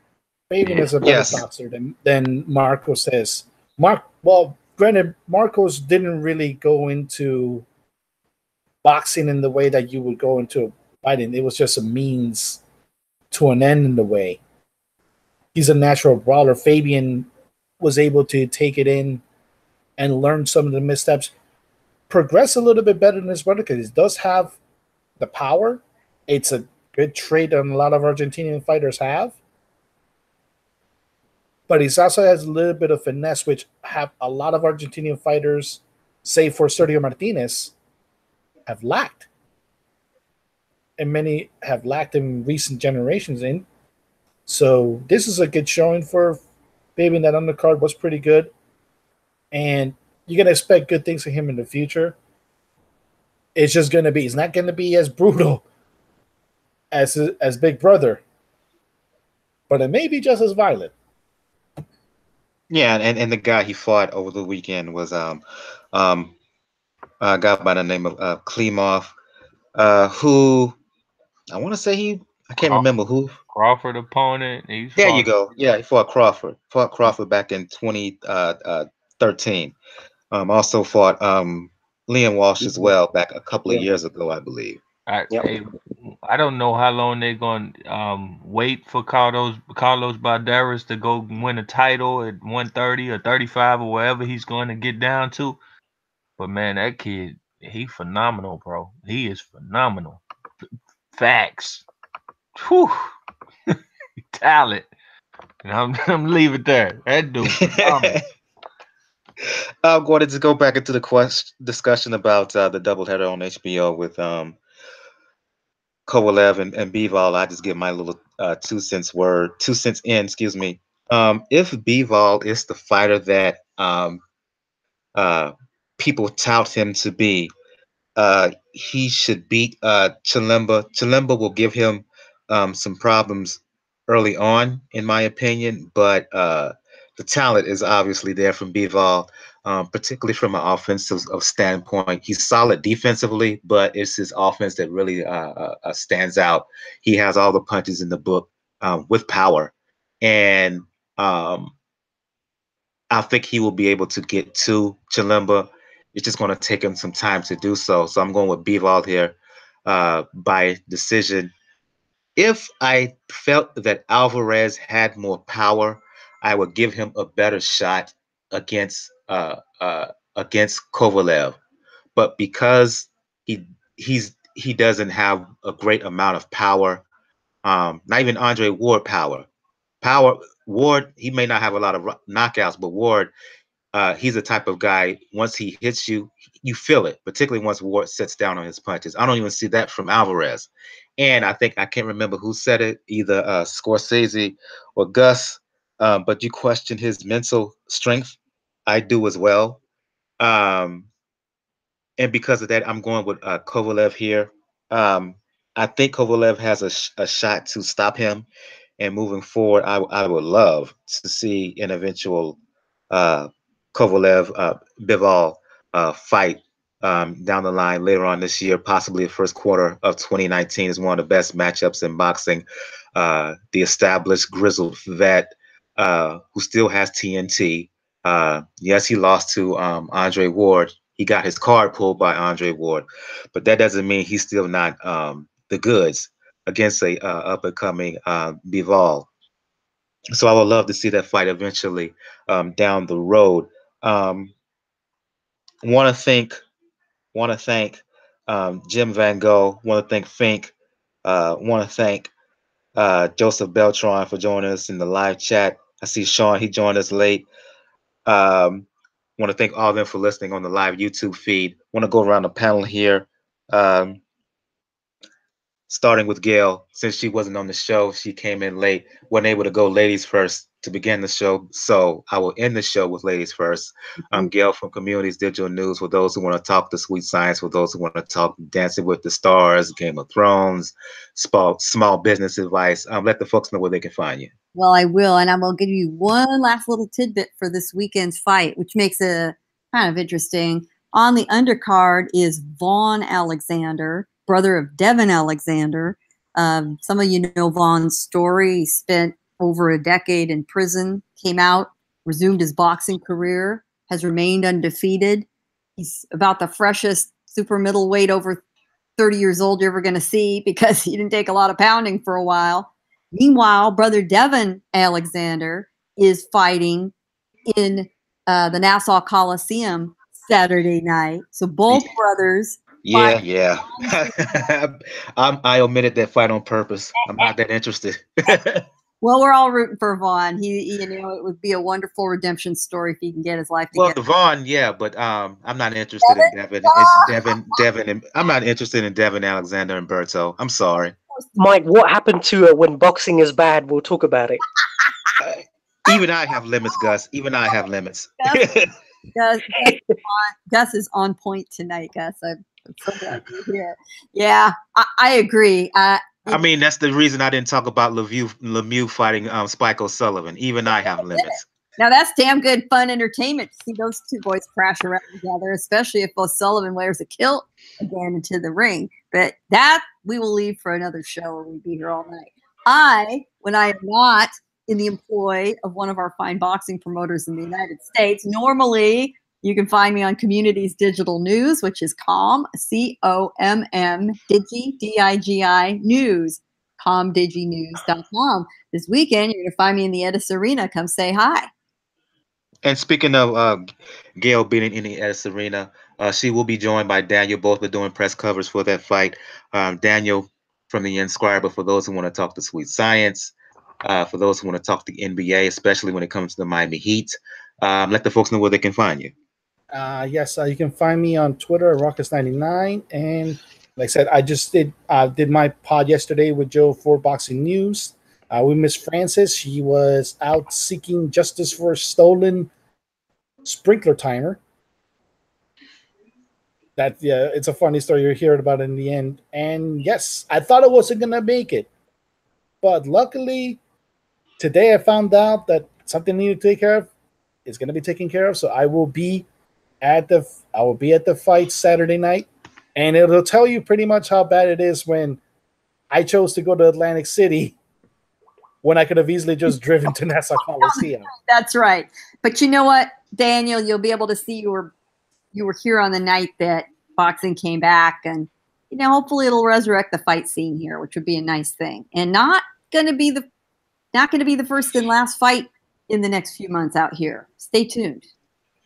Fabian is a better boxer than Marcos is. Granted, Marcos didn't really go into boxing in the way that you would go into fighting. It was just a means to an end in the way. He's a natural brawler. Fabian was able to take it in and learn some of the missteps, progress a little bit better than his brother because he does have the power. It's a good trait that a lot of Argentinian fighters have. But he also has a little bit of finesse, which have a lot of Argentinian fighters, save for Sergio Martinez, have lacked. And many have lacked in recent generations. So this is a good showing for Fabian. That undercard was pretty good. And you're going to expect good things from him in the future. It's just going to be, it's not going to be as brutal as Big Brother. But it may be just as violent. Yeah, and the guy he fought over the weekend was a guy by the name of Klimov, who I want to say I can't remember who. Crawford opponent. There you go. Yeah, he fought Crawford. Fought Crawford back in 2013. Also fought Liam Walsh as well back a couple of years ago, I believe. I don't know how long they're going to wait for Carlos Balderas to go win a title at 130 or 35 or wherever he's going to get down to. But, man, that kid, he phenomenal, bro. He is phenomenal. Facts. Whew. Talent. And I'm leave it there. That dude phenomenal. I'm going to just go back into the discussion about the doubleheader on HBO with Kovalev and Bivol. I just give my little 2 cents in, excuse me. If Bivol is the fighter that uh, people tout him to be, he should beat Chilemba. Chilemba will give him some problems early on, in my opinion, but the talent is obviously there from Bivol, particularly from an offensive standpoint. He's solid defensively, but it's his offense that really stands out. He has all the punches in the book with power, and um, I think he will be able to get to Chilemba. It's just going to take him some time to do so. So I'm going with Bivol here by decision. If I felt that Alvarez had more power, I would give him a better shot against against Kovalev. But because he doesn't have a great amount of power, not even Andre Ward power. Ward, he may not have a lot of knockouts, but Ward, he's the type of guy, once he hits you, you feel it, particularly once Ward sits down on his punches. I don't even see that from Alvarez. And I think, I can't remember who said it, either Scorsese or Gus, but you question his mental strength. I do as well. Um, and because of that, I'm going with Kovalev here. Um, I think Kovalev has a shot to stop him. And moving forward, I would love to see an eventual uh, Kovalev Bivol fight down the line later on this year, possibly the first quarter of 2019 is one of the best matchups in boxing. The established grizzled vet who still has TNT. Yes, he lost to Andre Ward. He got his card pulled by Andre Ward, but that doesn't mean he's still not the goods against a up and coming Bivol. So I would love to see that fight eventually down the road. Um, want to thank Jim Van Gogh. Want to thank Fink. Want to thank Joseph Beltron for joining us in the live chat. I see Sean. He joined us late. Want to thank all of them for listening on the live YouTube feed. Want to go around the panel here. Um, Starting with Gail, since she wasn't on the show, she came in late, wasn't able to go ladies first to begin the show. So I will end the show with ladies first. I'm Gail from Communities Digital News. For those who want to talk the sweet science, for those who want to talk Dancing with the Stars, Game of Thrones, small business advice, let the folks know where they can find you. Well, I will, and I will give you one last little tidbit for this weekend's fight, which makes it kind of interesting. On the undercard is Vaughn Alexander, brother of Devin Alexander. Some of you know Vaughn's story. He spent over a decade in prison, came out, resumed his boxing career, has remained undefeated. He's about the freshest super middleweight over 30 years old you're ever going to see because he didn't take a lot of pounding for a while. Meanwhile, brother Devin Alexander is fighting in the Nassau Coliseum Saturday night. So both brothers. Yeah. I omitted that fight on purpose. I'm not that interested. Well, we're all rooting for Vaughn. It would be a wonderful redemption story if he can get his life together. Well, Vaughn, yeah, but I'm not interested in Devin. Devin. I'm not interested in Devin Alexander and Berto. I'm sorry. Mike, what happened to when boxing is bad? We'll talk about it. Even I have limits, Gus. Even I have limits. Gus is on point tonight, Gus. I'm so glad you're here. Yeah, I agree. I mean, that's the reason I didn't talk about Lemieux fighting Spike O'Sullivan. Even I have limits. Now that's damn good fun entertainment to see those two boys crash around together, especially if O'Sullivan wears a kilt again into the ring. But that we will leave for another show, or we'll be here all night. When I am not in the employ of one of our fine boxing promoters in the United States, normally you can find me on Communities Digital News, which is COM, COMM, Digi, DIGI News, comdiginews.com. This weekend, you're going to find me in the Edis Arena. Come say hi. And speaking of Gail being in the Edis Arena, she will be joined by Daniel. Both are doing press covers for that fight. Daniel from the Inscriber, for those who want to talk the sweet science, for those who want to talk the NBA, especially when it comes to the Miami Heat. Let the folks know where they can find you. Yes, you can find me on Twitter at Raucus99. And like I said, I just did my pod yesterday with Joe for Boxing News. We miss Francis. She was out seeking justice for a stolen sprinkler timer. That it's a funny story. You'll hear about it in the end. And yes, I thought it wasn't gonna make it, but luckily today I found out that something needed to take care of is gonna be taken care of. So I will be at the fight Saturday night, and it'll tell you pretty much how bad it is when I chose to go to Atlantic City when I could have easily just driven to Nassau Coliseum. That's right. But you know what, Daniel, you'll be able to see you were here on the night that boxing came back, and hopefully it'll resurrect the fight scene here, which would be a nice thing, and not going to be the first and last fight in the next few months out here. Stay tuned.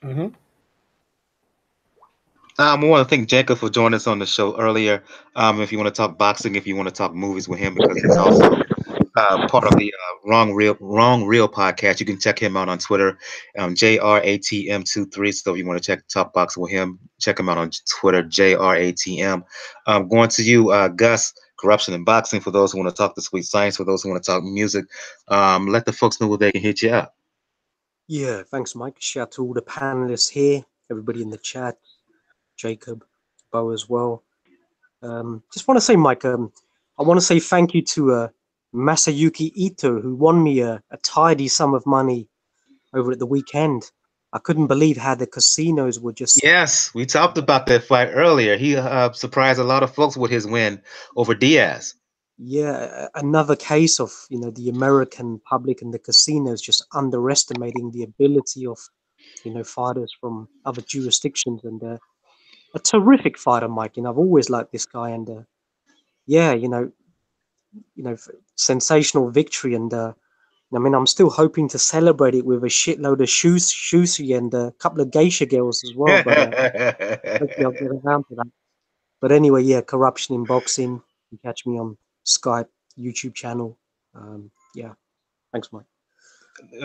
Mm-hmm. I want to thank Jacob for joining us on the show earlier. If you want to talk boxing, if you want to talk movies with him, because he's also part of the Wrong Real podcast. You can check him out on Twitter, JRATM23. So if you want to talk boxing with him, check him out on Twitter, JRATM. Going to you, Gus, Corruption in Boxing, for those who want to talk the sweet science, for those who want to talk music. Let the folks know where they can hit you up. Yeah, thanks, Mike. Shout out to all the panelists here, everybody in the chat, Jacob, Bo as well. Just want to say, Mike, I want to say thank you to Masayuki Ito, who won me a tidy sum of money over at the weekend. I couldn't believe how the casinos were just... Yes, we talked about that fight earlier. He surprised a lot of folks with his win over Diaz. Yeah, another case of, the American public and the casinos just underestimating the ability of, fighters from other jurisdictions. And a terrific fighter, Mike. I've always liked this guy, and sensational victory. And I'm still hoping to celebrate it with a shitload of sushi and a couple of geisha girls as well. But hopefully I'll get around to that. But anyway, yeah, Corruption in Boxing. You can catch me on Skype, YouTube channel. Thanks, Mike.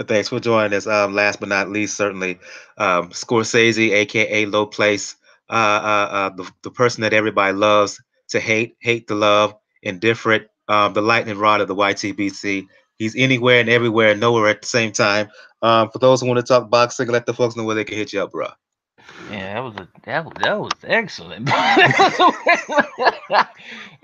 Thanks for joining us. Last but not least, certainly, Scorsese, aka Low Place, the person that everybody loves to hate to love, indifferent, the lightning rod of the YTBC. He's anywhere and everywhere and nowhere at the same time. For those who want to talk boxing, let the folks know where they can hit you up, bro. Yeah, that was excellent.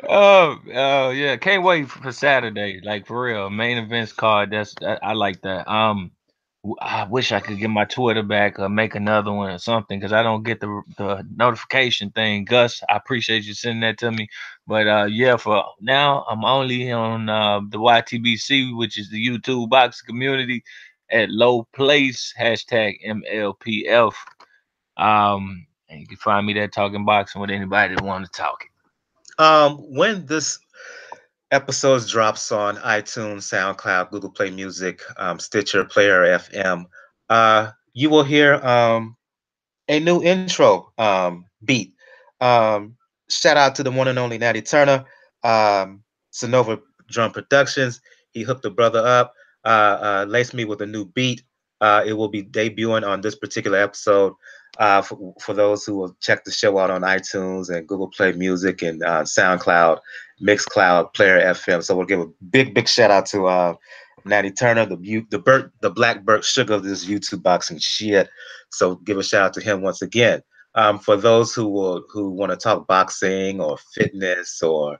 Oh yeah, can't wait for Saturday. Like for real, main events card. I like that. I wish I could get my Twitter back or make another one or something, because I don't get the notification thing. Gus, I appreciate you sending that to me. But yeah, for now I'm only on the YTBC, which is the YouTube boxing community, at Low Place #MLPF. And you can find me there talking boxing with anybody that want to talk it. When this episode drops on iTunes, SoundCloud, Google Play Music, Stitcher, Player FM, you will hear a new intro beat. Shout out to the one and only Natty Turner, Sonova Drum Productions. He hooked the brother up, laced me with a new beat. It will be debuting on this particular episode. For those who will check the show out on iTunes and Google Play Music and SoundCloud, Mixcloud, Player FM. So we'll give a big shout out to Natty Turner, the Black Burt Sugar of this YouTube boxing shit. So give a shout out to him once again. For those who want to talk boxing or fitness or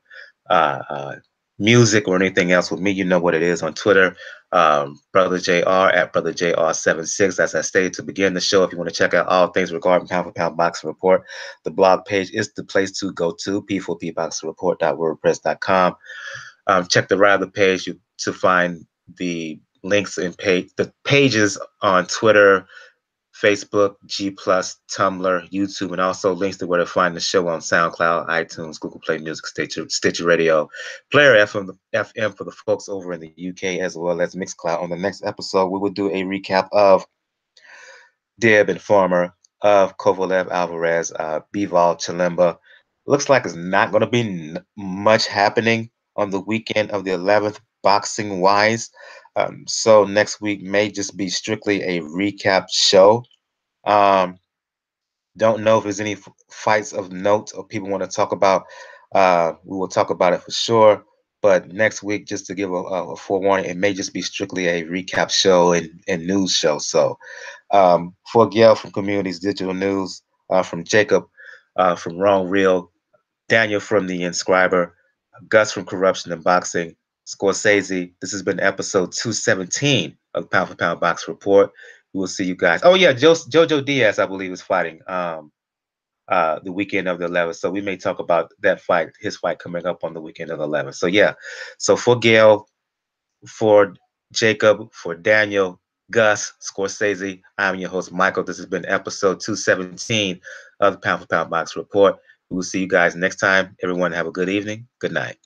music or anything else with me, you know what it is on Twitter. Brother JR at Brother JR76. As I stated to begin the show, if you want to check out all things regarding Pound for Pound Boxing Report, the blog page is the place to go to, p4pboxingreport.wordpress.com. Check the Rather page to find the links and the pages on Twitter, Facebook, G+, Tumblr, YouTube, and also links to where to find the show on SoundCloud, iTunes, Google Play Music, Stitcher Radio, Player FM for the folks over in the UK, as well as Mixcloud. On the next episode, we will do a recap of Dib and Farmer, of Kovalev, Alvarez, Bivol, Chilemba. Looks like it's not going to be much happening on the weekend of the 11th, boxing-wise. So next week may just be strictly a recap show. Don't know if there's any fights of note or people want to talk about. We will talk about it for sure. But next week, just to give a forewarning, it may just be strictly a recap show and news show. So for Gail from Communities Digital News, from Jacob from Wrong Real, Daniel from The Inscriber, Gus from Corruption and Boxing, Scorsese. This has been episode 217 of Pound for Pound Box Report. We will see you guys. Oh yeah, Jojo Diaz, I believe, is fighting the weekend of the 11th. So we may talk about that fight, his fight coming up on the weekend of the 11th. So yeah, so for Gail, for Jacob, for Daniel, Gus, Scorsese, I'm your host, Michael. This has been episode 217 of the Pound for Pound Box Report. We will see you guys next time. Everyone have a good evening. Good night.